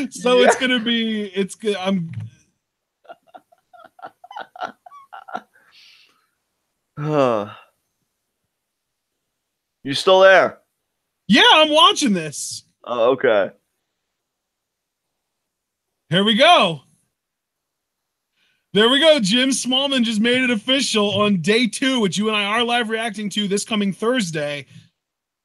So yeah. It's going to be, it's good. You still there? Yeah, I'm watching this. Oh, okay. Here we go. There we go. Jim Smallman just made it official on day 2, which you and I are live reacting to this coming Thursday.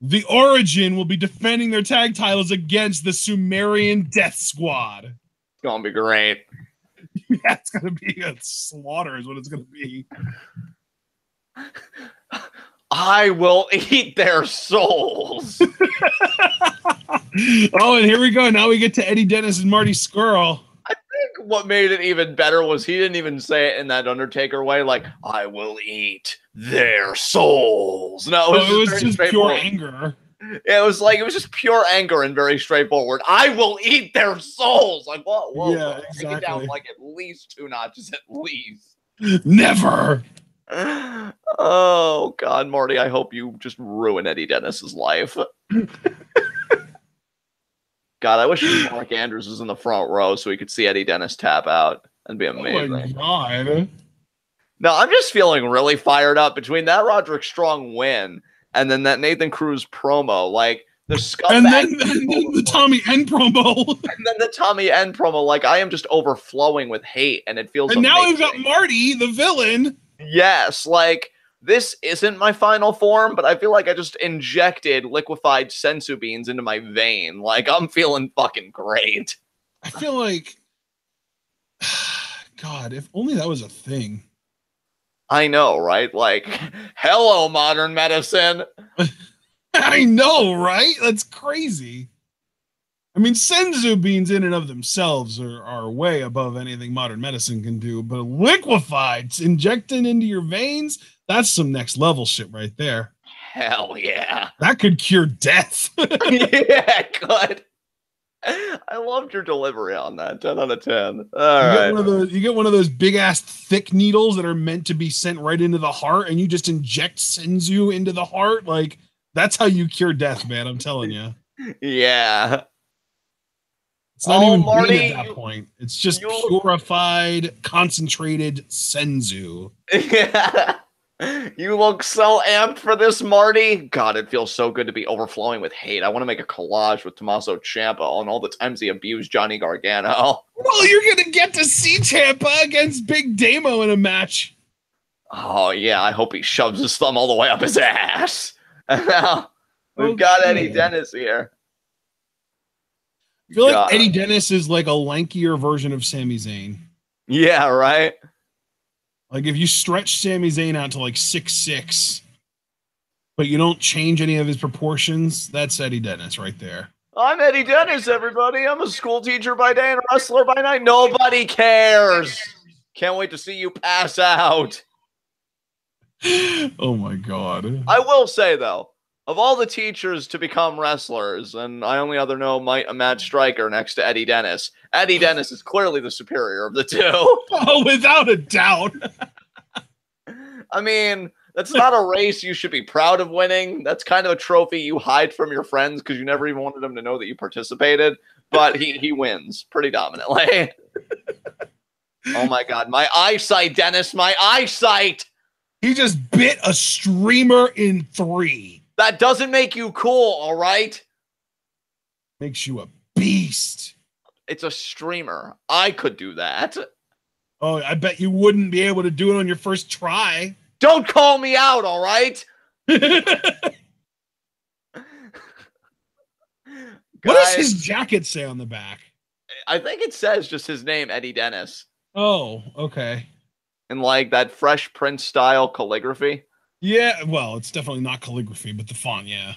The Origin will be defending their tag titles against the Sumerian Death Squad. It's going to be great. Yeah, it's going to be a slaughter is what it's going to be. I will eat their souls. Oh, and here we go. Now we get to Eddie Dennis and Marty Scurll. I think what made it even better was he didn't even say it in that Undertaker way, like, I will eat their souls. No, it was just pure anger. Yeah, it was just pure anger and very straightforward. I will eat their souls. Like, whoa, yeah, exactly. Take it down like at least 2 notches, at least. Never. Oh, God, Marty, I hope you just ruin Eddie Dennis's life. God, I wish Mark Andrews was in the front row so we could see Eddie Dennis tap out. That'd be amazing. Oh, my God. No, I'm just feeling really fired up between that Roderick Strong win and then that Nathan Cruz promo. Like, the scumbag. And then the Tommy End promo. And then the Tommy End promo. Like, I am just overflowing with hate, and it feels And amazing. now we've got Marty, the villain. Yes, like, this isn't my final form, but I feel like I just injected liquefied sensu beans into my vein. Like, I'm feeling fucking great. I feel like, God, if only that was a thing. I know, right? Like, hello, modern medicine. I know, right? That's crazy. I mean, senzu beans in and of themselves are way above anything modern medicine can do, but liquefied, injecting into your veins, that's some next level shit right there. Hell yeah. That could cure death. Yeah, good. I loved your delivery on that. 10 out of 10. You get one of those big ass thick needles that are meant to be sent right into the heart, and you just inject senzu into the heart. Like, that's how you cure death, man. I'm telling you. Yeah. It's not even Marty, at that point. It's just purified, concentrated senzu. Yeah. You look so amped for this, Marty. God, it feels so good to be overflowing with hate. I want to make a collage with Tommaso Ciampa on all the times he abused Johnny Gargano. Well, you're going to get to see Ciampa against Big Damo in a match. Oh, yeah. I hope he shoves his thumb all the way up his ass. And now we've got Eddie Dennis here. I feel like Eddie Dennis is like a lankier version of Sami Zayn. Yeah, right? Like, if you stretch Sami Zayn out to like 6'6", but you don't change any of his proportions, that's Eddie Dennis right there. I'm Eddie Dennis, everybody. I'm a school teacher by day and a wrestler by night. Nobody cares. Can't wait to see you pass out. Oh, my God. I will say, though, of all the teachers to become wrestlers, and I only other know Matt Striker next to Eddie Dennis is clearly the superior of the two. Oh, without a doubt. I mean, that's not a race you should be proud of winning. That's kind of a trophy you hide from your friends because you never even wanted them to know that you participated. But he wins pretty dominantly. Oh, my God. My eyesight, Dennis. My eyesight. He just bit a streamer in 3. That doesn't make you cool, all right? Makes you a beast. It's a streamer. I could do that. Oh, I bet you wouldn't be able to do it on your first try. Don't call me out, all right? What does his jacket say on the back? I think it says just his name, Eddie Dennis. Oh, okay. And like that Fresh Prince style calligraphy. Yeah, well, it's definitely not calligraphy, but the font, yeah.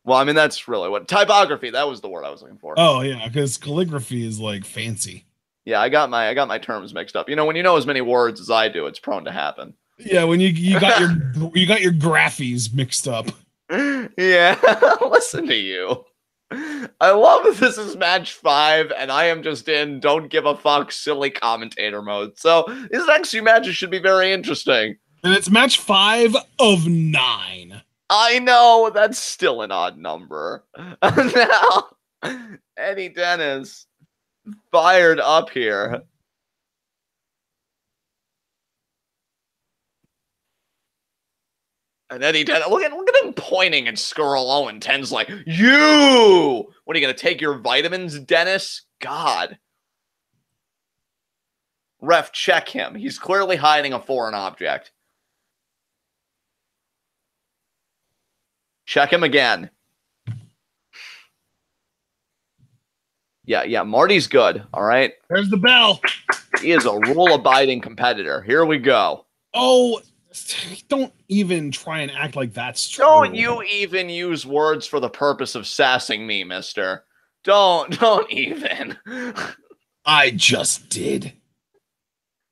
Well, I mean, that's really what typography. That was the word I was looking for. Oh yeah, because calligraphy is like fancy. Yeah, I got my terms mixed up. You know, when you know as many words as I do, it's prone to happen. Yeah, when you got your graphies mixed up. Yeah, listen to you. I love that this is match 5, and I am just in don't give a fuck silly commentator mode. So these next few matches should be very interesting. And it's match 5 of 9. I know, that's still an odd number. Now, Eddie Dennis fired up here. And Eddie Dennis, look at him pointing at Scurll. Oh, and 10's like, you! What, are you going to take your vitamins, Dennis? God. Ref, check him. He's clearly hiding a foreign object. Check him again. Yeah, Marty's good, all right? There's the bell. He is a rule-abiding competitor. Here we go. Oh, don't even try and act like that's true. Don't you even use words for the purpose of sassing me, mister. Don't even. I just did.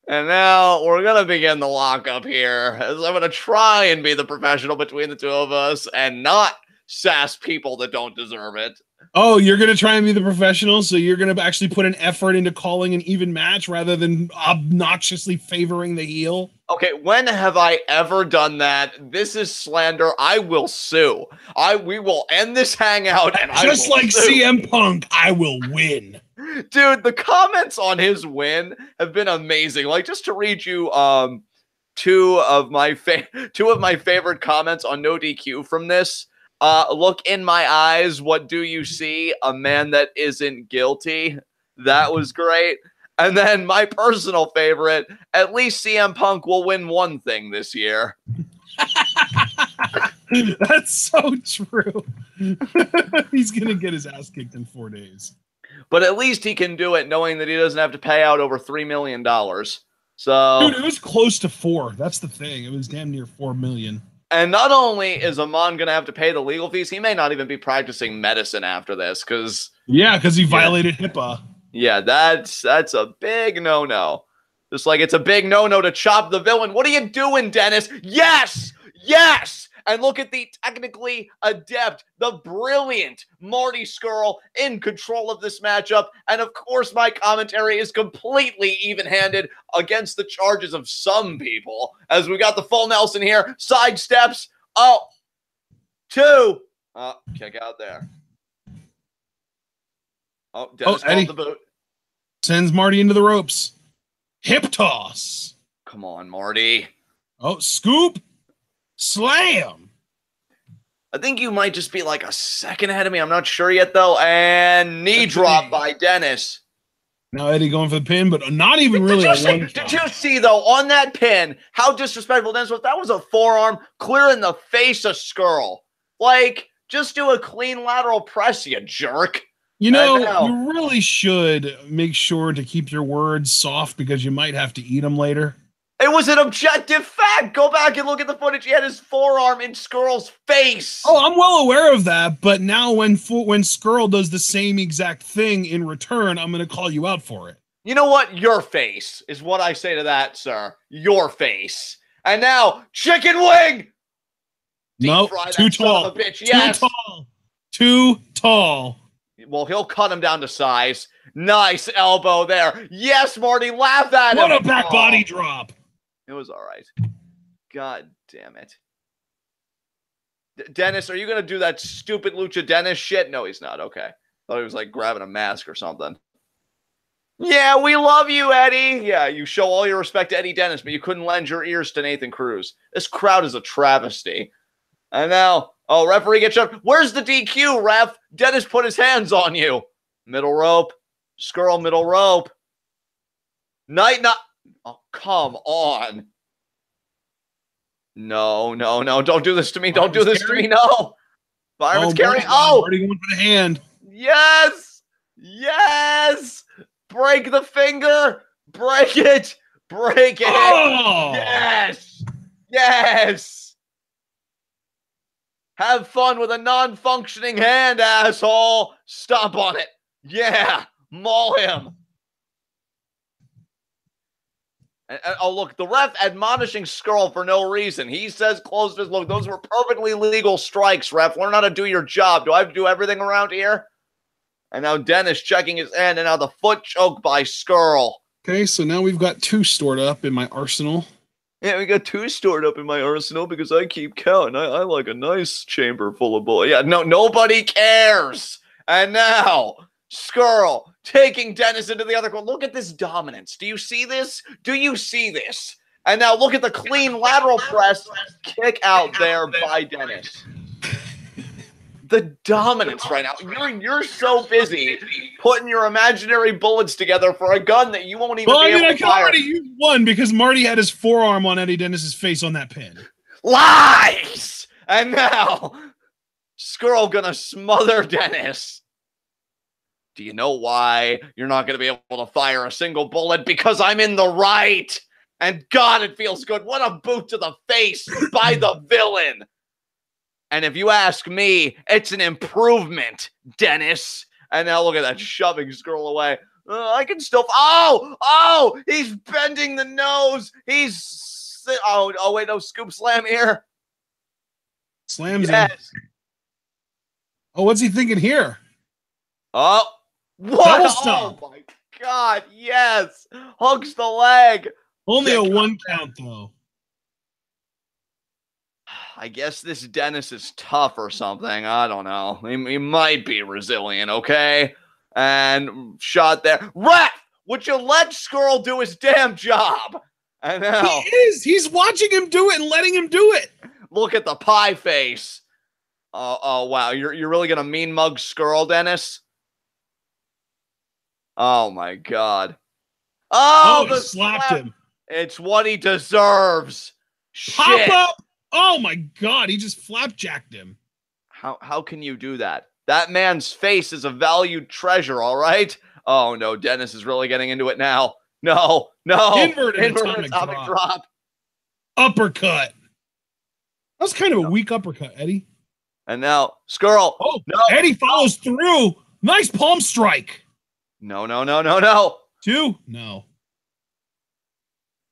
And now we're going to begin the lockup here, as I'm going to try and be the professional between the two of us and not sass people that don't deserve it. Oh, you're going to try and be the professional, so you're going to actually put an effort into calling an even match rather than obnoxiously favoring the heel? Okay, when have I ever done that? This is slander. I will sue. We will end this hangout, and just like sue. CM Punk, I will win. Dude, the comments on his win have been amazing. Like, just to read you two of my favorite comments on No DQ from this. Look in my eyes, what do you see? A man that isn't guilty. That was great. And then my personal favorite, at least CM Punk will win one thing this year. That's so true. He's going to get his ass kicked in 4 days. But at least he can do it knowing that he doesn't have to pay out over $3 million. So, dude, it was close to 4. That's the thing. It was damn near 4 million. And not only is Amon going to have to pay the legal fees, he may not even be practicing medicine after this because he violated HIPAA. Yeah, that's a big no-no. Just like it's a big no-no to chop the villain. What are you doing, Dennis? Yes! Yes! And look at the technically adept, the brilliant Marty Scurll in control of this matchup. And of course, my commentary is completely even-handed against the charges of some people. As we got the full Nelson here, side steps. Oh, 2. Kick out there. Oh, Dennis called the boot. Sends Marty into the ropes. Hip toss. Come on, Marty. Oh, scoop. Slam. I think you might just be like a second ahead of me. I'm not sure yet, though. And knee drop by Dennis. Now Eddie going for the pin, but not even really a one. Did you see, though, on that pin, how disrespectful Dennis was? That was a forearm clear in the face of Scurll. Like, just do a clean lateral press, you jerk. You know, you really should make sure to keep your words soft because you might have to eat them later. It was an objective fact. Go back and look at the footage. He had his forearm in Scurll's face. Oh, I'm well aware of that. But now when Scurll does the same exact thing in return, I'm going to call you out for it. You know what? Your face is what I say to that, sir. Your face. And now, chicken wing. No, too tall. Yes. Too tall. Too tall. Well, he'll cut him down to size. Nice elbow there. Yes, Marty, laugh at him. What a back body drop. It was all right. God damn it. Dennis, are you going to do that stupid Lucha Dennis shit? No, he's not. Okay. Thought he was like grabbing a mask or something. Yeah, we love you, Eddie. Yeah, you show all your respect to Eddie Dennis, but you couldn't lend your ears to Nathan Cruz. This crowd is a travesty. And now, oh, referee gets shoved. Where's the DQ, ref? Dennis put his hands on you. Middle rope. Scurll, middle rope. Night. Oh, come on. No. Don't do this to me. Don't do this to me. No. Fireman's carrying. Oh. Already going for the hand. Yes. Break the finger. Break it. Oh. Yes. Have fun with a non-functioning hand, asshole. Stomp on it. Yeah. Maul him. Oh, look, the ref admonishing Scurll for no reason. He says close his look. Those were perfectly legal strikes, ref. Learn how to do your job. Do I have to do everything around here? And now Dennis checking his hand, and now the foot choke by Scurll. Okay, so now we've got 2 stored up in my arsenal. Yeah, we got 2 stored up in my arsenal because I keep counting. I like a nice chamber full of bullets. Yeah, no, nobody cares. And now Scurll taking Dennis into the other corner. Look at this dominance. Do you see this? And now look at the clean lateral press kick out there by Dennis. The dominance right now. You're so busy putting your imaginary bullets together for a gun that you won't even be able to fire. I can already use one because Marty had his forearm on Eddie Dennis's face on that pin. Lies! And now Scurll gonna smother Dennis. Do you know why you're not going to be able to fire a single bullet? Because I'm in the right. And God, it feels good. What a boot to the face by the villain. And if you ask me, it's an improvement, Dennis. And now look at that, shoving Scurll away. I can still... Oh, he's bending the nose. Oh, wait, no, scoop slam here. Slams him. Oh, what's he thinking here? Oh, what? Oh, my God, yes. Hooks the leg. Only a 1 count, though. I guess this Dennis is tough or something. I don't know. He might be resilient, okay? And shot there. Ref, would you let Scurll do his damn job? And now he is. He's watching him do it and letting him do it. Look at the pie face. Oh wow. You're really gonna mean mug Scurll, Dennis? Oh my God. Oh, he slapped him. It's what he deserves. Pop Shit. up. Oh my God, he just flapjacked him. How can you do that? That man's face is a valued treasure, all right? Oh no, Dennis is really getting into it now. No. Inverted atomic drop. Uppercut. That was kind of a weak uppercut, Eddie. And now, Scurll. Oh, no. Eddie follows through. Nice palm strike. No. 2? No.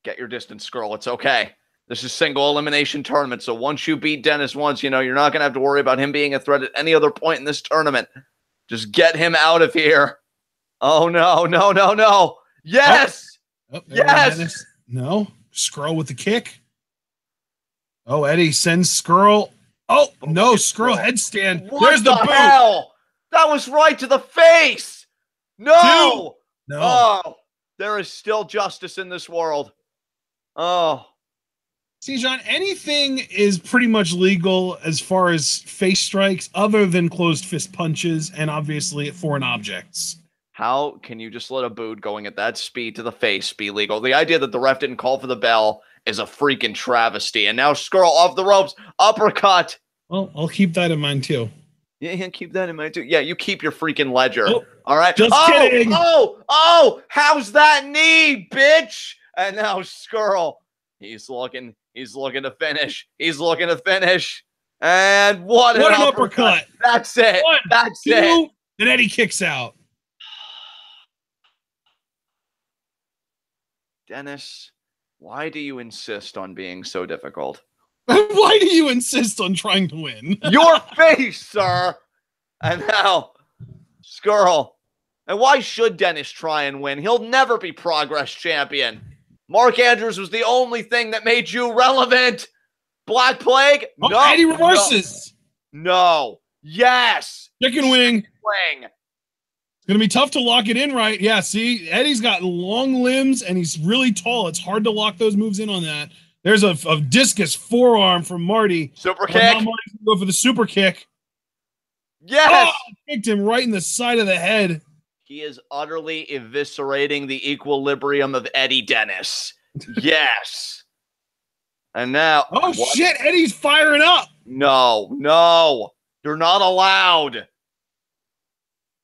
Get your distance, Scurll. It's okay. This is single elimination tournament, so once you beat Dennis once, you're not going to have to worry about him being a threat at any other point in this tournament. Just get him out of here. Oh, no. Yes! Yes! No. Scurll with the kick. Oh, Eddie sends Scurll. Oh, no, Scurll headstand. There's the boot. Hell? That was right to the face. No. 2. No. Oh, there is still justice in this world. Oh. See, John, anything is pretty much legal as far as face strikes other than closed fist punches and obviously foreign objects. How can you just let a boot going at that speed to the face be legal? The idea that the ref didn't call for the bell is a freaking travesty. And now Scurll off the ropes, uppercut. Well, I'll keep that in mind too. Yeah, keep that in mind too. Yeah, you keep your freaking ledger. Oh, all right. Just kidding. Oh, how's that knee, bitch? And now Scurll, he's looking to finish. And what an uppercut. That's it. 1, That's 2, it. And Eddie kicks out. Dennis, why do you insist on being so difficult? Why do you insist on trying to win? Your face, sir. And now, Scurll. And why should Dennis try and win? He'll never be Progress champion. Mark Andrews was the only thing that made you relevant. Black Plague? Oh, No. Eddie reverses. No. Yes. Chicken wing. Wing. It's going to be tough to lock it in right. Yeah, see, Eddie's got long limbs and he's really tall. It's hard to lock those moves in on that. There's a discus forearm from Marty. Super kick. Now Marty's going to go for the super kick. Yes. Oh, kicked him right in the side of the head. He is utterly eviscerating the equilibrium of Eddie Dennis. Yes. And now. Oh, shit. Eddie's firing up. No. You're not allowed.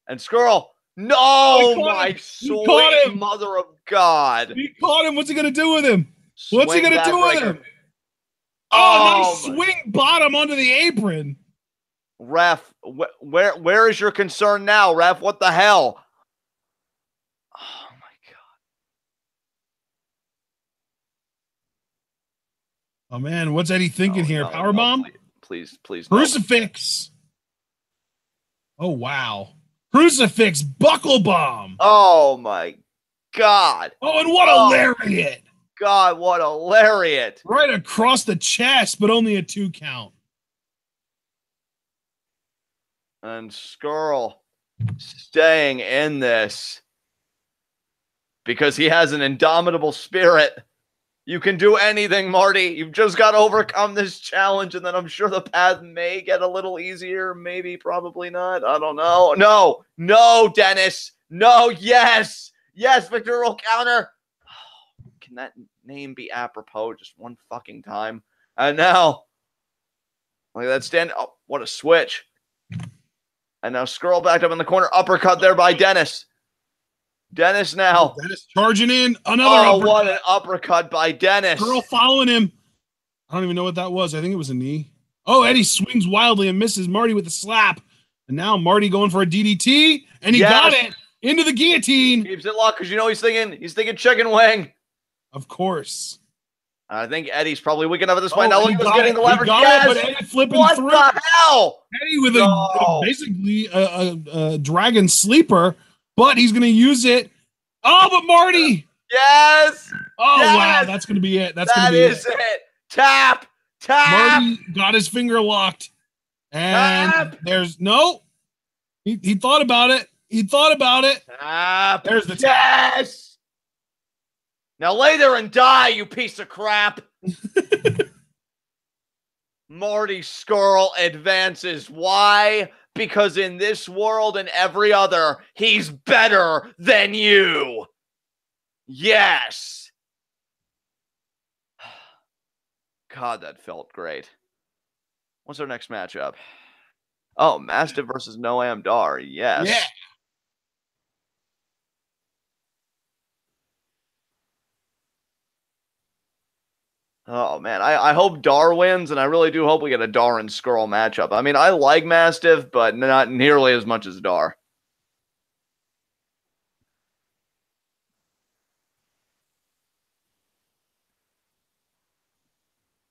And Scurll. No, my sweet mother of God. He caught him. What's he going to do with him? What's he going to do with him? Oh, nice swing bottom onto the apron. Ref, where is your concern now, ref? What the hell? Oh, my God. Oh, man. What's Eddie thinking here? Powerbomb? Please. Crucifix. Oh, wow. Crucifix buckle bomb. Oh, my God. Oh, and what a lariat. God, what a lariat. Right across the chest, but only a 2 count. And Scurll staying in this because he has an indomitable spirit. You can do anything, Marty. You've just got to overcome this challenge, and then I'm sure the path may get a little easier. Maybe, probably not. I don't know. No, Dennis. No, yes. Yes, Victor will counter. Can that name be apropos just one fucking time? And now, look at that stand. Oh, what a switch. And now Scurll backed up in the corner. Uppercut there by Dennis. Dennis now. Dennis charging in. Another uppercut. What an uppercut by Dennis. Scurll following him. I don't even know what that was. I think it was a knee. Oh, Eddie swings wildly and misses Marty with a slap. And now Marty going for a DDT. And he got it into the guillotine. Keeps it locked because he's thinking chicken wing. Of course. I think Eddie's probably weak enough at this point. Now look, he's getting the leverage. But Eddie flipping through. What the hell? Eddie with basically a dragon sleeper, but he's going to use it. Oh, but Marty. Yes. Oh, wow. That's going to be it. That is it. Tap. Marty got his finger locked. And there's no. He thought about it. Tap. There's the tap. Yes. Now lay there and die, you piece of crap. Marty Scurll advances. Why? Because in this world and every other, he's better than you. Yes. God, that felt great. What's our next matchup? Oh, Mastiff versus Noam Dar. Yes. Yeah. Oh, man. I hope Dar wins, and I really do hope we get a Dar and Scurll matchup. I mean, I like Mastiff, but not nearly as much as Dar.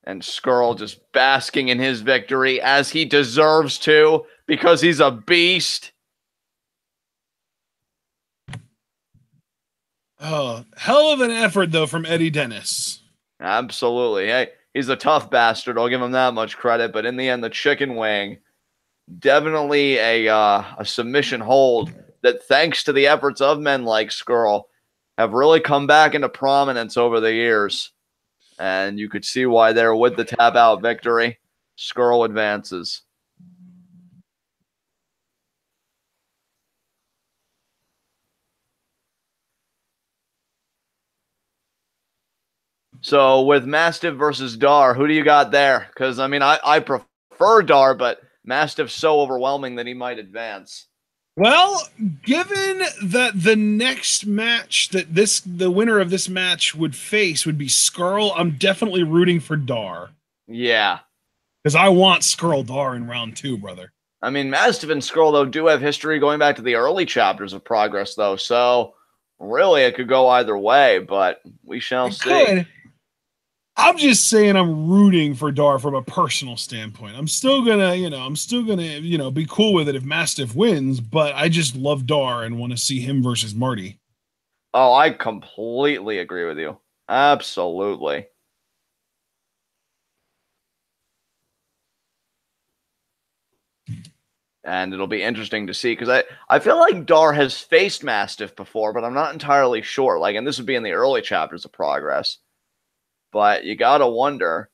And Scurll just basking in his victory, as he deserves to, because he's a beast. Oh, hell of an effort, though, from Eddie Dennis. Absolutely. Hey, he's a tough bastard. I'll give him that much credit. But in the end, the chicken wing, definitely a submission hold that, thanks to the efforts of men like Scurll, have really come back into prominence over the years. And you could see why there with the tap-out victory. Scurll advances. So with Mastiff versus Dar, who do you got there? Because, I mean, I prefer Dar, but Mastiff's so overwhelming that he might advance. Well, given that the next match that the winner of this match would face would be Scurll, I'm definitely rooting for Dar. Yeah. Because I want Scurll Dar in round 2, brother. I mean, Mastiff and Scurll, though, do have history going back to the early chapters of Progress, though. So, really, it could go either way, but we shall see. I'm just saying I'm rooting for Dar from a personal standpoint. I'm still gonna, be cool with it if Mastiff wins, but I just love Dar and want to see him versus Marty. Oh, I completely agree with you. Absolutely. And it'll be interesting to see, because I feel like Dar has faced Mastiff before, but I'm not entirely sure. Like, and this would be in the early chapters of Progress. But you gotta wonder.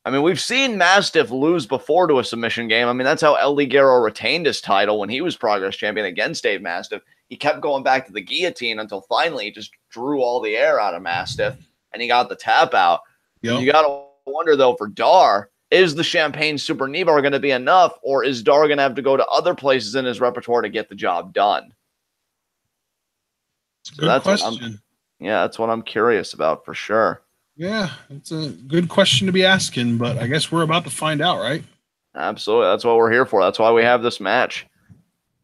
I mean, we've seen Mastiff lose before to a submission game. I mean, that's how El Ligero retained his title when he was Progress champion against Dave Mastiff. He kept going back to the guillotine until finally he just drew all the air out of Mastiff, and he got the tap out. Yep. You gotta wonder, though, for Dar, is the Champagne Super Nevar going to be enough, or is Dar going to have to go to other places in his repertoire to get the job done? Good question. That's what I'm curious about for sure. Yeah, it's a good question to be asking, but I guess we're about to find out, right? Absolutely. That's what we're here for. That's why we have this match.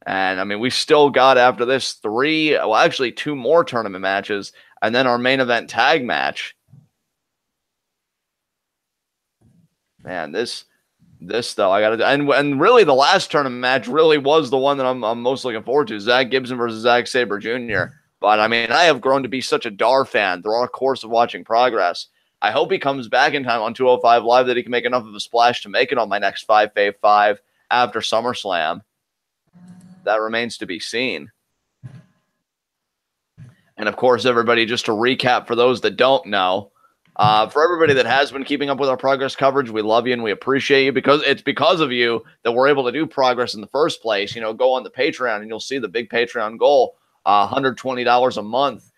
And, I mean, we still got, after this, 2 more tournament matches, and then our main event tag match. Man, this though, I got to, and really the last tournament match really was the one that I'm most looking forward to, Zach Gibson versus Zack Sabre Jr. But, I mean, I have grown to be such a Dar fan throughout the course of watching Progress. I hope he comes back in time on 205 Live, that he can make enough of a splash to make it on my next 5v5 after SummerSlam. That remains to be seen. And, of course, everybody, just to recap for those that don't know, for everybody that has been keeping up with our Progress coverage, we love you and we appreciate you, because it's because of you that we're able to do Progress in the first place. You know, go on the Patreon and you'll see the big Patreon goal. $120 a month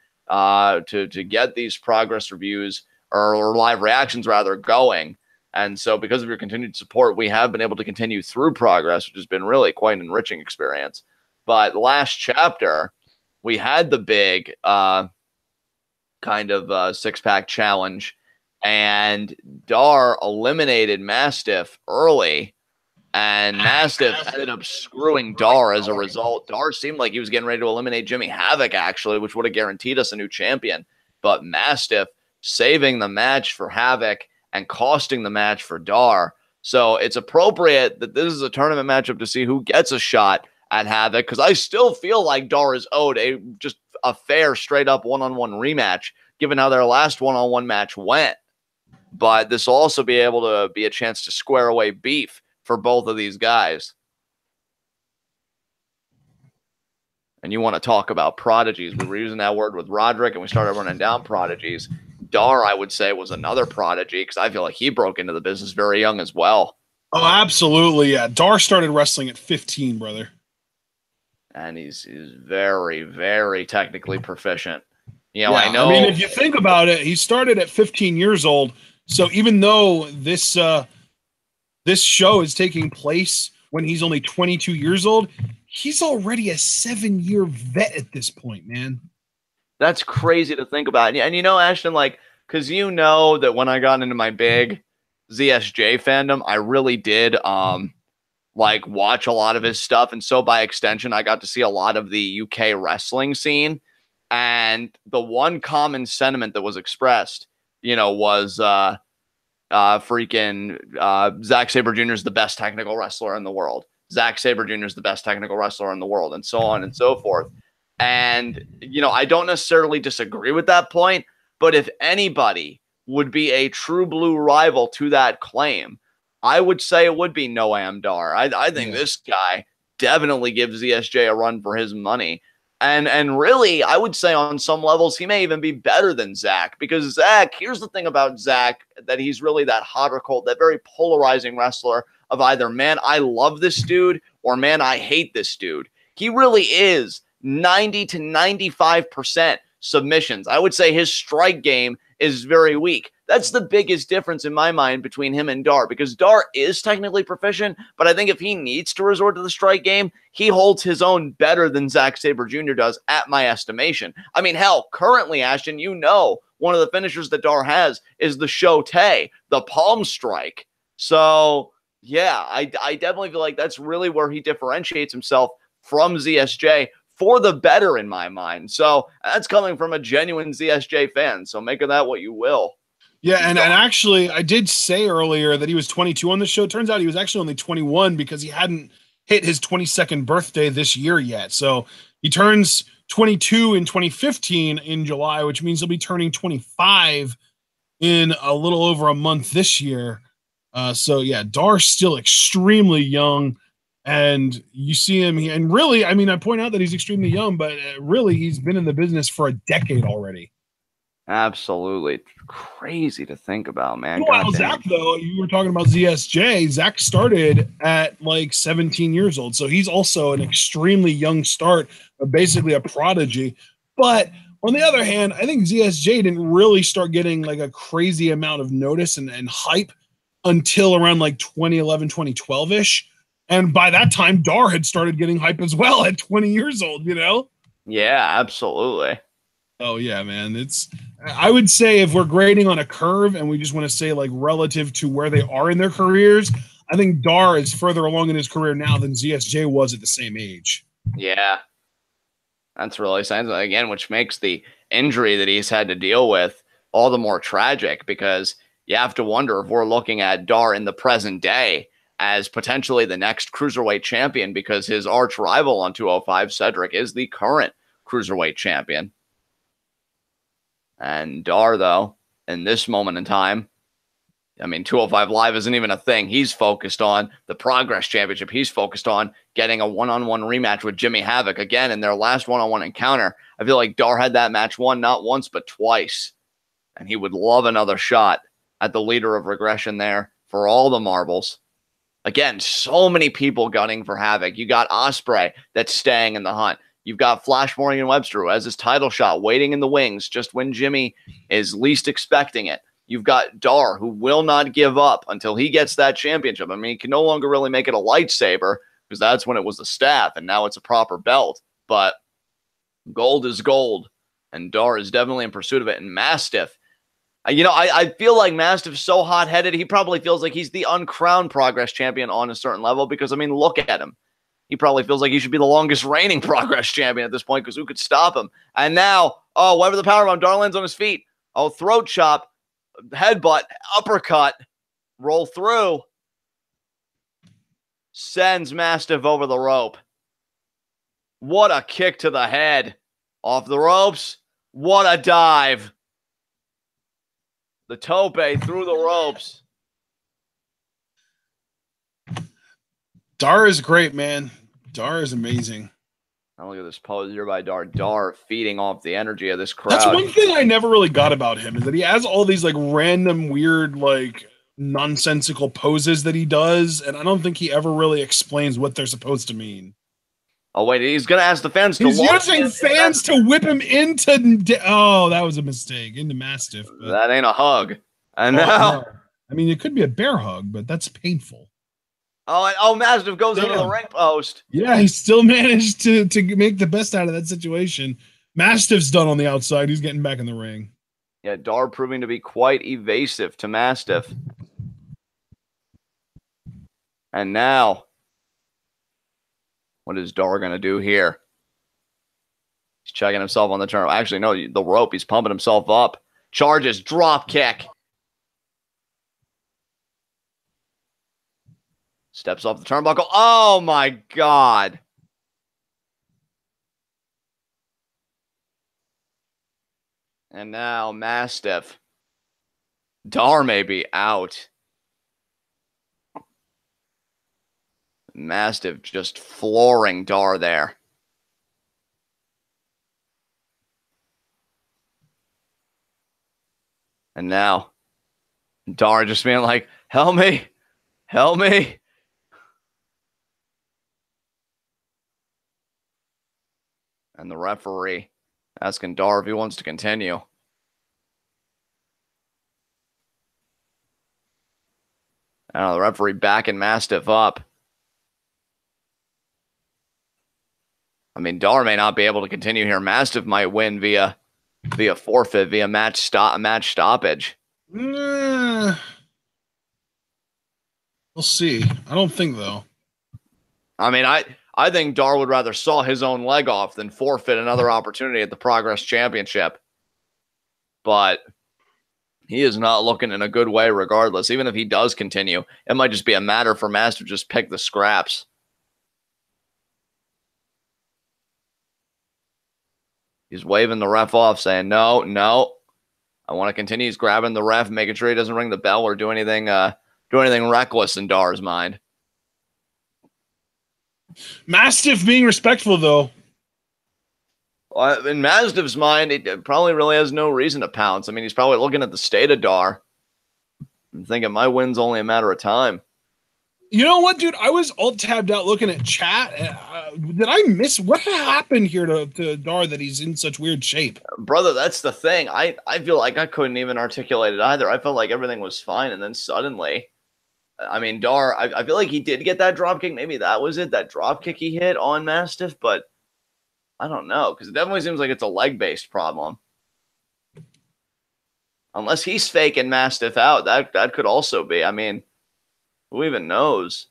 to get these Progress reviews or live reactions rather going. And so because of your continued support, we have been able to continue through Progress, which has been really quite an enriching experience. But last chapter, we had the big six-pack challenge, and Dar eliminated Mastiff early. And Mastiff ended up screwing Dar as a result. Dar seemed like he was getting ready to eliminate Jimmy Havoc, actually, which would have guaranteed us a new champion. But Mastiff saving the match for Havoc and costing the match for Dar. So it's appropriate that this is a tournament matchup to see who gets a shot at Havoc, because I still feel like Dar is owed just a fair, straight-up one-on-one rematch, given how their last one-on-one match went. But this will also be able to be a chance to square away beef for both of these guys. And you want to talk about prodigies. We were using that word with Roderick, and we started running down prodigies. Dar, I would say, was another prodigy, because I feel like he broke into the business very young as well. Oh, absolutely, yeah. Dar started wrestling at 15, brother. And he's very, very technically proficient. You know, yeah, I mean, if you think about it, he started at 15 years old, So even though this this show is taking place when he's only 22 years old, he's already a 7-year vet at this point, man. That's crazy to think about. And you know, Ashton, like, because you know that when I got into my big ZSJ fandom, I really did like watch a lot of his stuff. And so by extension, I got to see a lot of the UK wrestling scene. And the one common sentiment that was expressed, you know, was Zack Sabre Jr. is the best technical wrestler in the world. Zack Sabre Jr. is the best technical wrestler in the world, and so on and so forth. And, you know, I don't necessarily disagree with that point, but if anybody would be a true blue rival to that claim, I would say it would be Noam Dar. I think this guy definitely gives ZSJ a run for his money. And really, I would say on some levels, he may even be better than Zack, because Zack, here's the thing about Zack, that he's really that hot or cold, that very polarizing wrestler of either, man, I love this dude, or man, I hate this dude. He really is 90 to 95% submissions. I would say his strike game is very weak. That's the biggest difference in my mind between him and Dar, because Dar is technically proficient, but I think if he needs to resort to the strike game, he holds his own better than Zack Sabre Jr. does, at my estimation. I mean, hell, currently, Ashton, you know, one of the finishers that Dar has is the Shote, the palm strike. So, yeah, I definitely feel like that's really where he differentiates himself from ZSJ for the better in my mind. So that's coming from a genuine ZSJ fan. So make of that what you will. Yeah, and actually, I did say earlier that he was 22 on the show. Turns out he was actually only 21 because he hadn't hit his 22nd birthday this year yet. So he turns 22 in 2015 in July, which means he'll be turning 25 in a little over a month this year. So, yeah, Dar's still extremely young. And you see him, and really, I mean, I point out that he's extremely young, but really, he's been in the business for a decade already. Absolutely crazy to think about, man. Well, Zack, though, you were talking about ZSJ. Zack started at like 17 years old, so he's also an extremely young start, basically a prodigy. But on the other hand, I think ZSJ didn't really start getting like a crazy amount of notice and hype until around like 2011, 2012-ish. And by that time, Dar had started getting hype as well at 20 years old, you know? Yeah, absolutely. Oh, yeah, man. I would say if we're grading on a curve and we just want to say like relative to where they are in their careers, I think Dar is further along in his career now than ZSJ was at the same age. Yeah. That's really something, again, which makes the injury that he's had to deal with all the more tragic, because you have to wonder if we're looking at Dar in the present day as potentially the next cruiserweight champion, because his arch rival on 205, Cedric, is the current cruiserweight champion. And Dar, though, in this moment in time, I mean, 205 Live isn't even a thing. He's focused on the Progress Championship. He's focused on getting a one-on-one rematch with Jimmy Havoc again in their last one-on-one encounter. I feel like Dar had that match won not once but twice, and he would love another shot at the leader of Regression there for all the marbles. Again, so many people gunning for Havoc. You got Ospreay that's staying in the hunt. You've got Flash Morgan Webster, who has his title shot waiting in the wings just when Jimmy is least expecting it. You've got Dar, who will not give up until he gets that championship. I mean, he can no longer really make it a lightsaber, because that's when it was the staff, and now it's a proper belt. But gold is gold, and Dar is definitely in pursuit of it. And Mastiff, you know, I feel like Mastiff is so hot-headed, he probably feels like he's the uncrowned Progress champion on a certain level, because, I mean, look at him. He probably feels like he should be the longest reigning Progress champion at this point, because who could stop him? And now, oh, whatever the powerbomb, Dar lands on his feet. Oh, throat chop, headbutt, uppercut, roll through. Sends Mastiff over the rope. What a kick to the head. Off the ropes. What a dive. The tope through the ropes. Dar is great, man. Dar is amazing. Now look at this pose here by Dar. Dar feeding off the energy of this crowd. That's one thing I never really got about him, is that he has all these like random, weird, like nonsensical poses that he does, and I don't think he ever really explains what they're supposed to mean. Oh, wait, he's going to ask the fans to He's using fans to whip him into... Oh, that was a mistake. Into Mastiff. But that ain't a hug. And Oh, now, no. I mean, it could be a bear hug, but that's painful. Mastiff goes into the ring post. Yeah, he still managed to make the best out of that situation. Mastiff's done on the outside. He's getting back in the ring. Yeah, Dar proving to be quite evasive to Mastiff. And now, what is Dar going to do here? He's checking himself on the turn. Actually, no, the rope. He's pumping himself up. Charges, drop kick. Steps off the turnbuckle. Oh, my God. And now Mastiff. Dar may be out. Mastiff just flooring Dar there. And now Dar just being like, help me. Help me. And the referee asking Dar if he wants to continue. The referee backing Mastiff up. I mean, Dar may not be able to continue here. Mastiff might win via forfeit, via match stoppage. We'll see. I don't think, though. I mean, I think Dar would rather saw his own leg off than forfeit another opportunity at the Progress Championship. But he is not looking in a good way regardless. Even if he does continue, it might just be a matter for Mastiff to just pick the scraps. He's waving the ref off, saying, no, I want to continue. He's grabbing the ref, making sure he doesn't ring the bell or do anything reckless in Dar's mind. Mastiff being respectful, though. In Mastiff's mind, it probably really has no reason to pounce. I mean, he's probably looking at the state of Dar. I'm thinking my win's only a matter of time. You know what, dude? I was alt tabbed out looking at chat. Did I miss what happened here to Dar that he's in such weird shape? Brother, that's the thing. I feel like I couldn't even articulate it either. I felt like everything was fine, and then suddenly, I mean, Dar, I feel like he did get that drop kick. Maybe that was it, that drop kick he hit on Mastiff, but I don't know, because it definitely seems like it's a leg-based problem. Unless he's faking Mastiff out, that could also be. I mean, who even knows?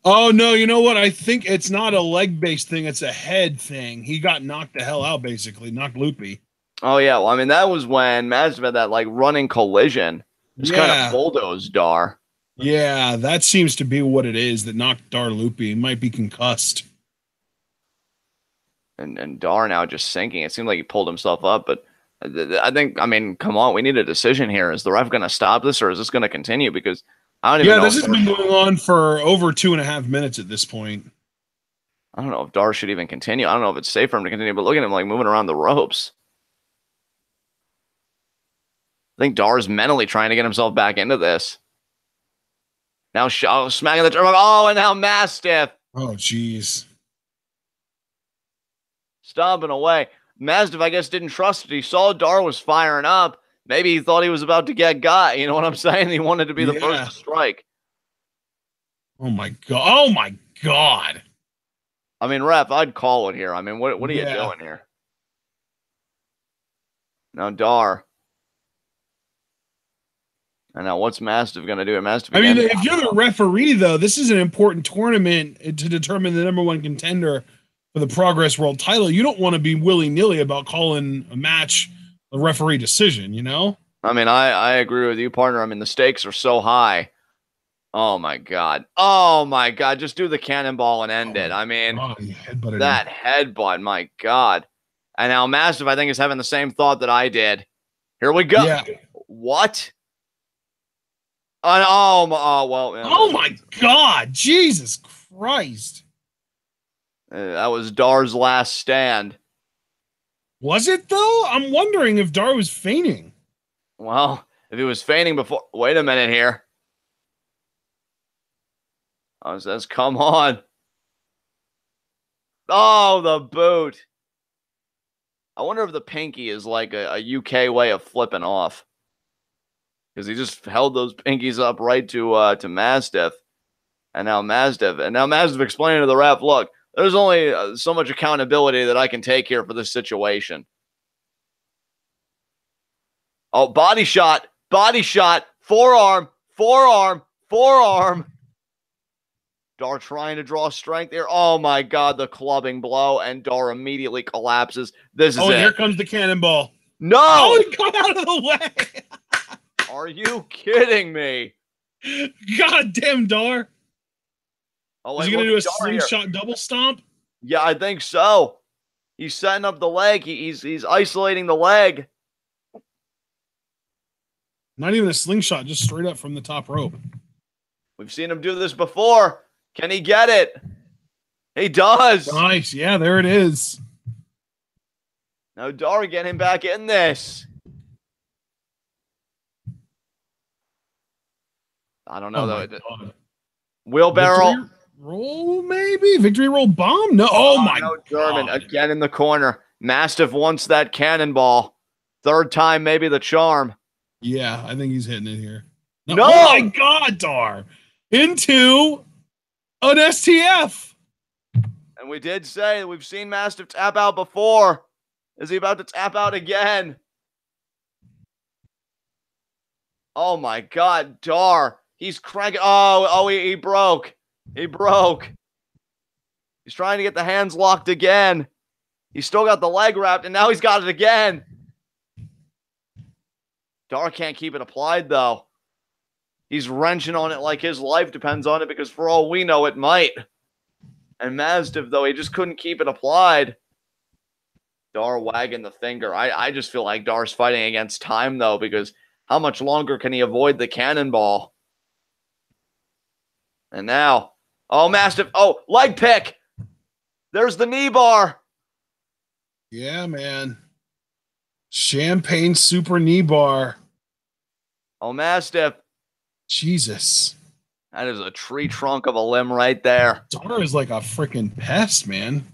Oh, no, you know what? I think it's not a leg-based thing. It's a head thing. He got knocked the hell out, basically. Knocked loopy. Oh, yeah. Well, I mean, that was when Mastiff had that, running collision. Just kind of bulldozed Dar. Yeah, that seems to be what it is that knocked Dar loopy. He might be concussed. And Dar now just sinking. It seemed like he pulled himself up, but I think, I mean, come on. We need a decision here. Is the ref going to stop this, or is this going to continue? Because I don't even know. Yeah, this has been going on for over 2.5 minutes at this point. I don't know if Dar should even continue. I don't know if it's safe for him to continue, but look at him moving around the ropes. I think Dar's mentally trying to get himself back into this. Now smacking the turnbuckle. Oh, and now Mastiff. Oh, jeez. Stomping away. Mastiff, I guess, didn't trust it. He saw Dar was firing up. Maybe he thought he was about to get got. You know what I'm saying? He wanted to be the first to strike. Oh, my God. Oh, my God. I mean, ref, I'd call it here. I mean, what are you doing here? Now, Dar. And now what's Mastiff going to do? Mastiff I mean, if you're the referee, though, this is an important tournament to determine the number one contender for the Progress World title. You don't want to be willy-nilly about calling a match a referee decision, you know? I mean, I agree with you, partner. I mean, the stakes are so high. Oh, my God. Oh, my God. Just do the cannonball and end it. I mean, that headbutt, my God. And now Mastiff, I think, is having the same thought that I did. Here we go. Yeah. What? Oh, well. Man. Oh, my God. Jesus Christ. That was Dar's last stand. Was it, though? I'm wondering if Dar was feigning. Well, if he was feigning before... Wait a minute here. Oh, it says, come on. Oh, the boot. I wonder if the pinky is like a UK way of flipping off. because he just held those pinkies up right to Mastiff. And now Mastiff explaining to the ref, look, there's only so much accountability that I can take here for this situation. Oh, body shot, forearm. Dar trying to draw strength here. Oh, my God, the clubbing blow, and Dar immediately collapses. This is it. Oh, here comes the cannonball. No! Oh, he got out of the way. Are you kidding me? God damn, Dar. Oh, Is he going to do a slingshot double stomp? Yeah, I think so. He's setting up the leg. He's isolating the leg. Not even a slingshot, just straight up from the top rope. We've seen him do this before. Can he get it? He does. Nice. Yeah, there it is. Now Dar getting him back in this. I don't know though. Wheelbarrow. Victory roll, maybe? Victory roll bomb? No. Oh my no, German God. Again in the corner. Mastiff wants that cannonball. Third time, maybe the charm. Yeah, I think he's hitting it here. No! Oh my God, Dar. Into an STF. And we did say that we've seen Mastiff tap out before. Is he about to tap out again? Oh my God, Dar. He's cranking. Oh, he broke. He broke. He's trying to get the hands locked again. He's still got the leg wrapped, and now he's got it again. Dar can't keep it applied, though. He's wrenching on it like his life depends on it, because for all we know, it might. And Mastiff, though, he just couldn't keep it applied. Dar wagging the finger. I just feel like Dar's fighting against time, though, because how much longer can he avoid the cannonball? And now, oh, Mastiff. Oh, leg pick. There's the knee bar. Yeah, man. Champagne super knee bar. Oh, Mastiff. Jesus. That is a tree trunk of a limb right there. Dar is like a freaking pest, man.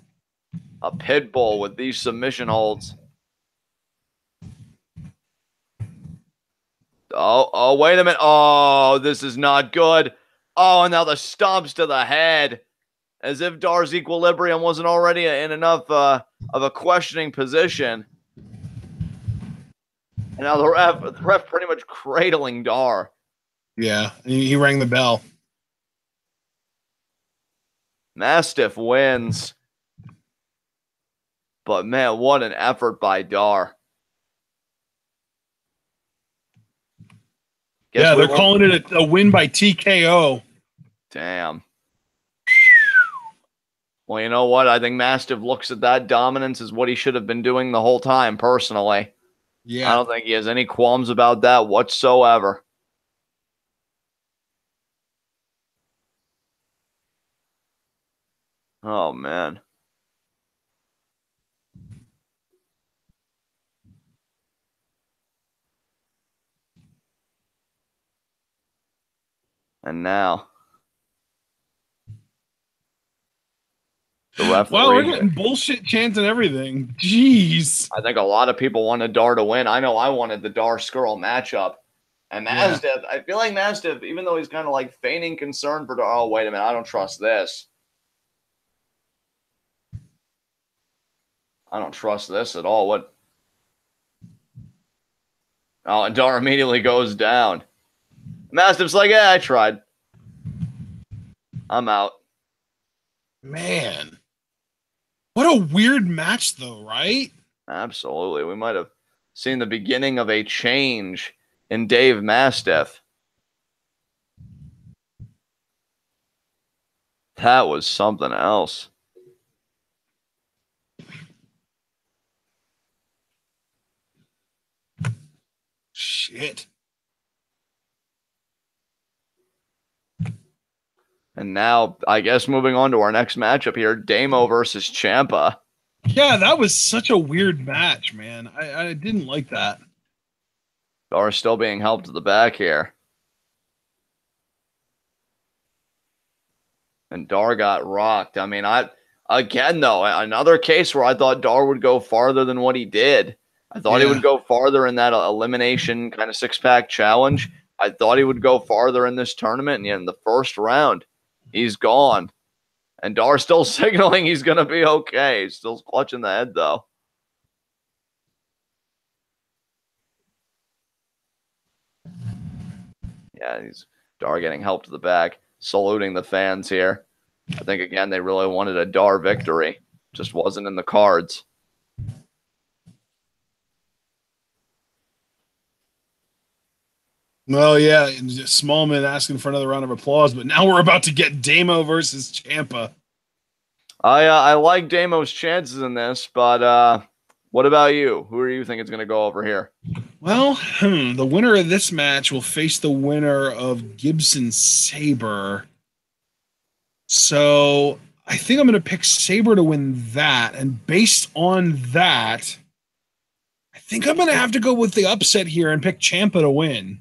A pit bull with these submission holds. Oh, wait a minute. Oh, this is not good. Oh, and now the stomps to the head. As if Dar's equilibrium wasn't already in enough of a questioning position. And now the ref pretty much cradling Dar. Yeah, he rang the bell. Mastiff wins. But, man, what an effort by Dar. Yeah, they're calling it a win by TKO. Damn. Well, you know what? I think Mastiff looks at that dominance as what he should have been doing the whole time, personally. Yeah. I don't think he has any qualms about that whatsoever. Oh, man. And now, the referee. Wow, we're getting bullshit chants and everything. Jeez. I think a lot of people wanted Dar to win. I know I wanted the Dar Scurll matchup. And Mastiff, I feel like Mastiff, even though he's kind of like feigning concern for Dar, oh, wait a minute, I don't trust this. I don't trust this at all. What? Oh, and Dar immediately goes down. Mastiff's like, yeah, I tried. I'm out. Man. What a weird match, though, right? Absolutely. We might have seen the beginning of a change in Dave Mastiff. That was something else. Shit. And now, I guess moving on to our next matchup here, Damo versus Ciampa. Yeah, that was such a weird match, man. I didn't like that. Dar still being helped to the back here. And Dar got rocked. I mean, again, though, another case where I thought Dar would go farther than what he did. I thought he would go farther in that elimination kind of six-pack challenge. I thought he would go farther in this tournament, and yet in the first round, he's gone. And Dar's still signaling he's going to be okay. He's still clutching the head, though. Yeah, Dar getting help to the back, saluting the fans here. I think, again, they really wanted a Dar victory. Just wasn't in the cards. Well, yeah, Smallman asking for another round of applause, but now we're about to get Damo versus Ciampa. I like Damo's chances in this, but what about you? Who are you thinking is going to go over here? Well, the winner of this match will face the winner of Gibson Sabre. So I think I'm going to pick Sabre to win that. And based on that, I think I'm going to have to go with the upset here and pick Ciampa to win.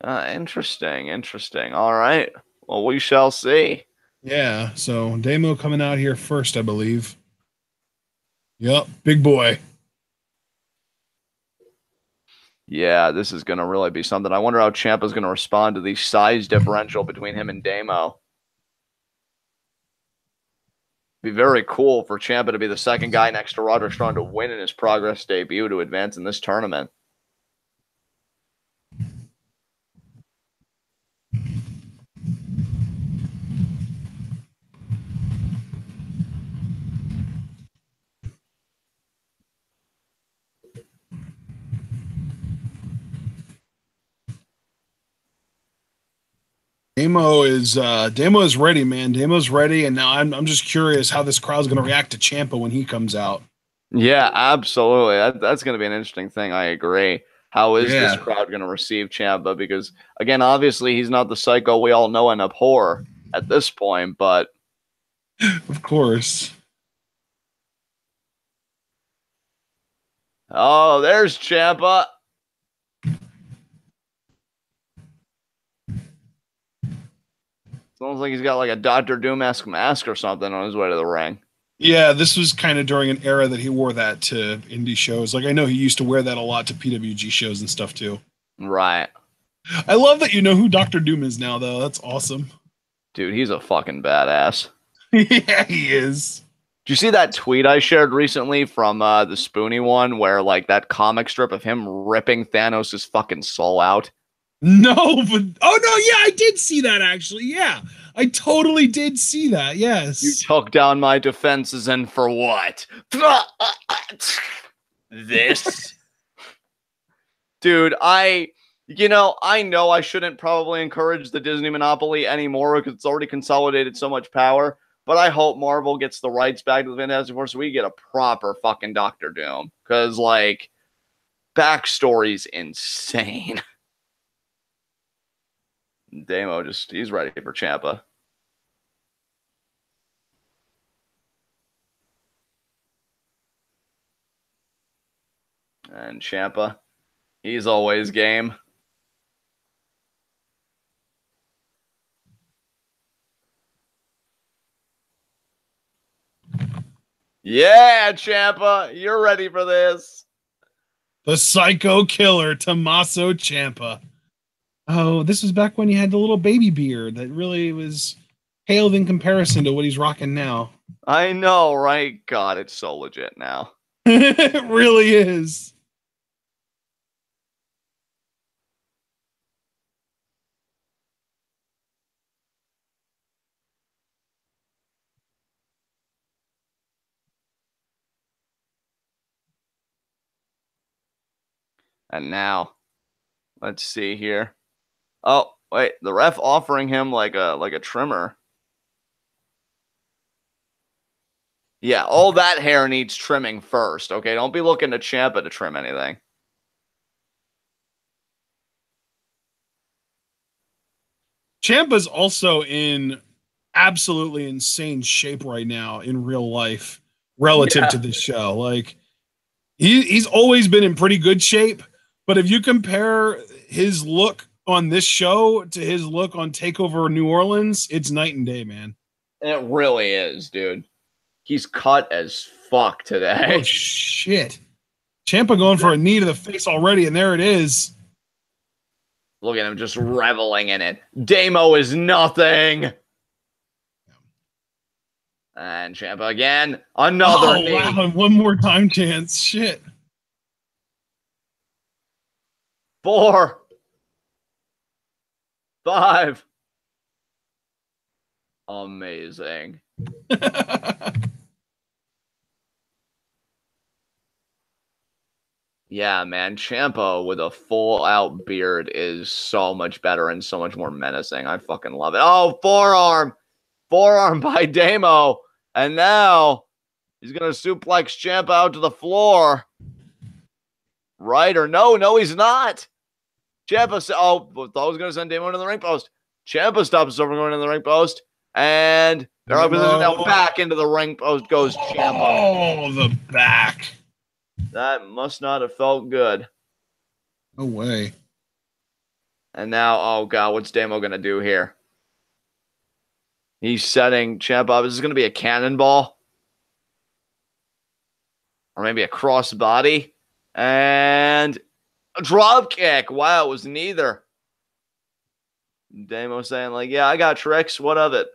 Interesting. All right. Well, we shall see. Yeah, so Damo coming out here first, I believe. Yep, big boy. Yeah, this is going to really be something. I wonder how Ciampa's going to respond to the size differential between him and Damo. Be very cool for Ciampa to be the second guy next to Roderick Strong to win in his Progress debut to advance in this tournament. Damo is ready, man. Damo's ready, and now I'm just curious how this crowd's going to react to Ciampa when he comes out. Yeah, absolutely. That's going to be an interesting thing. I agree. How is this crowd going to receive Ciampa? Because, again, obviously he's not the psycho we all know and abhor at this point, but... Of course. Oh, there's Ciampa. Sounds like he's got like a Dr. Doom-esque mask or something on his way to the ring. Yeah, this was kind of during an era that he wore that to indie shows. Like, I know he used to wear that a lot to PWG shows and stuff, too. Right. I love that you know who Dr. Doom is now, though. That's awesome. Dude, he's a fucking badass. Yeah, he is. Did you see that tweet I shared recently from the Spoonie one where, like, that comic strip of him ripping Thanos' fucking soul out? No, but oh no, yeah, I did see that actually. Yeah, I totally did see that. Yes. You took down my defenses, and for what? This, dude. I know I shouldn't probably encourage the Disney monopoly anymore because it's already consolidated so much power. But I hope Marvel gets the rights back to the Fantastic Four so we get a proper fucking Doctor Doom. Because like, backstory's insane. Damo he's ready for Ciampa. And Ciampa, he's always game. Yeah, Ciampa, you're ready for this. The Psycho Killer, Tommaso Ciampa. Oh, this was back when he had the little baby beard that really was paled in comparison to what he's rocking now. I know, right? God, it's so legit now. It really is. And now, let's see here. Oh, wait, the ref offering him like a trimmer. Yeah, all that hair needs trimming first, okay? Don't be looking to Ciampa to trim anything. Ciampa's also in absolutely insane shape right now in real life relative to this show. Like, he's always been in pretty good shape, but if you compare his look on this show to his look on TakeOver New Orleans, it's night and day, man. It really is, dude. He's cut as fuck today. Oh, shit. Ciampa going for a knee to the face already, and there it is. Look at him just reveling in it. Damo is nothing. And Ciampa again. Another knee. Wow, one more time chance. Shit. 4, 5. Amazing. Yeah, man. Ciampa with a full-out beard is so much better and so much more menacing. I fucking love it. Oh, forearm. Forearm by Damo. And now he's going to suplex Ciampa out to the floor. Right or no? No, he's not. Ciampa, thought I was going to send Damo into the ring post. Ciampa stops over going into the ring post. And they're up position now. Back into the ring post goes Ciampa. Oh, the back. That must not have felt good. No way. And now, oh God, what's Damo going to do here? He's setting Ciampa up. Is this going to be a cannonball? Or maybe a crossbody? And a drop kick. Wow, it was neither. Damo saying like, yeah, I got tricks. What of it?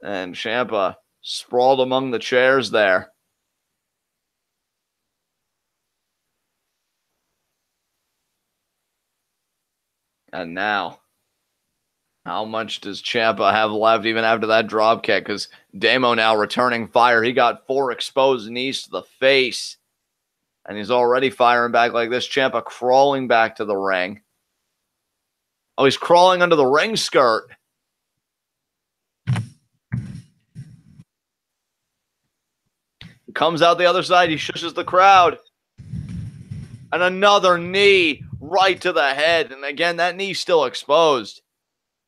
And Ciampa sprawled among the chairs there. And now, how much does Ciampa have left even after that drop kick? Because Damo now returning fire. He got 4 exposed knees to the face. And he's already firing back like this. Ciampa crawling back to the ring. Oh, he's crawling under the ring skirt. He comes out the other side. He shushes the crowd. And another knee right to the head. And again, that knee's still exposed.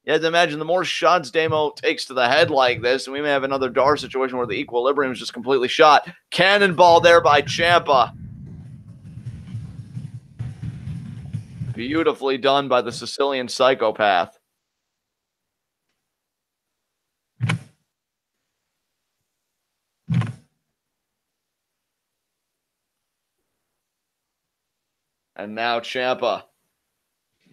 You have to imagine the more shots Damo takes to the head like this, and we may have another Dar situation where the equilibrium is just completely shot. Cannonball there by Ciampa. Beautifully done by the Sicilian psychopath. And now Ciampa.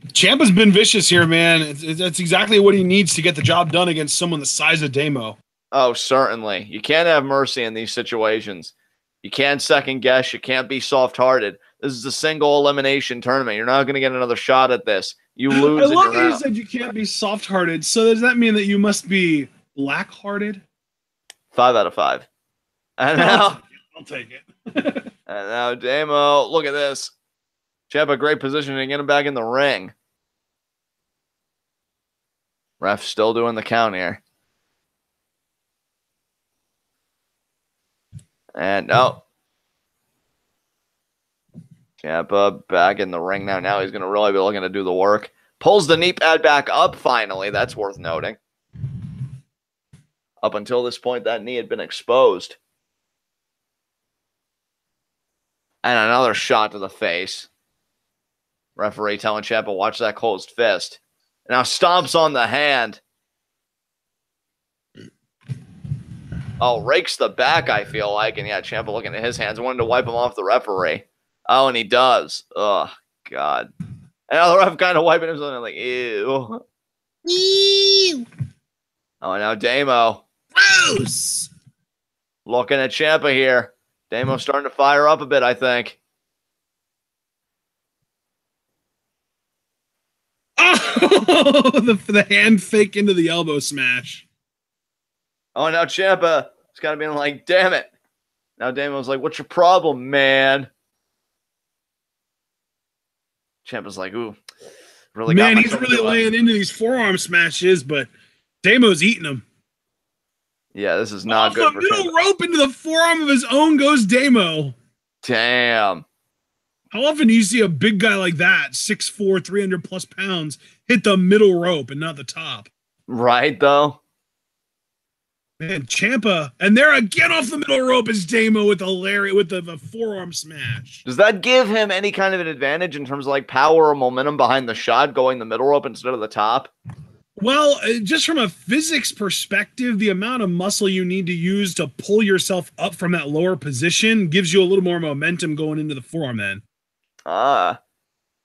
Ciampa's been vicious here, man. That's exactly what he needs to get the job done against someone the size of Damo. Oh, certainly. You can't have mercy in these situations. You can't second guess. You can't be soft-hearted. This is a single elimination tournament. You're not going to get another shot at this. You lose. I love that you said you can't be soft-hearted. So does that mean that you must be black-hearted? 5 out of 5. And now, I'll take it. And now Damo, look at this. Ciampa, great position to get him back in the ring. Ref still doing the count here. And no. Ciampa back in the ring now. Now he's going to really be looking to do the work. Pulls the knee pad back up finally. That's worth noting. Up until this point, that knee had been exposed. And another shot to the face. Referee telling Ciampa, watch that closed fist. Now stomps on the hand. Oh, rakes the back, I feel like. And yeah, Ciampa looking at his hands. Wanted to wipe him off the referee. Oh, and he does. Oh, God. And now the ref kind of wiping himself. And I'm like, ew. Ew. Oh, and now Damo. Gross. Looking at Ciampa here. Damo's starting to fire up a bit, I think. Oh, the hand fake into the elbow smash. Oh, now Ciampa is kind of being like, damn it. Now Damo's like, what's your problem, man? Ciampa's like, ooh. Really man, he's really laying into these forearm smashes, but Damo's eating them. Yeah, this is not good for the middle rope into the forearm of his own goes Damo. Damn. How often do you see a big guy like that, 6'4", 300 plus pounds, hit the middle rope and not the top? Right, though. Man, Ciampa, and there again off the middle rope is Damo with the forearm smash. Does that give him any kind of an advantage in terms of like power or momentum behind the shot, going the middle rope instead of the top? Well, just from a physics perspective, the amount of muscle you need to use to pull yourself up from that lower position gives you a little more momentum going into the forearm then. Ah.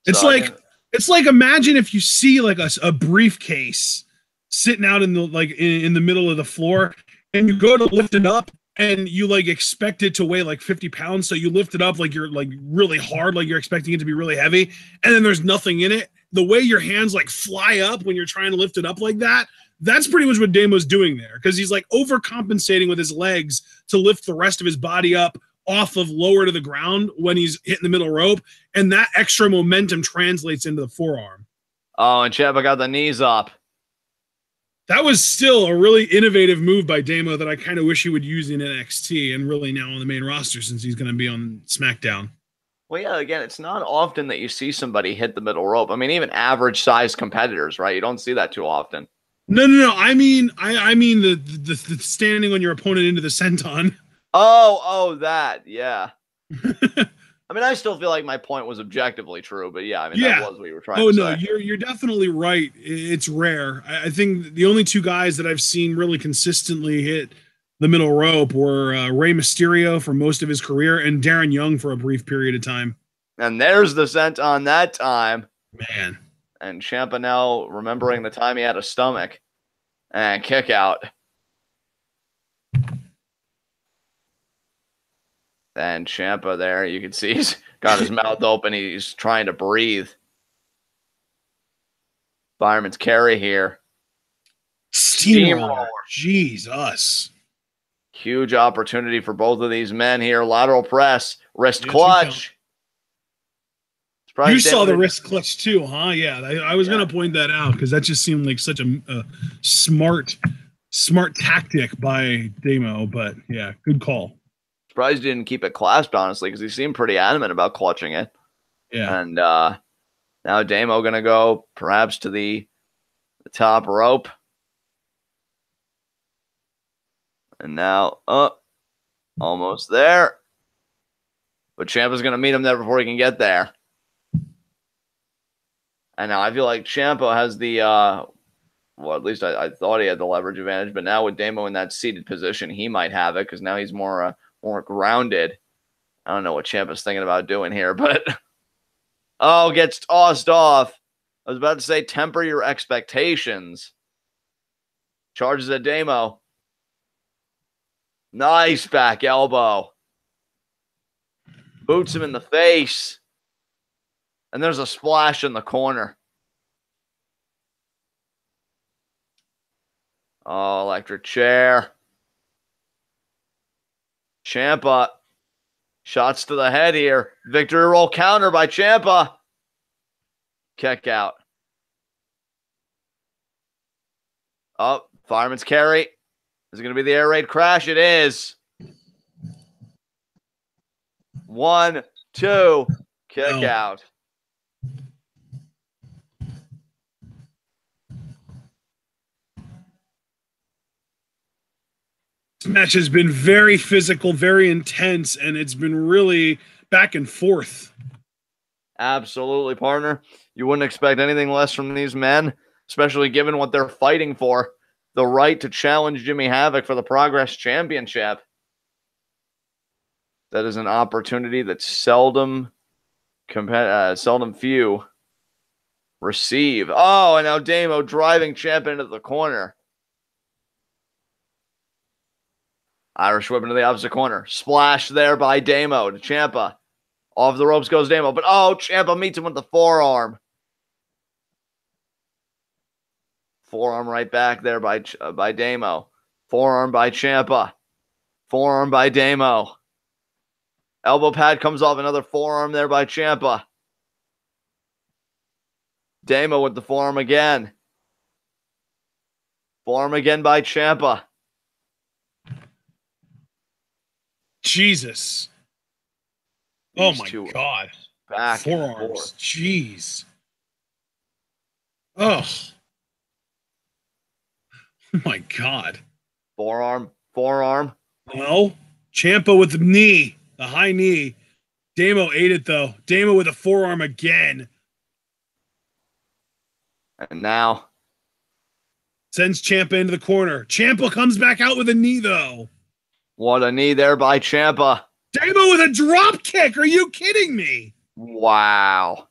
It's So I like can, it's like imagine if you see like a briefcase sitting out in the like in the middle of the floor and you go to lift it up and you like expect it to weigh like 50 pounds. So you lift it up like you're like really hard, like you're expecting it to be really heavy, and then there's nothing in it. The way your hands like fly up when you're trying to lift it up like that, that's pretty much what Damo's doing there because he's like overcompensating with his legs to lift the rest of his body up off of lower to the ground when he's hitting the middle rope, and that extra momentum translates into the forearm. oh, and Ciampa got the knees up. That was still a really innovative move by Damo that I kind of wish he would use in NXT and really now on the main roster since he's going to be on SmackDown. Well, yeah, again, it's not often that you see somebody hit the middle rope. I mean, even average sized competitors, right? You don't see that too often. No. I mean the standing on your opponent into the senton. Oh, that, yeah. I mean, I still feel like my point was objectively true, but yeah, I mean, that was what you were trying to say. You're definitely right. It's rare. I think the only two guys that I've seen really consistently hit the middle rope were Rey Mysterio for most of his career and Darren Young for a brief period of time. And there's the senton that time. Man. And Ciampa now remembering the time he had a stomach. And kick out. And Ciampa there, you can see he's got his mouth open. He's trying to breathe. Fireman's carry here. Steamroller. Jesus. Huge opportunity for both of these men here. Lateral press. Wrist clutch. You saw the wrist clutch too, huh? Yeah, I was going to point that out because that just seemed like such a smart tactic by Damo. But yeah, good call. Surprised he didn't keep it clasped, honestly, because he seemed pretty adamant about clutching it. Yeah. And now Damo going to go perhaps to the top rope. And now, almost there. But Ciampa's going to meet him there before he can get there. And now I feel like Ciampa has the, well, at least I thought he had the leverage advantage. But now with Damo in that seated position, he might have it because now he's more grounded. I don't know what Ciampa's thinking about doing here, but gets tossed off. I was about to say temper your expectations. Charges at Damo. Nice back elbow. Boots him in the face. And there's a splash in the corner. Oh, electric chair. Ciampa. Shots to the head here. Victory roll counter by Ciampa. Kick out. Oh, fireman's carry. Is it going to be the air raid crash? It is. 1, 2. Kick out. This match has been very physical, very intense, and it's been really back and forth. Absolutely, partner. You wouldn't expect anything less from these men, especially given what they're fighting for. The right to challenge Jimmy Havoc for the Progress Championship. That is an opportunity that seldom few receive. Oh, and now Damo driving Ciampa into the corner. Irish whip into the opposite corner. Splash there by Damo to Ciampa. Off the ropes goes Damo, but Ciampa meets him with the forearm. Forearm right back there by Damo. Forearm by Ciampa. Forearm by Damo. Elbow pad comes off, another forearm there by Ciampa. Damo with the forearm again. Forearm again by Ciampa. Jesus. Oh my God. Back forearms. Jeez. Oh my God. Forearm. Well, Ciampa with the knee, the high knee. Damo ate it though. Damo with a forearm again. And now Sends Ciampa into the corner. Ciampa comes back out with a knee, though. What a knee there by Ciampa. Damo with a drop kick. Are you kidding me? Wow.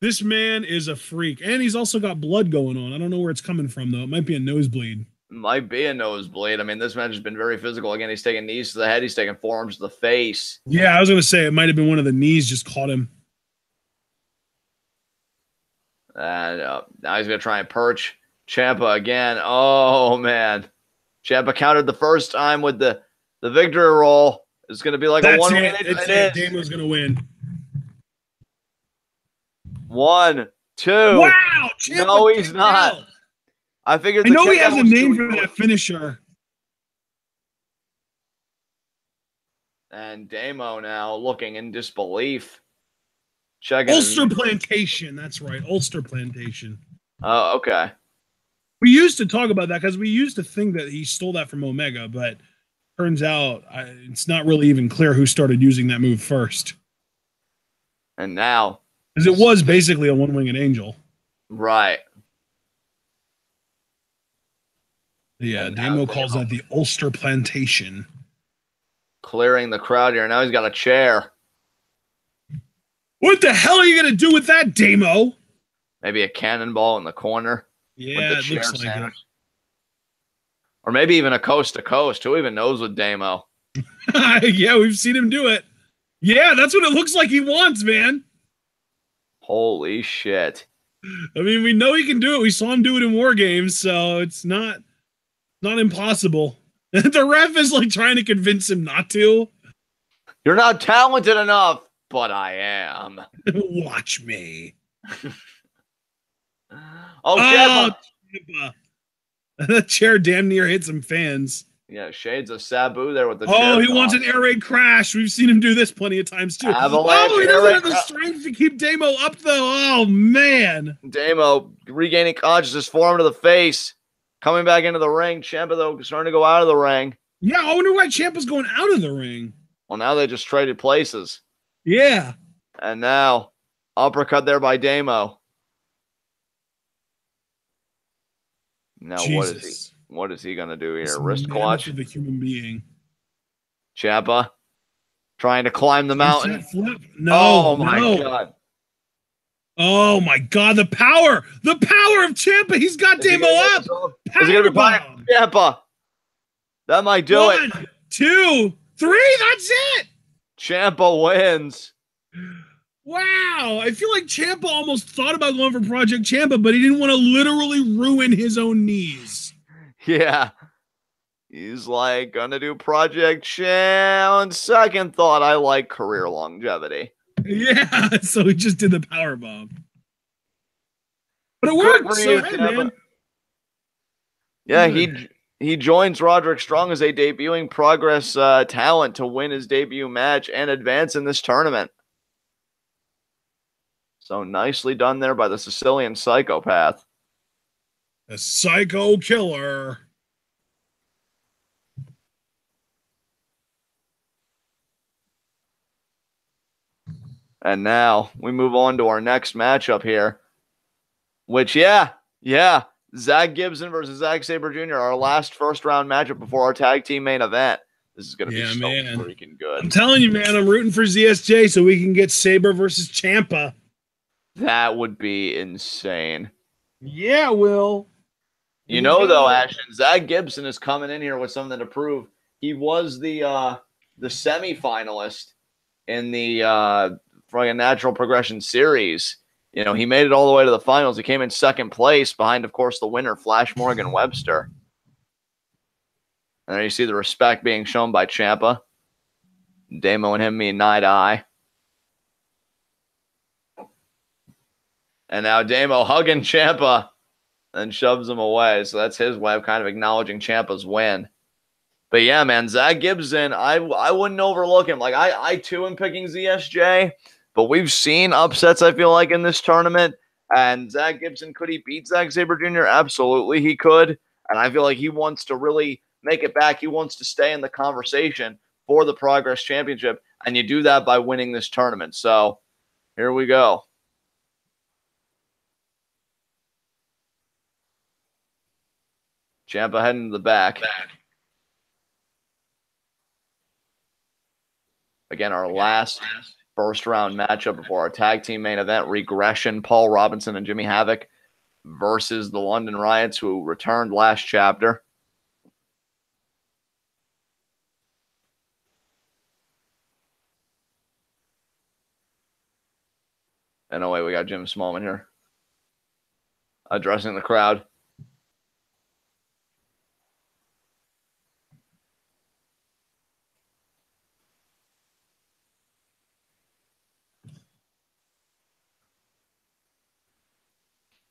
This man is a freak. And he's also got blood going on. I don't know where it's coming from, though. It might be a nosebleed. Might be a nosebleed. I mean, this match has been very physical. Again, he's taking knees to the head. He's taking forearms to the face. Yeah, I was going to say it might have been one of the knees just caught him. And now he's going to try and perch Ciampa again. Oh, man. Ciampa countered the first time with the victory roll. It's going to be like a one-win. It is. Damo's going to win. 1, 2. Wow. Ciampa no, he's not. Out. I figured. I know he has a name for that finisher. And Damo now looking in disbelief. Checking Ulster Plantation. That's right. Ulster Plantation. Oh, okay. We used to talk about that because we used to think that he stole that from Omega, but turns out it's not really even clear who started using that move first. And now. Because it was basically a one-winged angel. Right. Yeah, Damo calls that the Ulster Plantation. Clearing the crowd here. Now he's got a chair. What the hell are you going to do with that, Damo? Maybe a cannonball in the corner. Yeah, it looks like it. Or maybe even a coast-to-coast. Who even knows with Damo? Yeah, we've seen him do it. Yeah, that's what it looks like he wants, man. Holy shit. I mean, we know he can do it. We saw him do it in War Games, so it's not impossible. The ref is like trying to convince him not to. You're not talented enough, but I am. Watch me. Ciampa. That chair damn near hit some fans. Yeah, shades of Sabu there with the chair. Oh, he wants an air raid crash. We've seen him do this plenty of times too. Avalanche, he doesn't have the strength to keep Damo up though. Oh man. Damo regaining consciousness, forearm to the face. Coming back into the ring. Ciampa, though, starting to go out of the ring. Yeah, I wonder why Ciampa's going out of the ring. Well, now they just traded places. Yeah. And now, uppercut there by Damo. Now, Jesus. what is he going to do here? This Wrist clutch? The human being. Ciampa trying to climb the mountain. Flip? No. Oh, my God. Oh my God, the power of Ciampa. He's got Damo up. Is he going to be fine? Ciampa. That might do it. 1, 2, 3. That's it. Ciampa wins. Wow. I feel like Ciampa almost thought about going for Project Ciampa, but he didn't want to literally ruin his own knees. Yeah. He's like, gonna do Project Ciampa. On second thought, I like career longevity. Yeah, so he just did the power bomb. But it worked. So, hey, man. Yeah, he joins Roderick Strong as a debuting Progress talent to win his debut match and advance in this tournament. So nicely done there by the Sicilian psychopath. A psycho killer. And now we move on to our next matchup here. Which, yeah. Zack Gibson versus Zack Sabre Jr., our last first-round matchup before our tag team main event. This is going to be so freaking good. I'm telling you, man, I'm rooting for ZSJ so we can get Sabre versus Ciampa. That would be insane. Yeah, Will. You know, though, Ashton, Zack Gibson is coming in here with something to prove. He was the semi-finalist in the Natural Progression Series. You know, he made it all the way to the finals. He came in second place behind, of course, the winner, Flash Morgan Webster. And there you see the respect being shown by Ciampa. Damo and him mean eye to eye. And now Damo hugging Ciampa and shoves him away. So that's his way of kind of acknowledging Ciampa's win. But yeah, man, Zack Gibson, I wouldn't overlook him. Like, I too am picking ZSJ. But we've seen upsets, I feel like, in this tournament. And Zack Gibson, could he beat Zack Sabre Jr.? Absolutely, he could. And I feel like he wants to really make it back. He wants to stay in the conversation for the Progress Championship. And you do that by winning this tournament. So, here we go. Ciampa heading to the back. Again, our last first round matchup before our tag team main event, Regression, Paul Robinson and Jimmy Havoc versus the London Riots, who returned last chapter. And oh wait, we got Jim Smallman here addressing the crowd.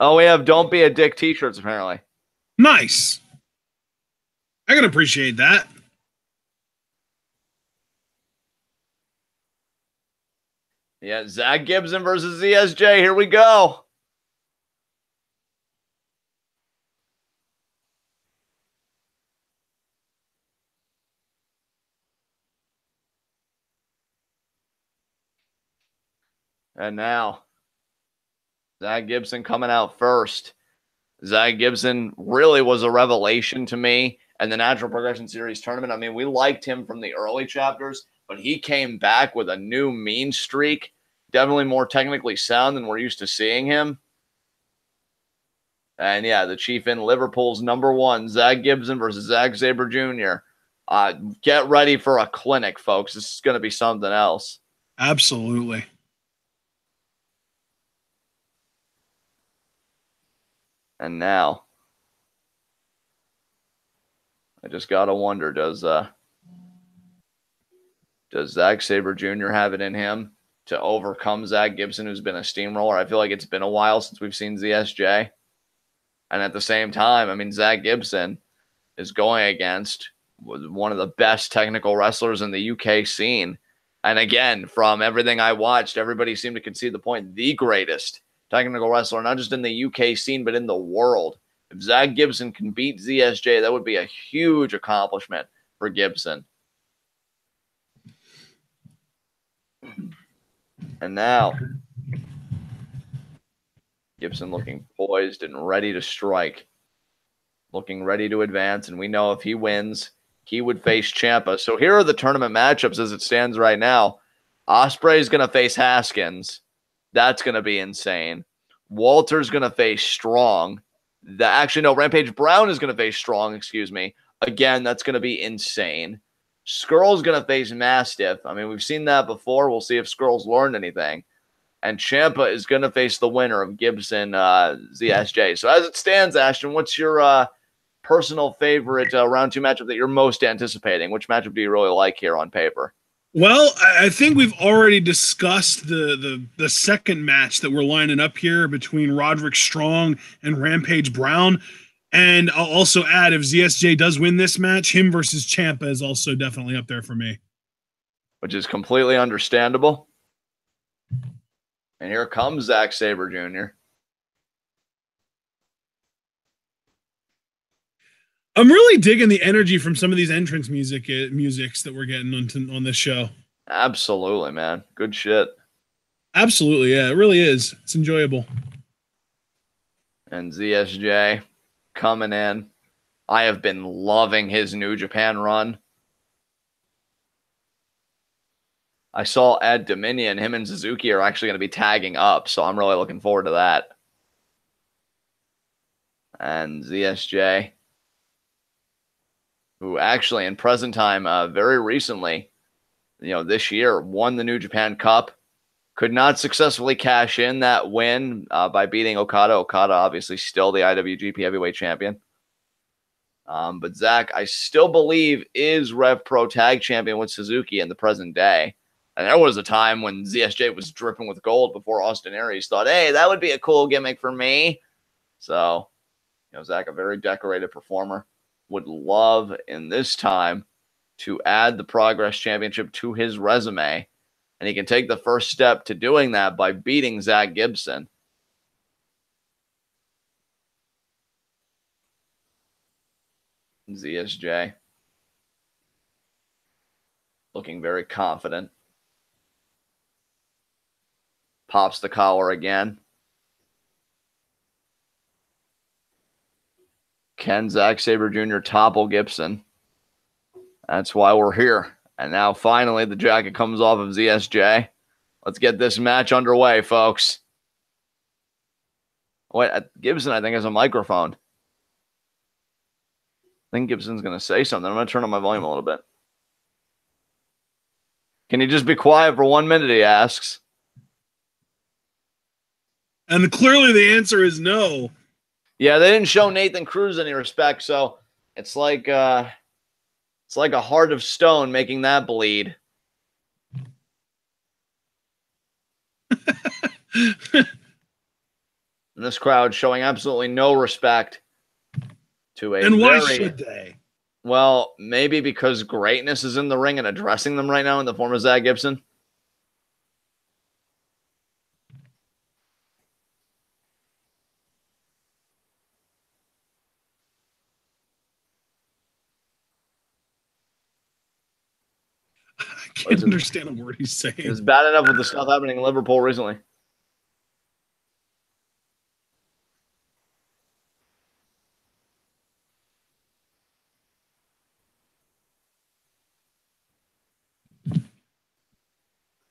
Oh, we have "Don't Be a Dick" t-shirts, apparently. Nice. I can appreciate that. Yeah, Zack Gibson versus ZSJ. Here we go. And now, Zack Gibson coming out first. Zack Gibson really was a revelation to me in the Natural Progression Series tournament. I mean, we liked him from the early chapters, but he came back with a new mean streak. Definitely more technically sound than we're used to seeing him. And yeah, the chief in Liverpool's #1, Zack Gibson versus Zack Sabre Jr. Get ready for a clinic, folks. This is going to be something else. Absolutely. And now, I just gotta wonder, does Zack Sabre Jr. have it in him to overcome Zack Gibson, who's been a steamroller? I feel like it's been a while since we've seen ZSJ. And at the same time, I mean, Zack Gibson is going against one of the best technical wrestlers in the UK scene. And again, from everything I watched, everybody seemed to concede the point, the greatest technical wrestler, not just in the UK scene, but in the world. If Zack Gibson can beat ZSJ, that would be a huge accomplishment for Gibson. And now, Gibson looking poised and ready to strike. Looking ready to advance, and we know if he wins, he would face Ciampa. So here are the tournament matchups as it stands right now. Ospreay is going to face Haskins. That's going to be insane. Walter's going to face Strong. Rampage Brown is going to face Strong, excuse me. Again, that's going to be insane. Scurll's going to face Mastiff. I mean, we've seen that before. We'll see if Scurll's learned anything. And Ciampa is going to face the winner of Gibson ZSJ. So as it stands, Ashton, what's your personal favorite round 2 matchup that you're most anticipating? Which matchup do you really like here on paper? Well, I think we've already discussed the second match that we're lining up here between Roderick Strong and Rampage Brown. And I'll also add, if ZSJ does win this match, him versus Ciampa is also definitely up there for me. Which is completely understandable. And here comes Zack Sabre Jr. I'm really digging the energy from some of these entrance musics that we're getting on this show. Absolutely, man. Good shit. Absolutely, yeah. It really is. It's enjoyable. And ZSJ coming in. I have been loving his New Japan run. I saw at Dominion, him and Suzuki are actually going to be tagging up, so I'm really looking forward to that. And ZSJ, who actually in present time, very recently, this year, won the New Japan Cup, could not successfully cash in that win by beating Okada. Okada, obviously, still the IWGP Heavyweight Champion. But Zack, I still believe, is Rev Pro Tag Champion with Suzuki in the present day. And there was a time when ZSJ was dripping with gold before Austin Aries thought, hey, that would be a cool gimmick for me. So, Zack, a very decorated performer, would love in this time to add the Progress Championship to his resume. And he can take the first step to doing that by beating Zack Gibson. ZSJ looking very confident. Pops the collar again. Can Zack Sabre Jr. topple Gibson? That's why we're here. And now finally the jacket comes off of ZSJ. Let's get this match underway, folks. Wait, Gibson, I think, has a microphone. I think Gibson's going to say something. I'm going to turn on my volume a little bit. Can you just be quiet for 1 minute, he asks. And clearly the answer is no. Yeah, they didn't show Nathan Cruz any respect, so it's like a heart of stone making that bleed. And this crowd showing absolutely no respect to a. And why should they? Well, maybe because greatness is in the ring and addressing them right now in the form of Zack Gibson. I can't understand a word he's saying. It's bad enough with the stuff happening in Liverpool recently.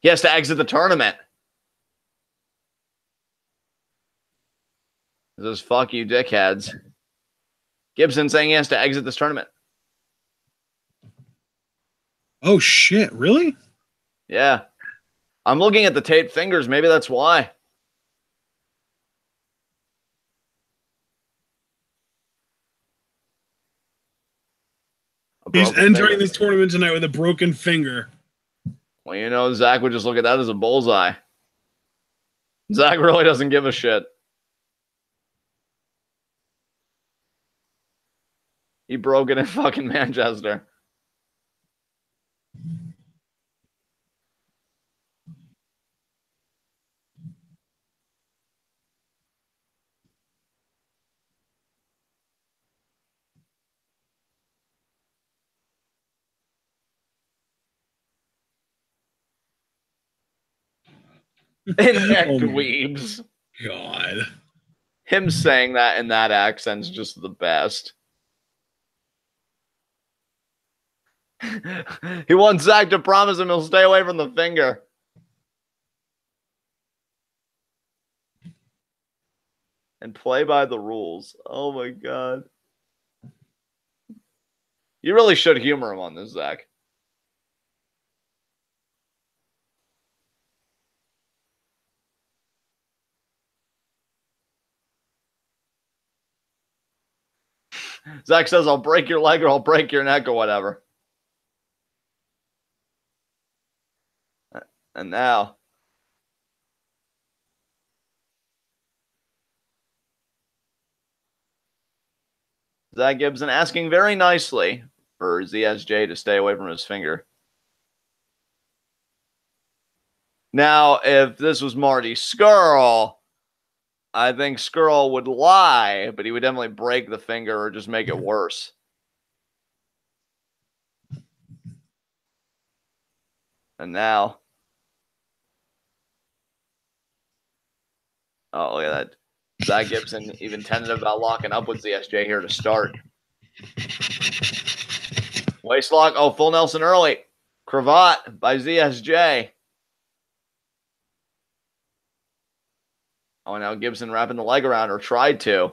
He has to exit the tournament. This is fuck you, dickheads. Gibson saying he has to exit this tournament. Oh, shit. Really? Yeah. I'm looking at the taped fingers. Maybe that's why. He's entering this tournament tonight with a broken finger. Well, you know, Zack would just look at that as a bullseye. Zack really doesn't give a shit. He broke it in fucking Manchester. Dweebs. God. Him saying that in that accent's just the best. He wants Zack to promise him he'll stay away from the finger. And play by the rules. Oh my God. You really should humor him on this, Zack. Zack says, I'll break your leg or I'll break your neck or whatever. And now. Zack Gibson asking very nicely for ZSJ to stay away from his finger. Now, if this was Marty Scurll, I think Scurll would lie, but he would definitely break the finger or just make it worse. And now. Oh, look at that. Zack Gibson even tentative about locking up with ZSJ here to start. Waist lock. Oh, full Nelson early. Cravat by ZSJ. Oh, now Gibson wrapping the leg around, or tried to.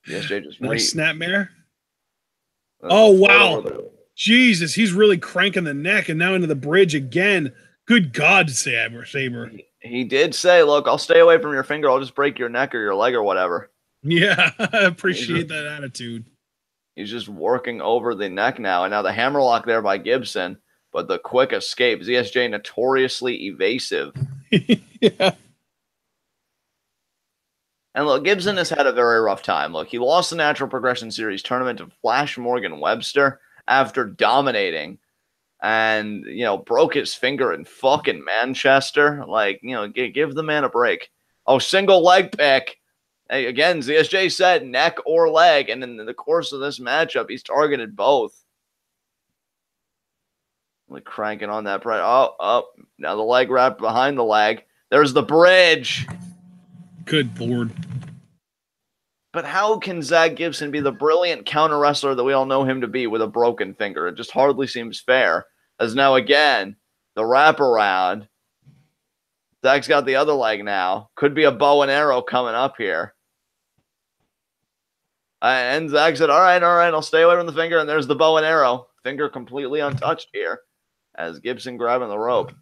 ZSJ just nice snapmare. Oh, wow. Jesus, he's really cranking the neck and now into the bridge again. Good God, Sabre. He did say, look, I'll stay away from your finger. I'll just break your neck or your leg or whatever. Yeah, I appreciate that attitude. He's just working over the neck now. And now the hammerlock there by Gibson, but the quick escape. ZSJ notoriously evasive. Yeah. And look, Gibson has had a very rough time. Look, he lost the Natural Progression Series tournament to Flash Morgan Webster after dominating. And, you know, broke his finger in fucking Manchester. Like, you know, give the man a break. Oh, single leg pick. Hey, again, ZSJ said neck or leg. And in the course of this matchup, he's targeted both. Like cranking on that. Oh, now the leg wrapped behind the leg. There's the bridge. Good Lord. But how can Zack Gibson be the brilliant counter wrestler that we all know him to be with a broken finger? It just hardly seems fair. As now again, the wraparound. Zack's got the other leg now. Could be a bow and arrow coming up here. And Zack said, all right, I'll stay away from the finger. And there's the bow and arrow. Finger completely untouched here as Gibson grabbing the rope.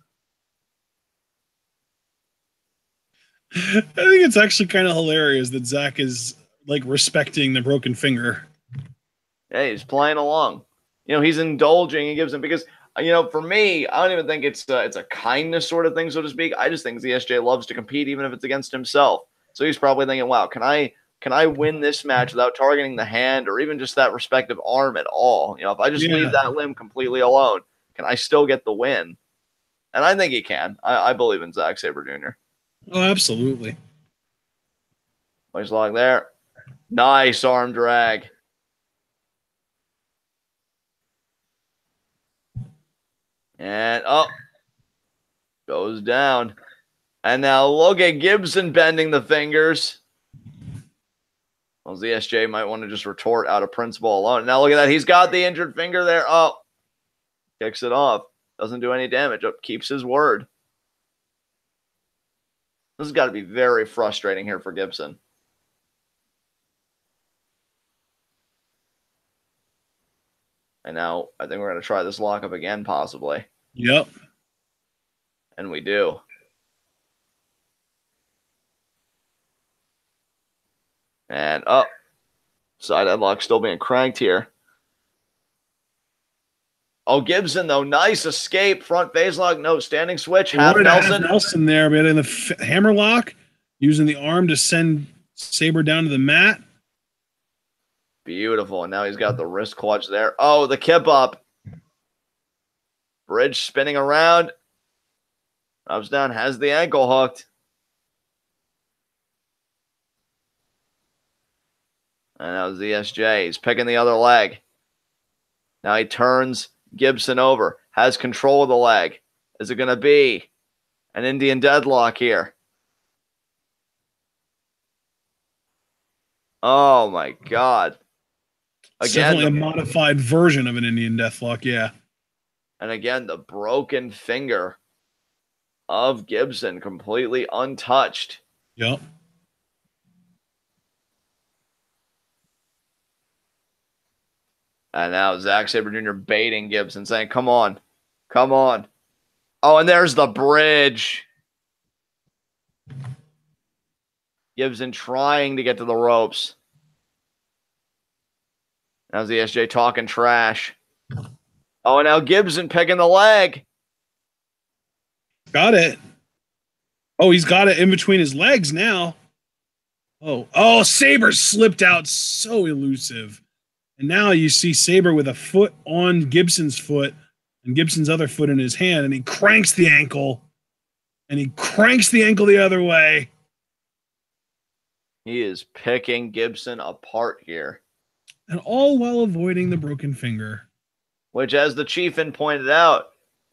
I think it's actually kind of hilarious that Zack is like respecting the broken finger. Yeah, he's playing along. He's indulging in Gibson because, for me, I don't even think it's a kindness sort of thing, so to speak. I just think ZSJ loves to compete, even if it's against himself. So he's probably thinking, wow, can I win this match without targeting the hand or even just that respective arm at all? If I just leave that limb completely alone, can I still get the win? And I think he can. I believe in Zack Sabre Jr. Oh, absolutely. Nice log there. Nice arm drag. And goes down. And now look at Gibson bending the fingers. Well, ZSJ might want to just retort out of principle alone. Now look at that. He's got the injured finger there. Oh, kicks it off. Doesn't do any damage. Keeps his word. This has got to be very frustrating here for Gibson. And now I think we're going to try this lockup again, possibly. Yep. And we do. And side headlock still being cranked here. Oh, Gibson, though. Nice escape. Front face lock. No, standing switch. Half Nelson. Nelson there, man. In the hammer lock, using the arm to send Sabre down to the mat. Beautiful. And now he's got the wrist clutch there. Oh, the kip up. Bridge spinning around. Drops down. Has the ankle hooked. And now ZSJ. He's picking the other leg. Now he turns Gibson over. Has control of the leg. Is it going to be an Indian deadlock here? Oh, my God. Again, definitely a modified version of an Indian deathlock, yeah. And again, the broken finger of Gibson completely untouched. Yep. And now Zack Sabre Jr. baiting Gibson, saying, come on. Come on. Oh, and there's the bridge. Gibson trying to get to the ropes. Now ZSJ talking trash. Oh, and now Gibson picking the leg. Got it. Oh, he's got it in between his legs now. Oh, Sabre slipped out. So elusive. And now you see Sabre with a foot on Gibson's foot and Gibson's other foot in his hand, and he cranks the ankle. And he cranks the ankle the other way. He is picking Gibson apart here. And all while avoiding the broken finger. Which, as the Chiefin pointed out,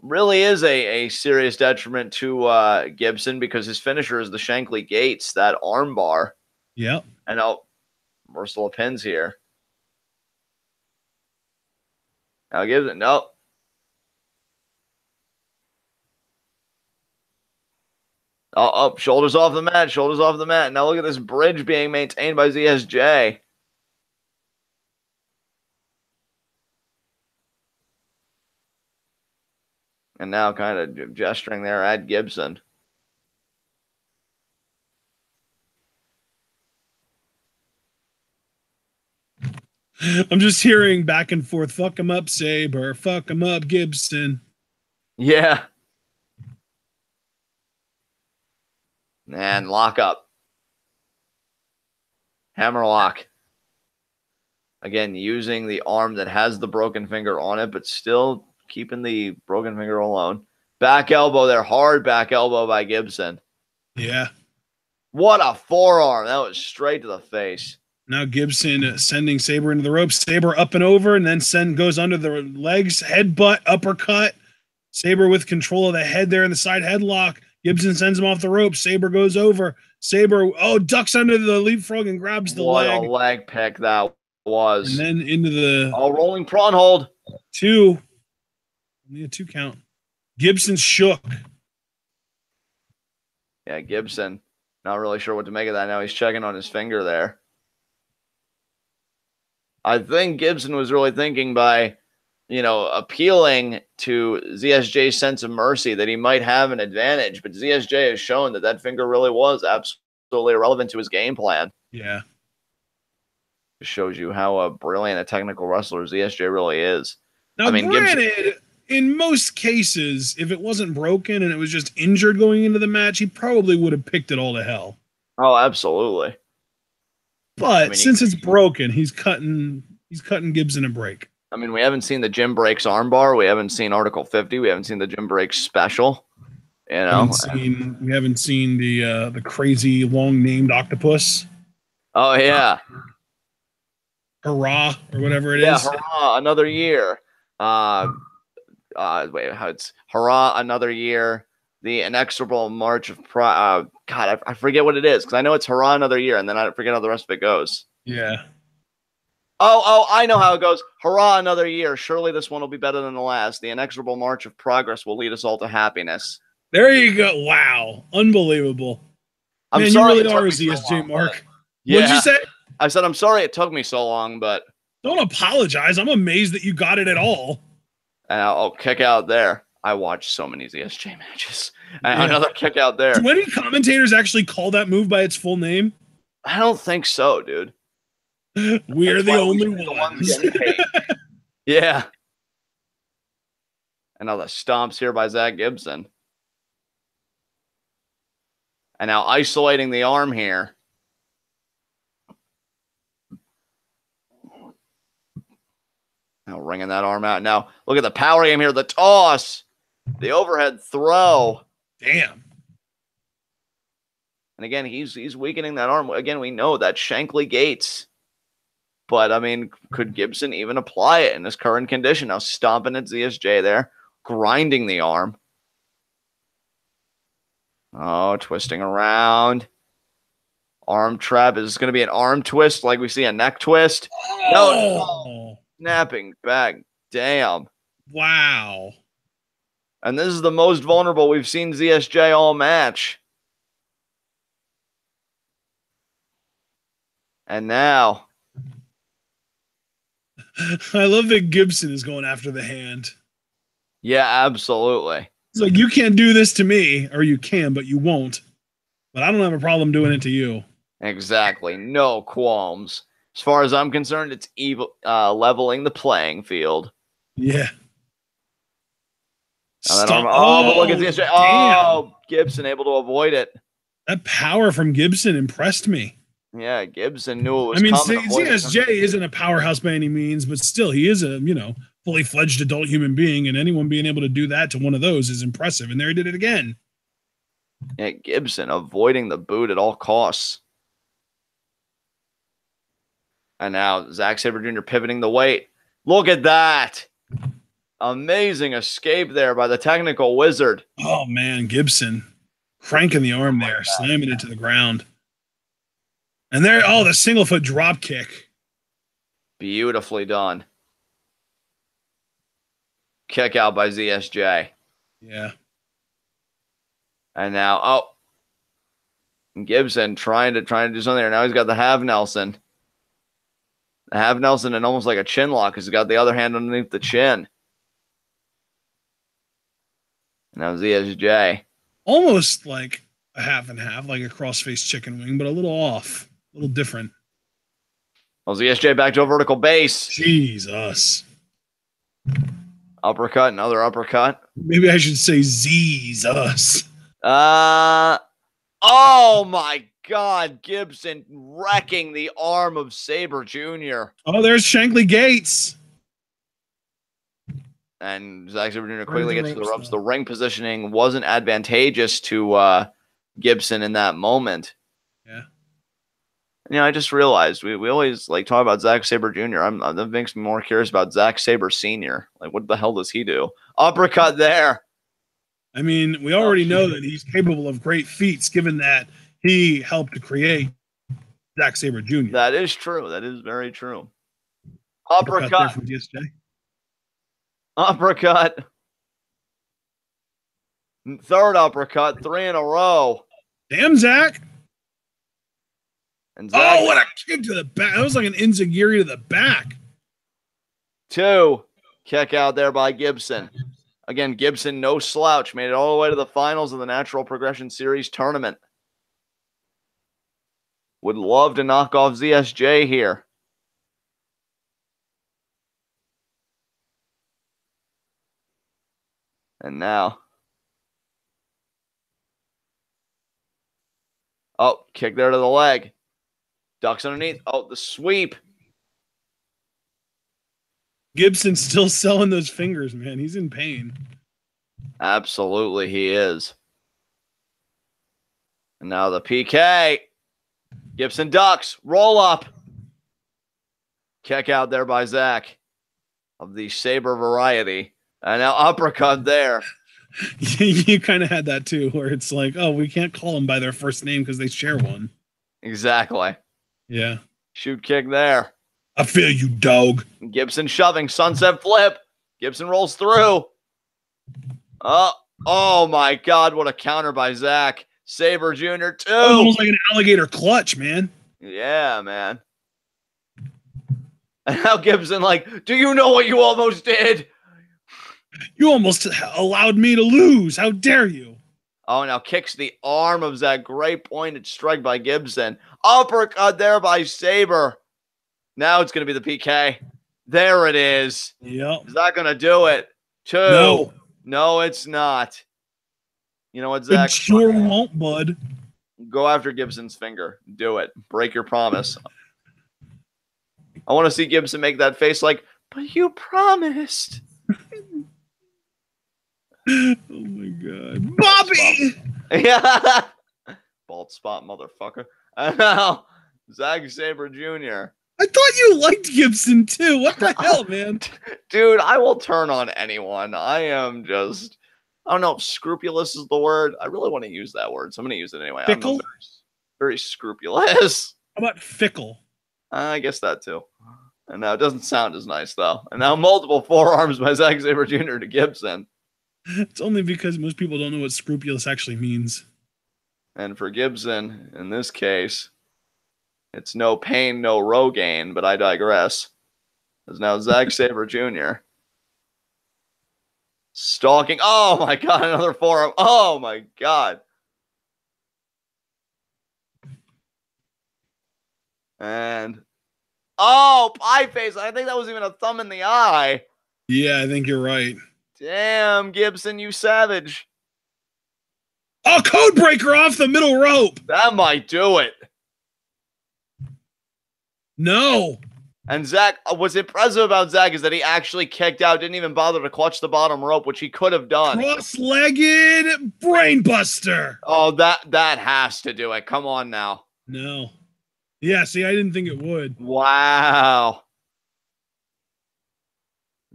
really is a serious detriment to Gibson because his finisher is the Shankly Gates, that arm bar. Yep. And reversal of pins here. Now Gibson, no. Oh, shoulders off the mat, shoulders off the mat. Now look at this bridge being maintained by ZSJ. And now kind of gesturing there at Gibson. I'm just hearing back and forth. Fuck him up, Sabre. Fuck him up, Gibson. Yeah. And lock up. Hammer lock. Again, using the arm that has the broken finger on it, but still keeping the broken finger alone. Back elbow there. Hard back elbow by Gibson. Yeah. What a forearm. That was straight to the face. Now Gibson sending Sabre into the ropes. Sabre up and over, and then goes under the legs. Headbutt, uppercut. Sabre with control of the head there in the side headlock. Gibson sends him off the rope. Sabre goes over. Sabre, ducks under the leapfrog and grabs the leg. What a leg pick that was. And then into the rolling prawn hold. 2. Only a 2 count. Gibson shook. Yeah, Gibson. Not really sure what to make of that now. He's checking on his finger there. I think Gibson was really thinking by, appealing to ZSJ's sense of mercy that he might have an advantage. But ZSJ has shown that finger really was absolutely irrelevant to his game plan. Yeah. It shows you how brilliant a technical wrestler ZSJ really is. Now, granted, in most cases, if it wasn't broken and it was just injured going into the match, he probably would have picked it all to hell. Oh, absolutely. But since it's broken, he's cutting Gibson a break. I mean, we haven't seen the Jim Breaks armbar. We haven't seen Article 50. We haven't seen the Jim Breaks special. We haven't seen the crazy long named octopus. Oh yeah. Hurrah, or whatever it is. Yeah, hurrah, another year. It's hurrah, another year. The inexorable march of God, I forget what it is, because I know it's hurrah, another year, and then I forget how the rest of it goes. Yeah. Oh, I know how it goes. Hurrah, another year. Surely this one will be better than the last. The inexorable march of progress will lead us all to happiness. There you go. Wow. Unbelievable. I'm sorry. You really are a ZSJ, Mark. Yeah. What'd you say? I said, I'm sorry it took me so long, but... Don't apologize. I'm amazed that you got it at all. And I'll kick out there. I watched so many ZSJ matches. And another kick out there. Do any commentators actually call that move by its full name? I don't think so, dude. We're the only ones. Yeah. And now the stomps here by Zack Gibson. And now isolating the arm here. Now wringing that arm out. Now look at the power game here. The toss. The overhead throw. Damn. And again, he's weakening that arm. Again, we know that Shankly Gates. But, I mean, could Gibson even apply it in this current condition? Now stomping at ZSJ there. Grinding the arm. Oh, twisting around. Arm trap. Is this going to be an arm twist like we see a neck twist? Oh. No. Snapping back. Damn. Wow. And this is the most vulnerable we've seen ZSJ all match. And now... I love that Gibson is going after the hand. Yeah, absolutely. It's like, you can't do this to me, or you can, but you won't. But I don't have a problem doing it to you. Exactly. No qualms. As far as I'm concerned, it's leveling the playing field. Yeah. But look at this. Oh, Gibson able to avoid it. That power from Gibson impressed me. Yeah, Gibson knew it was coming. ZSJ isn't a powerhouse by any means, but still, he is a, fully fledged adult human being, and anyone being able to do that to one of those is impressive. And there he did it again. Yeah, Gibson avoiding the boot at all costs. And now Zack Sabre Jr. pivoting the weight. Look at that. Amazing escape there by the technical wizard. Oh, man, Gibson cranking the arm there, slamming it to the ground. And there, the single foot drop kick. Beautifully done. Kick out by ZSJ. Yeah. And now, Gibson trying to do something there. Now he's got the half Nelson. The half Nelson and almost like a chin lock because he's got the other hand underneath the chin. Now ZSJ. Almost like a half and half, like a cross-faced chicken wing, but a little off. A little different. Well, ZSJ back to a vertical base. Jesus. Uppercut, another uppercut. Maybe I should say Jesus. Oh my God. Gibson wrecking the arm of Sabre Jr. Oh, there's Shankly Gates. And Zack Sabre Jr. quickly gets to the ropes. The ring positioning wasn't advantageous to Gibson in that moment. Yeah. I just realized we always talk about Zack Sabre Jr. That makes me more curious about Zack Sabre Sr. What the hell does he do? Uppercut there. I mean, we already know that he's capable of great feats, given that he helped to create Zack Sabre Jr. That is true. That is very true. Uppercut from DSJ. Uppercut. Third uppercut, 3 in a row. Damn, Zack. And Zack, what a kick to the back. That was like an enziguri to the back. 2. Kick out there by Gibson. Again, Gibson, no slouch. Made it all the way to the finals of the Natural Progression Series tournament. Would love to knock off ZSJ here. And now. Oh, kick there to the leg. Ducks underneath. Oh, the sweep. Gibson's still selling those fingers, man. He's in pain. Absolutely, he is. And now the PK. Gibson ducks. Roll up. Kick out there by Zack of the Sabre variety. And now uppercut there. You kind of had that too, where it's like, oh, we can't call them by their first name because they share one. Exactly. Yeah. Shoot kick there. I feel you, dog. Gibson shoving. Sunset flip. Gibson rolls through. Oh my God. What a counter by Zack. Sabre Jr. 2. Almost like an alligator clutch, man. Yeah, man. And now Gibson like, do you know what you almost did? You almost allowed me to lose. How dare you? Oh, now kicks the arm of Zack. Great pointed strike by Gibson. Uppercut there by Sabre. Now it's going to be the PK. There it is. Yep. Is that going to do it? 2. No, it's not. You know what, Zack? It sure won't, bud. Go after Gibson's finger. Do it. Break your promise. I want to see Gibson make that face like, but you promised. Oh my God. Bobby! Yeah. Bald spot, motherfucker. And now, Zack Sabre Jr. I thought you liked Gibson too. What the hell, man? Dude, I will turn on anyone. I am just, I don't know if scrupulous is the word. I really want to use that word, so I'm going to use it anyway. Fickle? I'm very scrupulous. How about fickle? I guess that too. And now it doesn't sound as nice, though. And now multiple forearms by Zack Sabre Jr. to Gibson. It's only because most people don't know what scrupulous actually means. And for Gibson, in this case, it's no pain, no Rogaine, but I digress. There's now Zack Sabre Jr. Stalking. Oh, my God, another forearm. Oh, my God. And, oh, pie face. I think that was even a thumb in the eye. Yeah, I think you're right. Damn, Gibson, you savage. Oh, code breaker off the middle rope. That might do it. No. And Zack, what's impressive about Zack is that he actually kicked out, didn't even bother to clutch the bottom rope, which he could have done. Cross-legged brainbuster. Oh, that has to do it. Come on now. No. Yeah, see, I didn't think it would. Wow.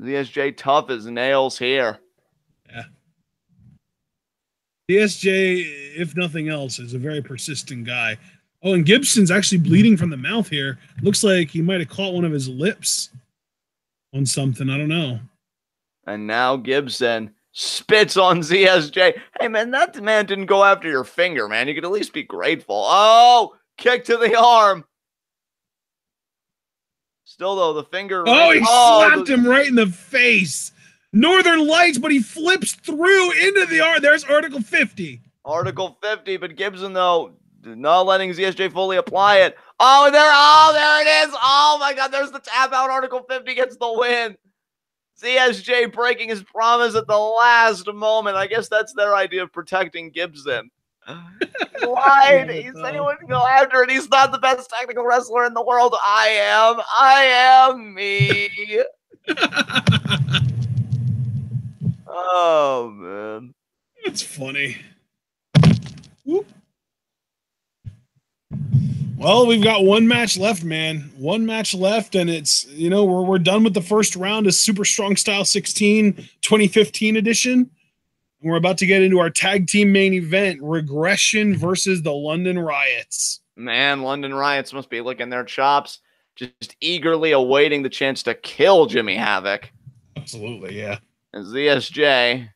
ZSJ tough as nails here. Yeah. DSJ, if nothing else, is a very persistent guy. Oh, and Gibson's actually bleeding from the mouth here. Looks like he might have caught one of his lips on something. I don't know. And now Gibson spits on ZSJ. Hey, man, that man didn't go after your finger, man. You could at least be grateful. Oh, kick to the arm. Still, though, the finger. Oh, he slapped him right in the face. Northern Lights, but he flips through into the arm. There's Article 50. Article 50, but Gibson, though, not letting ZSJ fully apply it. Oh, there it is. Oh, my God, there's the tap out. Article 50 gets the win. ZSJ breaking his promise at the last moment. I guess that's their idea of protecting Gibson. He lied. He said he wouldn't go after it. He's not the best technical wrestler in the world. I am me. Oh, man. That's funny. Whoop. Well, we've got one match left, man. One match left, and it's, you know, we're done with the first round of Super Strong Style 16 2015 edition. We're about to get into our tag team main event, Regression versus the London Riots. Man, London Riots must be licking their chops, just eagerly awaiting the chance to kill Jimmy Havoc. Absolutely, yeah. And ZSJ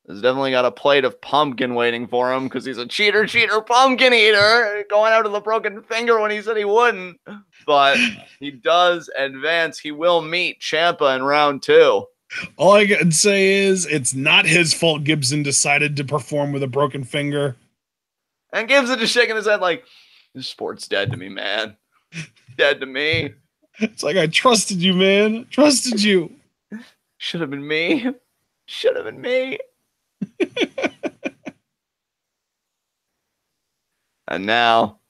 has definitely got a plate of pumpkin waiting for him because he's a cheater, pumpkin eater, going out of the broken finger when he said he wouldn't. But he does advance. He will meet Ciampa in round 2. All I can say is it's not his fault Gibson decided to perform with a broken finger. And Gibson just shaking his head like, this sport's dead to me, man. Dead to me. It's like, I trusted you, man. Trusted you. Should have been me. Should have been me. And now,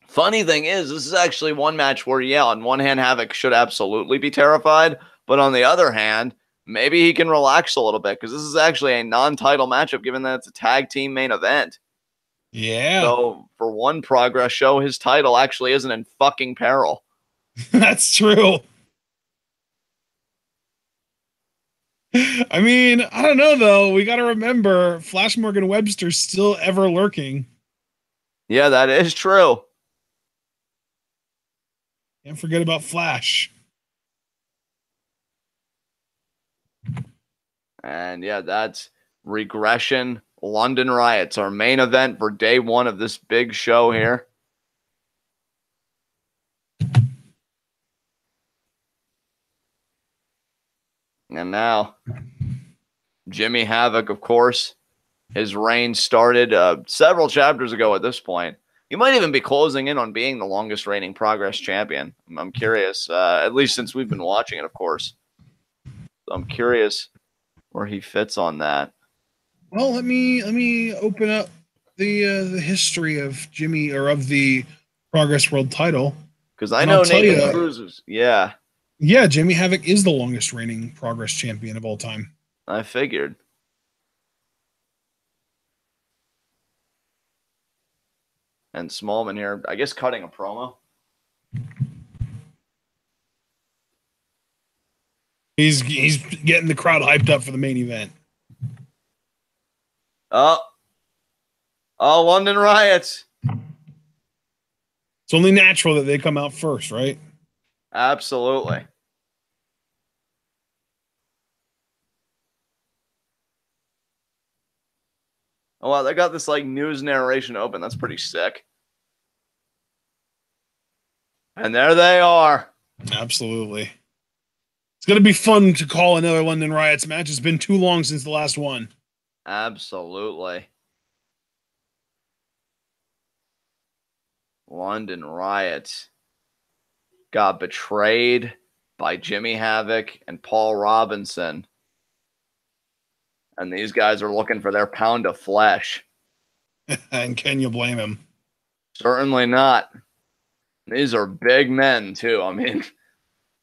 funny thing is, this is actually one match where, yeah, on one hand, Havoc should absolutely be terrified. But on the other hand, maybe he can relax a little bit because this is actually a non-title matchup given that it's a tag team main event. Yeah. So for one Progress show, his title actually isn't in fucking peril. That's true. I mean, I don't know, though. We got to remember Flash Morgan Webster's still ever lurking. Yeah, that is true. Can't forget about Flash. And yeah, that's Regression London Riots, our main event for day 1 of this big show here. And now, Jimmy Havoc, of course, his reign started several chapters ago at this point. He might even be closing in on being the longest reigning Progress champion. I'm curious, at least since we've been watching it, of course. So I'm curious where he fits on that. Well, let me open up the history of Jimmy, or of the Progress World title, because I know Nathan Cruz is, yeah, Jimmy Havoc is the longest reigning Progress champion of all time. I figured. And Smallman here, I guess, cutting a promo. He's getting the crowd hyped up for the main event. Oh, London Riots. It's only natural that they come out first, right? Absolutely. Oh, wow, they got this like news narration open. That's pretty sick. And there they are. Absolutely. It's going to be fun to call another London Riots match. It's been too long since the last one. Absolutely. London Riots got betrayed by Jimmy Havoc and Paul Robinson. And these guys are looking for their pound of flesh. And can you blame him? Certainly not. These are big men, too. I mean,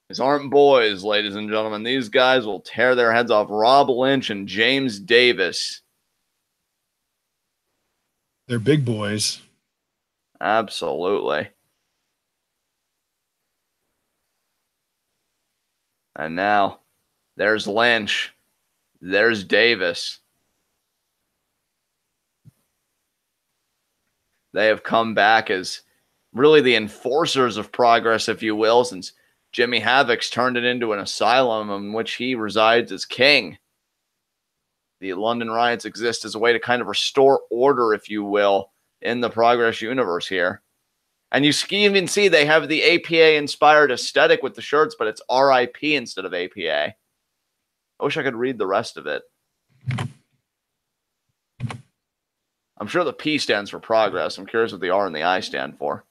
these aren't boys, ladies and gentlemen. These guys will tear their heads off. Rob Lynch and James Davis. They're big boys. Absolutely. And now, there's Lynch. There's Davis. They have come back as really the enforcers of Progress, if you will, since Jimmy Havoc's turned it into an asylum in which he resides as king. The London Riots exist as a way to kind of restore order, if you will, in the Progress universe here. And you even see they have the APA-inspired aesthetic with the shirts, but it's RIP instead of APA. I wish I could read the rest of it. I'm sure the P stands for Progress. I'm curious what the R and the I stand for.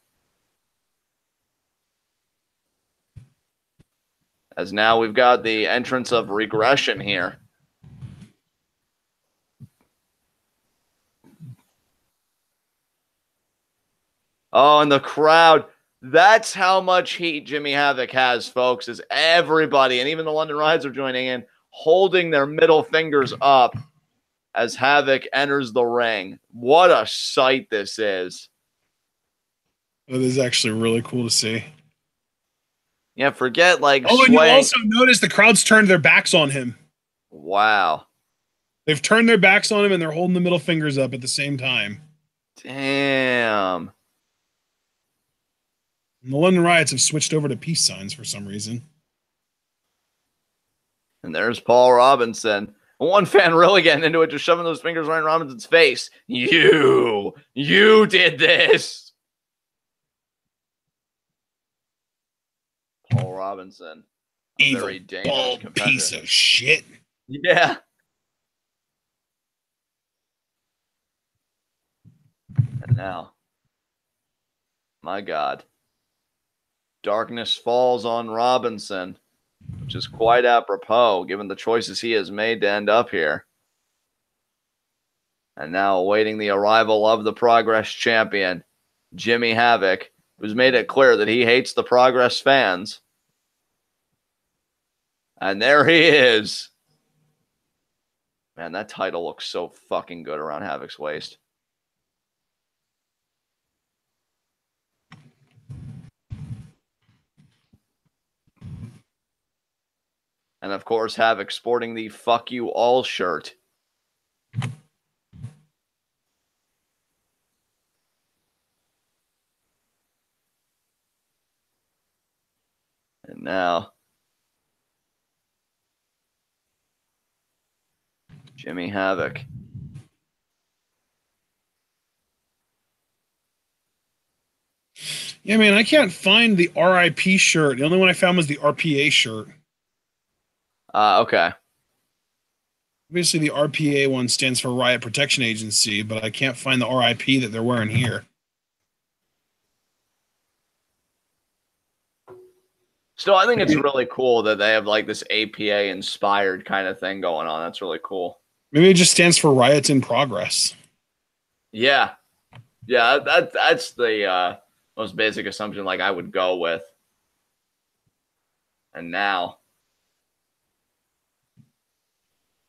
As now we've got the entrance of Regression here. Oh, and the crowd. That's how much heat Jimmy Havoc has, folks, is everybody, and even the London Riots are joining in, holding their middle fingers up as Havoc enters the ring. What a sight this is. It is actually really cool to see. Yeah, forget like and you also notice the crowd's turned their backs on him. Wow. They've turned their backs on him, and they're holding the middle fingers up at the same time. Damn. And the London Riots have switched over to peace signs for some reason. And there's Paul Robinson. One fan really getting into it, just shoving those fingers right in Robinson's face. You did this. Paul Robinson. Evil, very dangerous bald competitor. piece of shit. Yeah. And now, my God, darkness falls on Robinson, which is quite apropos given the choices he has made to end up here. And now awaiting the arrival of the Progress champion, Jimmy Havoc, who's made it clear that he hates the Progress fans. And there he is. Man, that title looks so fucking good around Havoc's waist. And of course, Havoc sporting the "Fuck You All" shirt. And now, Jimmy Havoc. Yeah, man, I can't find the RIP shirt. The only one I found was the RPA shirt. Okay. Obviously, the RPA one stands for Riot Protection Agency, but I can't find the RIP that they're wearing here. Still, I think it's really cool that they have like this APA inspired kind of thing going on. That's really cool. Maybe it just stands for Riots in Progress. Yeah. Yeah, that's the most basic assumption like I would go with. And now.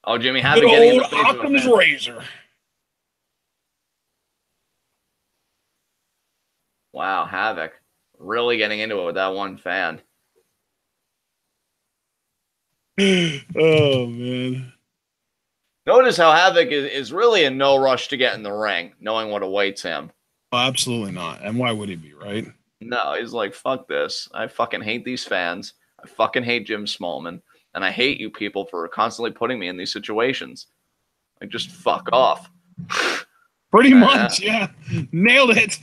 Oh, Jimmy Havoc getting in the face of Occam's razor. Wow, Havoc really getting into it with that one fan. Oh, man. Notice how Havoc is really in no rush to get in the ring, knowing what awaits him. Oh, absolutely not. And why would he be, right? No, he's like, fuck this. I fucking hate these fans. I fucking hate Jim Smallman. And I hate you people for constantly putting me in these situations. Like, just fuck off. Pretty much, yeah. Nailed it.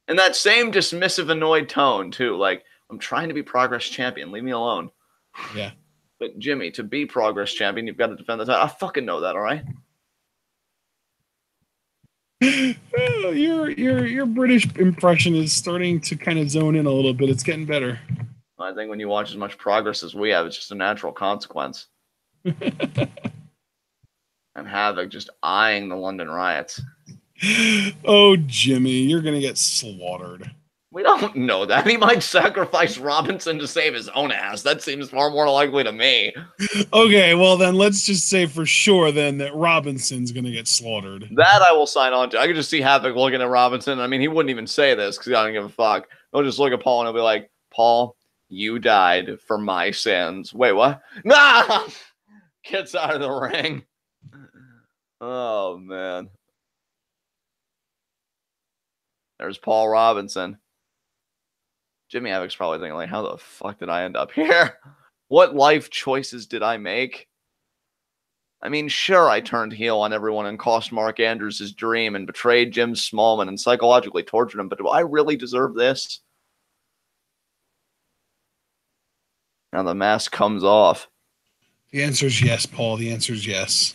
And that same dismissive, annoyed tone, too. Like, I'm trying to be Progress champion. Leave me alone. Yeah. But, Jimmy, to be Progress champion, you've got to defend the title. I fucking know that, all right? Oh, your British impression is starting to kind of zone in a little bit. It's getting better. I think when you watch as much Progress as we have, it's just a natural consequence. And Havoc just eyeing the London Riots. Oh, Jimmy, you're going to get slaughtered. We don't know that. He might sacrifice Robinson to save his own ass. That seems far more likely to me. Okay, well, then let's just say for sure then that Robinson's going to get slaughtered. That I will sign on to. I could just see Havoc looking at Robinson. I mean, he wouldn't even say this because he doesn't give a fuck. He'll just look at Paul and he'll be like, Paul, you died for my sins. Wait, what? Nah! Gets out of the ring. Oh, man. There's Paul Robinson. Jimmy Havoc's probably thinking, like, how the fuck did I end up here? What life choices did I make? I mean, sure, I turned heel on everyone and cost Mark Andrews his dream and betrayed Jim Smallman and psychologically tortured him, but do I really deserve this? Now the mask comes off. The answer is yes, Paul. The answer is yes.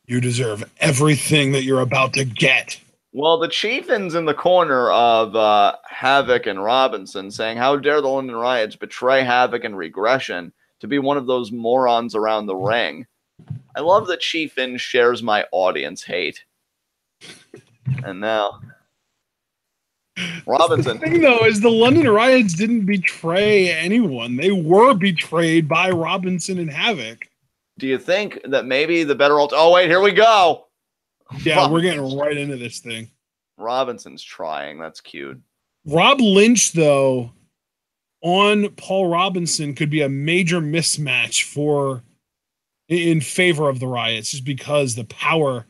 You deserve everything that you're about to get. Well, the chieftain's in the corner of Havoc and Robinson saying, how dare the London Riots betray Havoc and Regression to be one of those morons around the ring. I love that Chieftain shares my audience hate. And now, Robinson. The thing, though, is the London Riots didn't betray anyone. They were betrayed by Robinson and Havoc. Do you think that maybe the better oh, wait, here we go. Yeah, we're getting right into this thing. Robinson's trying. That's cute. Rob Lynch, though, on Paul Robinson could be a major mismatch in favor of the Riots, just because the power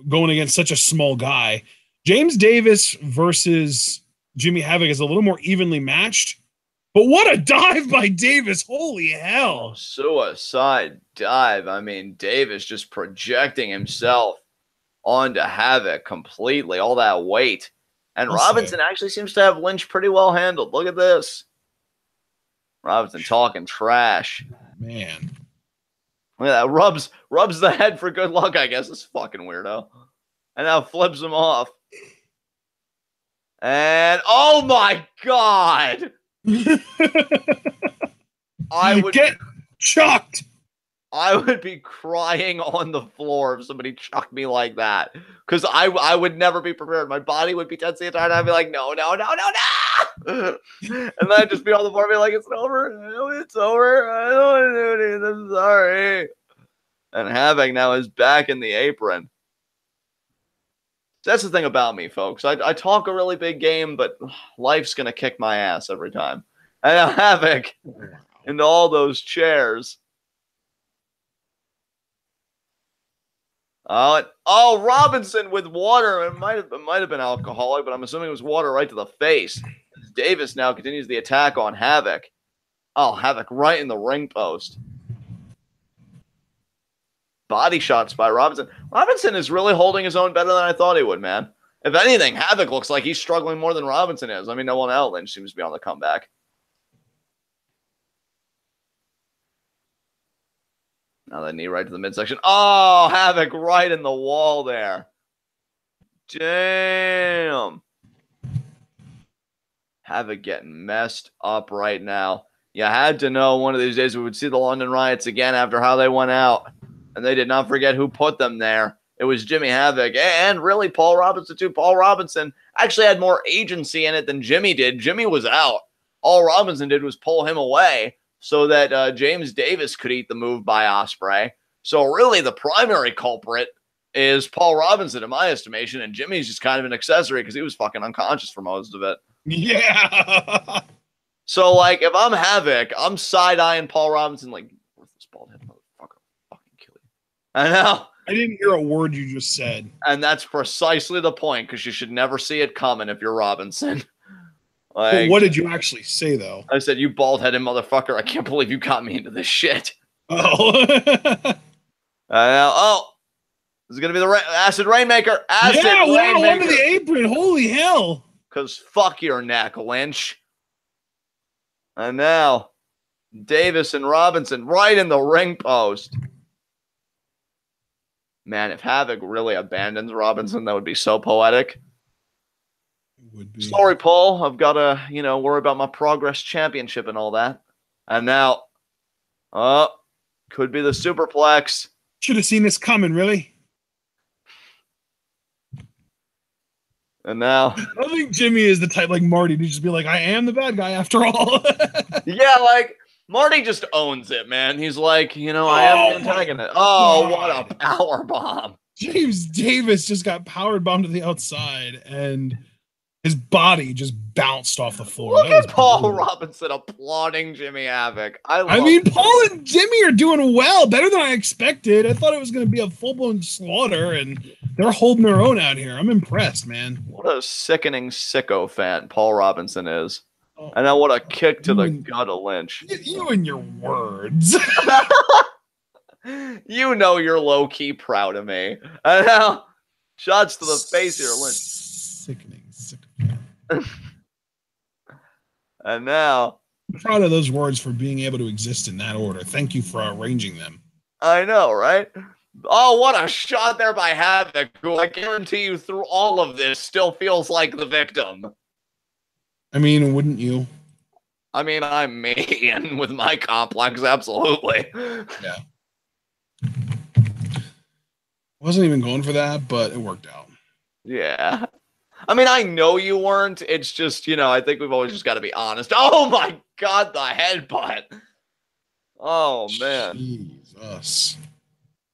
going against such a small guy. James Davis versus Jimmy Havoc is a little more evenly matched, but what a dive by Davis. Holy hell. Suicide dive. I mean, Davis just projecting himself onto Havoc completely, all that weight. And Robinson actually seems to have Lynch pretty well handled. Look at this. Robinson talking trash. Man. Look at that. Rubs the head for good luck, I guess. This fucking weirdo. And now flips him off. And oh my God. I would get chucked. I would be crying on the floor if somebody chucked me like that. Because I would never be prepared. My body would be tense the entire time. I'd be like, no. And then I'd just be on the floor and be like, it's over. It's over. I don't want to do this. I'm sorry. And Havoc now is back in the apron. That's the thing about me, folks. I talk a really big game, but life's going to kick my ass every time. And now Havoc into all those chairs. Oh, Robinson with water. It might have been alcoholic, but I'm assuming it was water right to the face. Davis now continues the attack on Havoc. Oh, Havoc right in the ring post. Body shots by Robinson. Robinson is really holding his own better than I thought he would, man. If anything, Havoc looks like he's struggling more than Robinson is. I mean, no one else Lynch seems to be on the comeback. Now that knee right to the midsection. Oh, Havoc right in the wall there. Damn. Havoc getting messed up right now. You had to know one of these days we would see the London Riots again after how they went out. And they did not forget who put them there. It was Jimmy Havoc and really Paul Robinson too. Paul Robinson actually had more agency in it than Jimmy did. Jimmy was out. All Robinson did was pull him away so that James Davis could eat the move by Ospreay. So really the primary culprit is Paul Robinson in my estimation, and Jimmy's just kind of an accessory because he was fucking unconscious for most of it. Yeah. So like if I'm Havoc, I'm side-eyeing Paul Robinson like, worthless bald head motherfucker, I'll fucking kill you. I know. I didn't hear a word you just said. And that's precisely the point, because you should never see it coming if you're Robinson. Like, but what did you actually say, though? I said, you bald-headed motherfucker, I can't believe you got me into this shit. Oh. Oh, this is going to be the Acid Rainmaker. Acid Rainmaker. Wow, under the apron. Holy hell. Because fuck your neck, Lynch. And now, Davis and Robinson right in the ring post. Man, if Havoc really abandons Robinson, that would be so poetic. It would be. Sorry, Paul. I've got to, worry about my Progress Championship and all that. And now, could be the Superplex. Should have seen this coming, really. And now, I think Jimmy is the type like Marty to just be like, I am the bad guy after all. Yeah, like, Marty just owns it, man. He's like, I am the antagonist. Oh, what a power bomb. James Davis just got powered bombed to the outside, and his body just bounced off the floor. Look at Paul Robinson applauding Jimmy Havoc. I mean, Paul and Jimmy are doing well, better than I expected. I thought it was going to be a full-blown slaughter, and they're holding their own out here. I'm impressed, man. What a sickening sycophant Paul Robinson is. And then what a kick to the gut of Lynch. You and your words. You're low-key proud of me. And now, shots to the face here, Lynch. Sickening. And now, I'm proud of those words for being able to exist in that order. Thank you for arranging them. I know, right? Oh, what a shot there by Havoc, who I guarantee you through all of this still feels like the victim. I mean, wouldn't you? I mean, I'm me, and with my complex, absolutely. Yeah. Wasn't even going for that, but it worked out. Yeah. I mean, I know you weren't. It's just, I think we've always just got to be honest. Oh, my God, the headbutt. Oh, man. Jesus.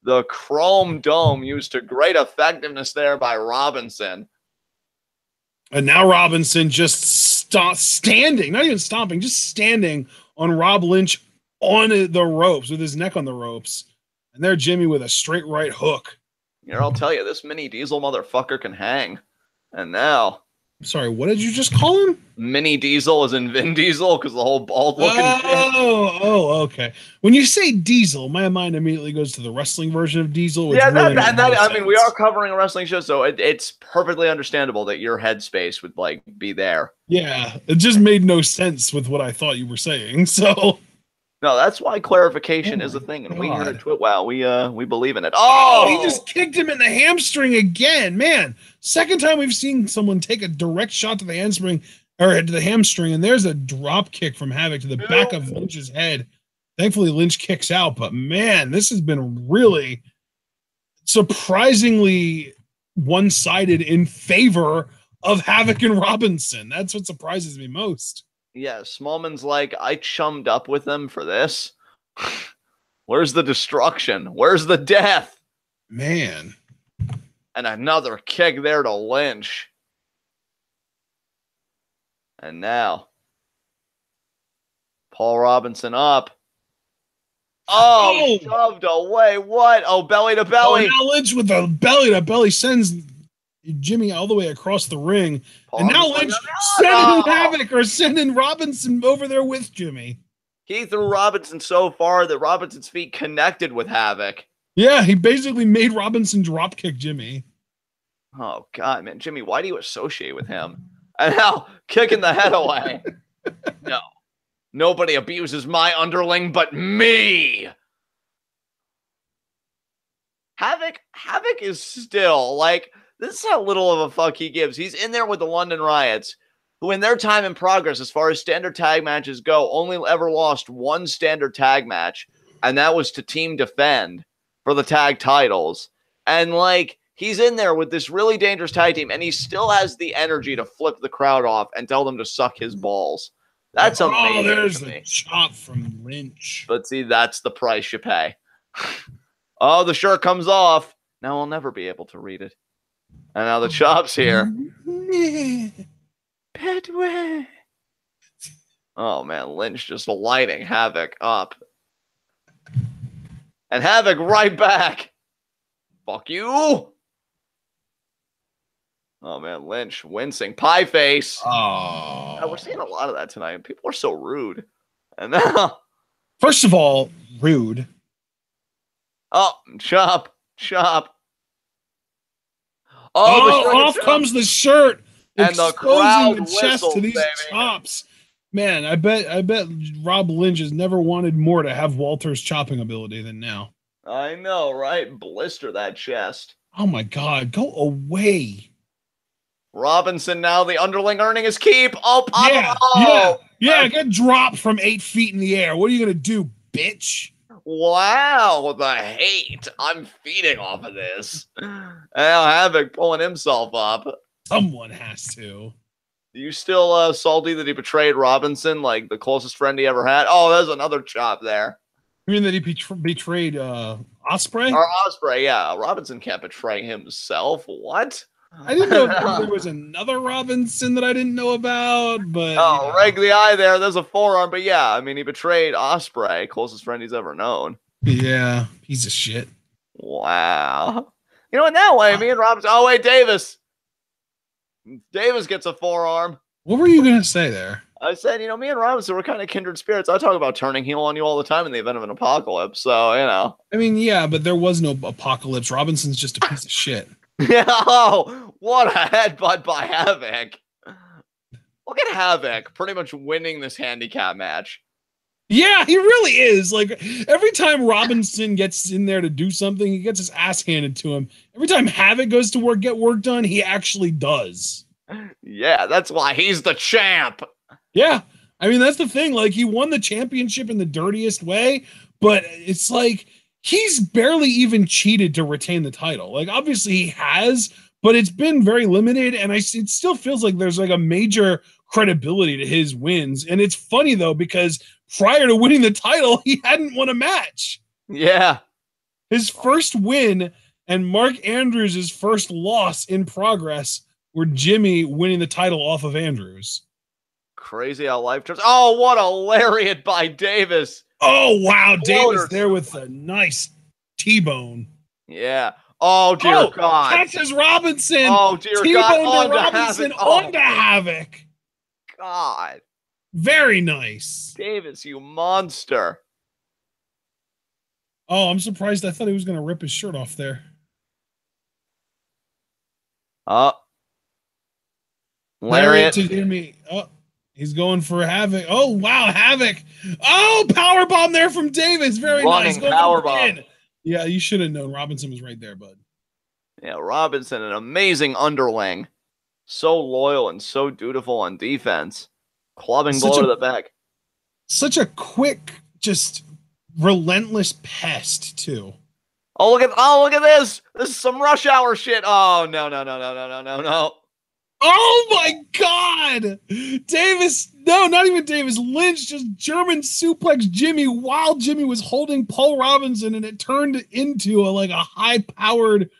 The Chrome Dome used to great effectiveness there by Robinson. And now Robinson just standing, not even stomping, just standing on Rob Lynch on the ropes with his neck on the ropes. And there Jimmy with a straight right hook. Here, I'll tell you, this mini Diesel motherfucker can hang. And now... Sorry, what did you just call him? Mini Diesel is in Vin Diesel because the whole bald looking okay. When you say Diesel, my mind immediately goes to the wrestling version of Diesel. Which yeah, really I mean, we are covering a wrestling show, so it's perfectly understandable that your headspace would like be there. Yeah, it just made no sense with what I thought you were saying. So no, that's why clarification is a thing, and we here at TwitWow, we believe in it. Oh, he just kicked him in the hamstring again, man. Second time we've seen someone take a direct shot to the hamstring, and there's a drop kick from Havoc to the back of Lynch's head. Thankfully, Lynch kicks out, but man, this has been really surprisingly one-sided in favor of Havoc and Robinson. That's what surprises me most. Yeah, Smallman's like, I chummed up with them for this. Where's the destruction? Where's the death? Man. And another kick there to Lynch. And now, Paul Robinson up. Oh, shoved away. What? Oh, belly to belly. Oh, now Lynch with the belly to belly sends Jimmy all the way across the ring. And now Lynch sending Robinson over there with Jimmy. He threw Robinson so far that Robinson's feet connected with Havoc. Yeah, he basically made Robinson drop kick Jimmy. Oh, God, man. Jimmy, why do you associate with him? And now kicking the head away. No. Nobody abuses my underling but me. Havoc is still like, this is how little of a fuck he gives. He's in there with the London Riots, who in their time in progress, as far as standard tag matches go, only ever lost one standard tag match, and that was to Team Defend for the tag titles. And like, he's in there with this really dangerous tag team, and he still has the energy to flip the crowd off and tell them to suck his balls. That's amazing. Oh, there's the chop from Lynch. But see, that's the price you pay. Oh, the shirt comes off. Now I'll never be able to read it. And now the chop's here. Petway. Oh, man. Lynch just lighting Havoc up. And Havoc right back. Fuck you. Oh, man. Lynch wincing. Pie face. Oh. We're seeing a lot of that tonight. People are so rude. And now. First of all, rude. Oh, chop. Oh, off comes the shirt. And the crowd the chest whistles, to these baby. chops. Man, I bet Rob Lynch has never wanted more to have Walter's chopping ability than now. I know, right? Blister that chest. Oh my God, go away. Robinson now the underling earning his keep. Oh, yeah, get dropped from 8 feet in the air. What are you gonna do, bitch? Wow, the hate. I'm feeding off of this. Now Havoc pulling himself up. Someone has to. You still salty that he betrayed Robinson, like the closest friend he ever had? Oh, there's another chop there. You mean that he betrayed Ospreay? Or Ospreay, yeah. Robinson can't betray himself. What? I didn't know there was another Robinson that I didn't know about, but... Oh, reg the eye there. There's a forearm, but yeah, I mean, he betrayed Ospreay, closest friend he's ever known. Yeah, piece of shit. Wow. You know, in that way, me and Robinson... Oh, wait, Davis. Davis gets a forearm. What were you going to say there? I said, you know, me and Robinson were kind of kindred spirits. I talk about turning heel on you all the time in the event of an apocalypse, so, you know. I mean, yeah, but there was no apocalypse. Robinson's just a piece of shit. Yeah, oh, what a headbutt by Havoc. Look at Havoc pretty much winning this handicap match. Yeah, he really is. Like, every time Robinson gets in there to do something, he gets his ass handed to him. Every time Havoc goes to get work done, he actually does. Yeah, that's why he's the champ. Yeah, I mean, that's the thing. Like, he won the championship in the dirtiest way, but it's like... he's barely even cheated to retain the title. Like, obviously he has, but it's been very limited, and it still feels like there's like a major credibility to his wins. And it's funny, though, because prior to winning the title, he hadn't won a match. Yeah. His first win and Mark Andrews' first loss in progress were Jimmy winning the title off of Andrews. Crazy how life turns. Oh, what a lariat by Davis. Oh, wow. Davis there with a nice T-bone. Yeah. Oh, dear God. Catches Robinson. Oh, dear T-bone God. to Robinson onto Havoc. God. Very nice. Davis, you monster. Oh, I'm surprised. I thought he was going to rip his shirt off there. Lariat to Jimmy. Oh, he's going for Havoc. Oh, wow, Havoc. Oh, powerbomb there from Davis. Very nice. Powerbomb. Yeah, you should have known. Robinson was right there, bud. Yeah, Robinson, an amazing underling. So loyal and so dutiful on defense. Clubbing blow to the back. Such a quick, just relentless pest, too. Oh, look at this. This is some rush hour shit. Oh, no. Oh, my God. Davis. No, not even Davis. Lynch just German suplex Jimmy while Jimmy was holding Paul Robinson, and it turned into a high-powered,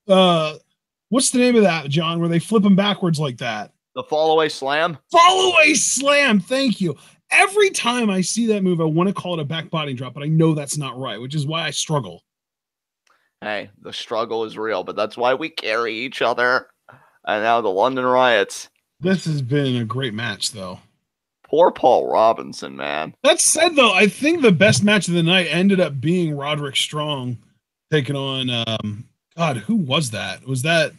what's the name of that, John, where they flip him backwards like that? The fall-away slam? Fall-away slam. Thank you. Every time I see that move, I want to call it a back body drop, but I know that's not right, which is why I struggle. Hey, the struggle is real, but that's why we carry each other. And now the London Riots. This has been a great match, though. Poor Paul Robinson, man. That said, though, I think the best match of the night ended up being Roderick Strong taking on, God, who was that? Was that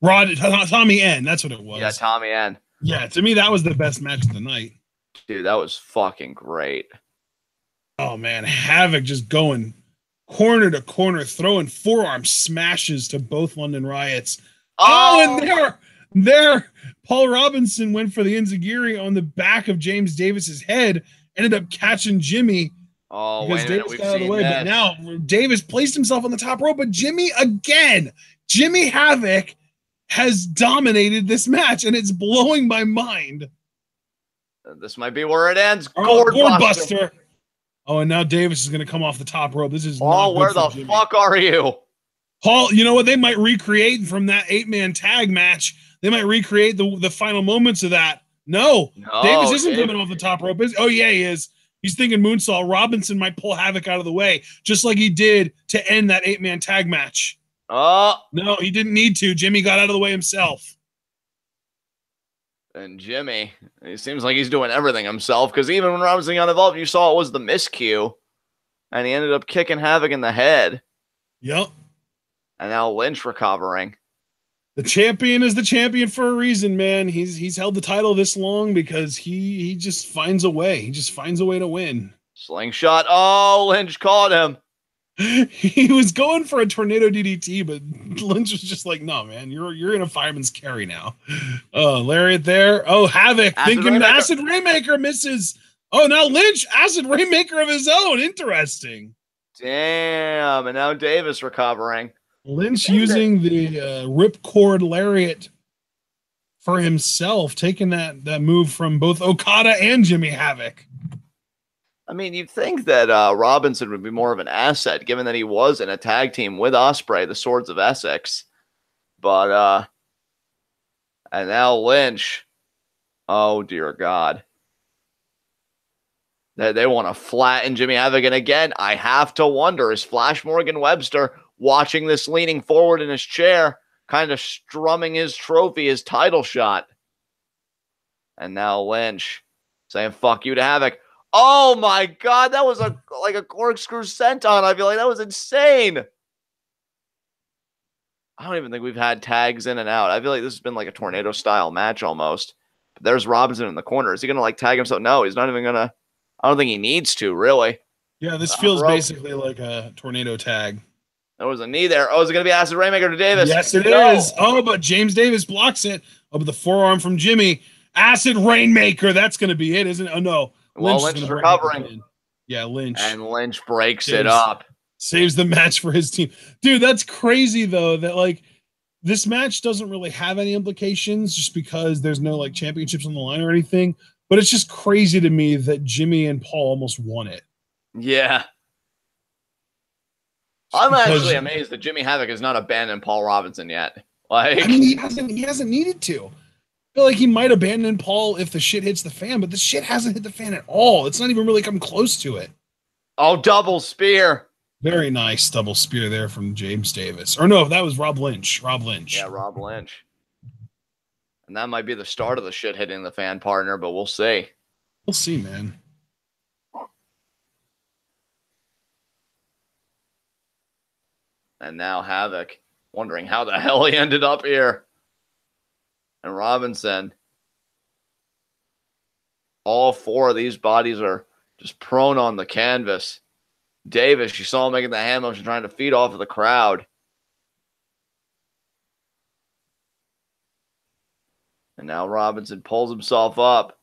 Tommy N? That's what it was. Yeah, Tommy N. Yeah, to me, that was the best match of the night. Dude, that was fucking great. Oh, man. Havoc just going corner to corner, throwing forearm smashes to both London Riots. Oh, and there, Paul Robinson went for the enziguri on the back of James Davis's head, ended up catching Jimmy. Oh, because Davis got out of the way. But now Davis placed himself on the top rope, but Jimmy Havoc has dominated this match, and it's blowing my mind. This might be where it ends. Gourd Buster. Oh, and now Davis is going to come off the top rope. This is not good where for the Jimmy. Fuck are you? Paul, you know what? They might recreate from that 8-man tag match. They might recreate the final moments of that. No, Davis isn't coming off the top rope. Oh, yeah, he is. He's thinking moonsault. Robinson might pull Havoc out of the way, just like he did to end that 8-man tag match. No, he didn't need to. Jimmy got out of the way himself. And Jimmy, he seems like he's doing everything himself, because even when Robinson got involved, you saw it was the miscue, and he ended up kicking Havoc in the head. Yep. And now Lynch recovering. The champion is the champion for a reason, man. He's held the title this long because he just finds a way. He just finds a way to win. Slingshot. Oh, Lynch caught him. He was going for a tornado DDT, but Lynch was just like, "No, man, you're in a fireman's carry now." Lariat there. Oh, Havoc thinking Acid Rainmaker misses. Oh, now Lynch Acid Rainmaker of his own. Interesting. Damn, and now Davis recovering. Lynch using the ripcord lariat for himself, taking that move from both Okada and Jimmy Havoc. I mean, you'd think that Robinson would be more of an asset, given that he was in a tag team with Ospreay, the Swords of Essex. But, and now Lynch. Oh, dear God. They want to flatten Jimmy Havoc. And again, I have to wonder, is Flash Morgan Webster watching this, leaning forward in his chair, kind of strumming his trophy, his title shot? And now Lynch saying, "Fuck you" to Havoc. Oh my God, that was like a corkscrew senton. I feel like that was insane. I don't even think we've had tags in and out. I feel like this has been like a tornado style match almost. But there's Robinson in the corner. Is he gonna tag himself? No, he's not even gonna. I don't think he needs to, really. Yeah, this feels basically like a tornado tag. There was a knee there. Oh, is it gonna be Acid Rainmaker to Davis? Yes, it is. Oh, but James Davis blocks it. Oh, but the forearm from Jimmy. Acid Rainmaker. That's gonna be it, isn't it? Oh no. Lynch is recovering. Yeah, Lynch. And Lynch breaks it up. Saves the match for his team. Dude, that's crazy, though, that, this match doesn't really have any implications just because there's no, championships on the line or anything. But it's just crazy to me that Jimmy and Paul almost won it. Yeah. I'm actually amazed that Jimmy Havoc has not abandoned Paul Robinson yet. Like, I mean, he hasn't needed to. I feel like he might abandon Paul if the shit hits the fan, but the shit hasn't hit the fan at all. It's not even really come close to it. oh, double spear. Very nice double spear there from James Davis. Or no, that was Rob Lynch. Rob Lynch. Yeah, Rob Lynch. And that might be the start of the shit hitting the fan, partner, but we'll see. We'll see, man. And now Havoc, wondering how the hell he ended up here. And Robinson. All four of these bodies are just prone on the canvas. Davis, you saw him making the hand motion, trying to feed off of the crowd. And now Robinson pulls himself up.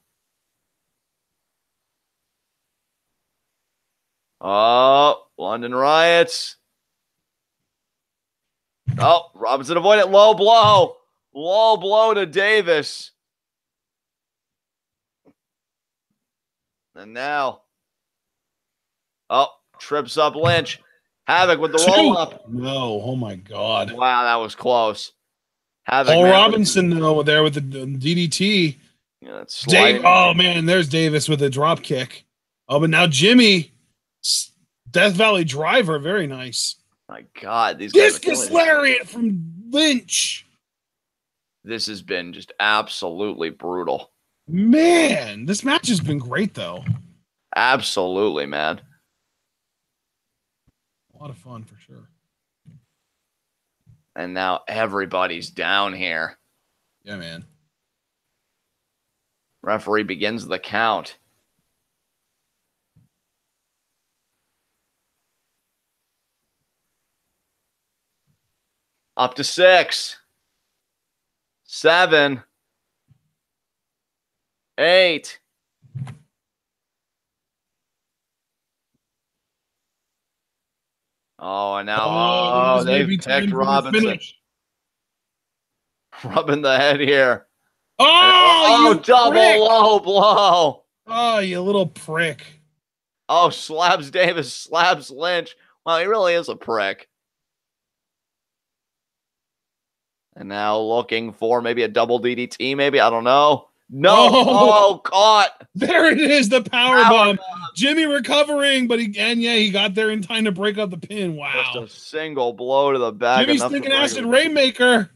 Oh, London Riots. Oh, Robinson avoided. Low blow. Low blow to Davis. And now, oh, trips up Lynch. Havoc with the roll up. No, oh my God. Wow, that was close. Havoc. Paul Robinson, though, there with the DDT. Yeah, that's Dave, oh man, there's Davis with a drop kick. Oh, but now Jimmy, Death Valley Driver, very nice. My God, these guys. Discus lariat from Lynch. This has been just absolutely brutal. Man, this match has been great, though. Absolutely, man. A lot of fun for sure. And now everybody's down here. Yeah, man. Referee begins the count. Up to 6, 7, 8. Oh, and now they've picked Robinson. Rubbing the head here. Oh, double prick. low blow. Oh, you little prick. Oh, slabs Davis, slabs Lynch. Well, he really is a prick. And now looking for maybe a double DDT, maybe. I don't know. No. Oh, caught. There it is, the power bomb. Jimmy recovering, but he got there in time to break up the pin. Wow. Just a single blow to the back. Jimmy's thinking acid Rainmaker.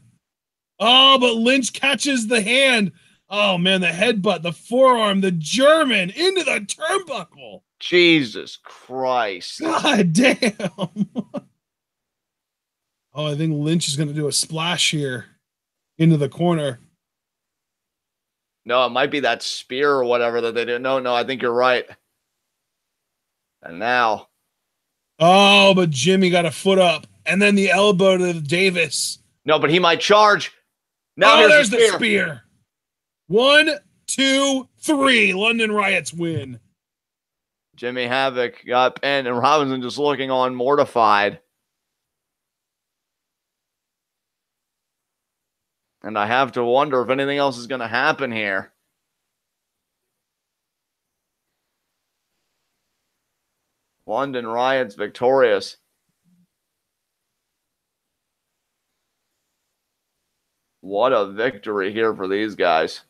Oh, but Lynch catches the hand. Oh, man, the headbutt, the forearm, the German into the turnbuckle. Jesus Christ. God damn. Oh, I think Lynch is going to do a splash here into the corner. No, it might be that spear or whatever that they did. No, I think you're right. And now. Oh, but Jimmy got a foot up. And then the elbow to Davis. No, but he might charge. Now there's the spear. 1, 2, 3. London Riots win. Jimmy Havoc got pinned, and Robinson just looking on mortified. And I have to wonder if anything else is going to happen here. London Riots victorious. What a victory here for these guys.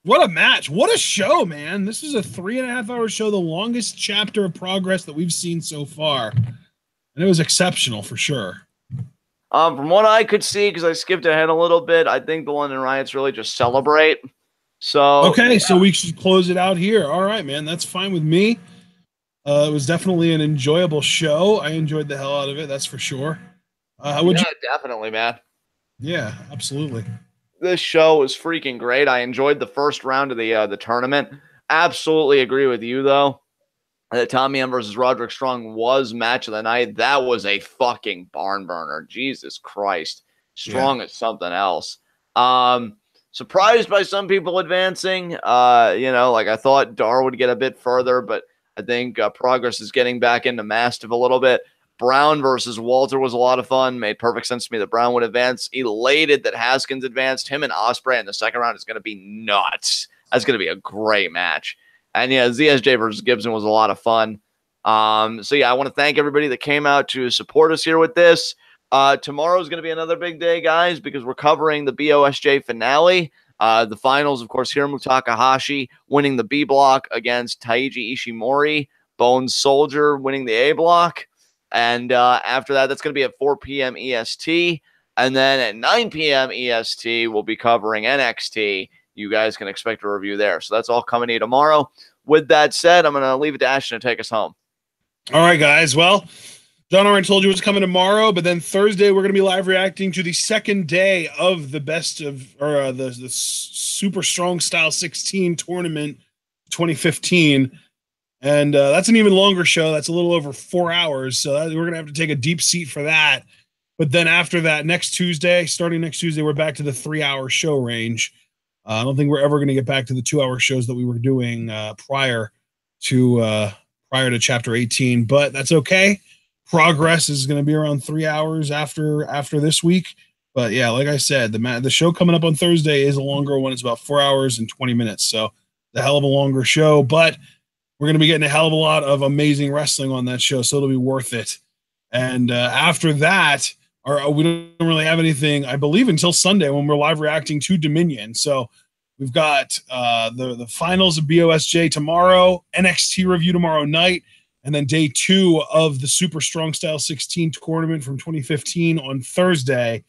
What a match. What a show, man. This is a 3.5-hour show, the longest chapter of Progress that we've seen so far. And it was exceptional for sure. From what I could see, because I skipped ahead a little bit, I think the London Riots really just celebrate. So okay, so we should close it out here. All right, man, that's fine with me. It was definitely an enjoyable show. I enjoyed the hell out of it, that's for sure. Definitely, man. Yeah, absolutely. This show was freaking great. I enjoyed the first round of the tournament. Absolutely agree with you, though. That Tommy M versus Roderick Strong was match of the night. That was a fucking barn burner. Jesus Christ. Strong is something else. Surprised by some people advancing. I thought Dar would get a bit further, but I think Progress is getting back into Mastiff a little bit. Brown versus Walter was a lot of fun. Made perfect sense to me that Brown would advance. Elated that Haskins advanced. Him and Ospreay in the second round is going to be nuts. That's going to be a great match. And yeah, ZSJ versus Gibson was a lot of fun. I want to thank everybody that came out to support us here with this. Tomorrow is going to be another big day, guys, because we're covering the BOSJ finale. The finals, of course, Hiromu Takahashi winning the B block against Taiji Ishimori, Bone Soldier winning the A block. And after that, that's going to be at 4 p.m. EST. And then at 9 p.m. EST, we'll be covering NXT. You guys can expect a review there. So that's all coming to you tomorrow. With that said, I'm going to leave it to Ashton to take us home. All right, guys. Well, John already told you what's coming tomorrow, but then Thursday we're going to be live reacting to the second day of the best of, or the Super Strong Style 16 tournament 2015. And that's an even longer show. That's a little over 4 hours. So we're going to have to take a deep seat for that. But then after that, starting next Tuesday, we're back to the 3-hour show range. I don't think we're ever going to get back to the 2-hour shows that we were doing prior to Chapter 18, but that's okay. Progress is going to be around 3 hours after this week. But yeah, like I said, the show coming up on Thursday is a longer one. It's about 4 hours and 20 minutes. So the hell of a longer show, but we're going to be getting a hell of a lot of amazing wrestling on that show. So it'll be worth it. And after that, we don't really have anything, I believe, until Sunday when we're live reacting to Dominion. So we've got the finals of BOSJ tomorrow, NXT review tomorrow night, and then day 2 of the Super Strong Style 16 tournament from 2015 on Thursday,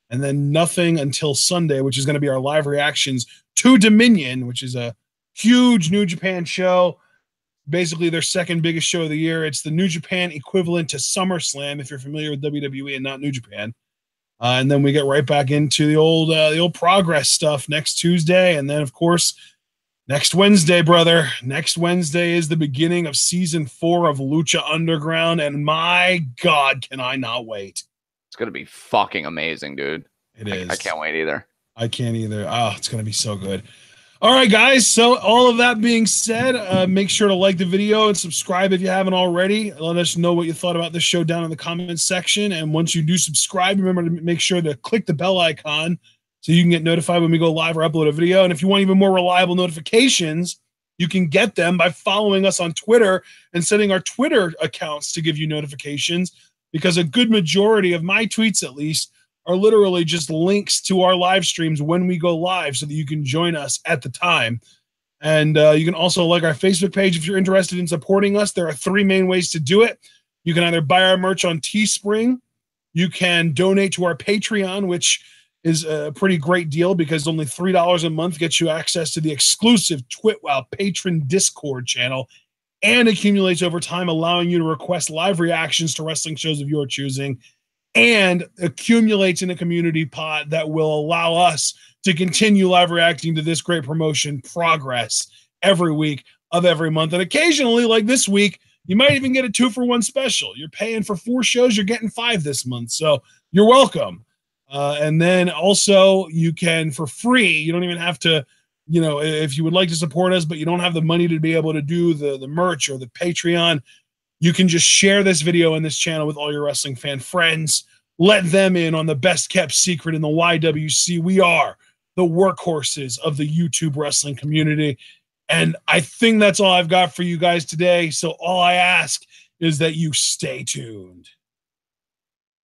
and then nothing until Sunday, which is going to be our live reactions to Dominion, which is a huge New Japan show. Basically their second biggest show of the year. It's the New Japan equivalent to SummerSlam, if you're familiar with WWE and not New Japan. And then we get right back into the old Progress stuff next Tuesday. And then, of course, next Wednesday, brother. Next Wednesday is the beginning of season 4 of Lucha Underground. And my God, can I not wait. It's going to be fucking amazing, dude. It is. I can't wait either. I can't either. Oh, it's going to be so good. All right, guys. So all of that being said, make sure to like the video and subscribe if you haven't already. Let us know what you thought about this show down in the comments section. And once you do subscribe, remember to make sure to click the bell icon so you can get notified when we go live or upload a video. And if you want even more reliable notifications, you can get them by following us on Twitter and setting our Twitter accounts to give you notifications, because a good majority of my tweets, at least, are literally just links to our live streams when we go live so that you can join us at the time. And you can also like our Facebook page if you're interested in supporting us. There are 3 main ways to do it. You can either buy our merch on Teespring. You can donate to our Patreon, which is a pretty great deal because only $3 a month gets you access to the exclusive TwitWow patron Discord channel and accumulates over time, allowing you to request live reactions to wrestling shows of your choosing, and accumulates in a community pod that will allow us to continue live reacting to this great promotion Progress every week of every month. And occasionally, like this week, you might even get a 2-for-1 special. You're paying for 4 shows, you're getting 5 this month. So you're welcome. And then also you can, for free, you don't even have to, if you would like to support us, but you don't have the money to be able to do the merch or the Patreon, you can just share this video and this channel with all your wrestling fan friends. Let them in on the best kept secret in the YWC. We are the workhorses of the YouTube wrestling community. And I think that's all I've got for you guys today. So all I ask is that you stay tuned.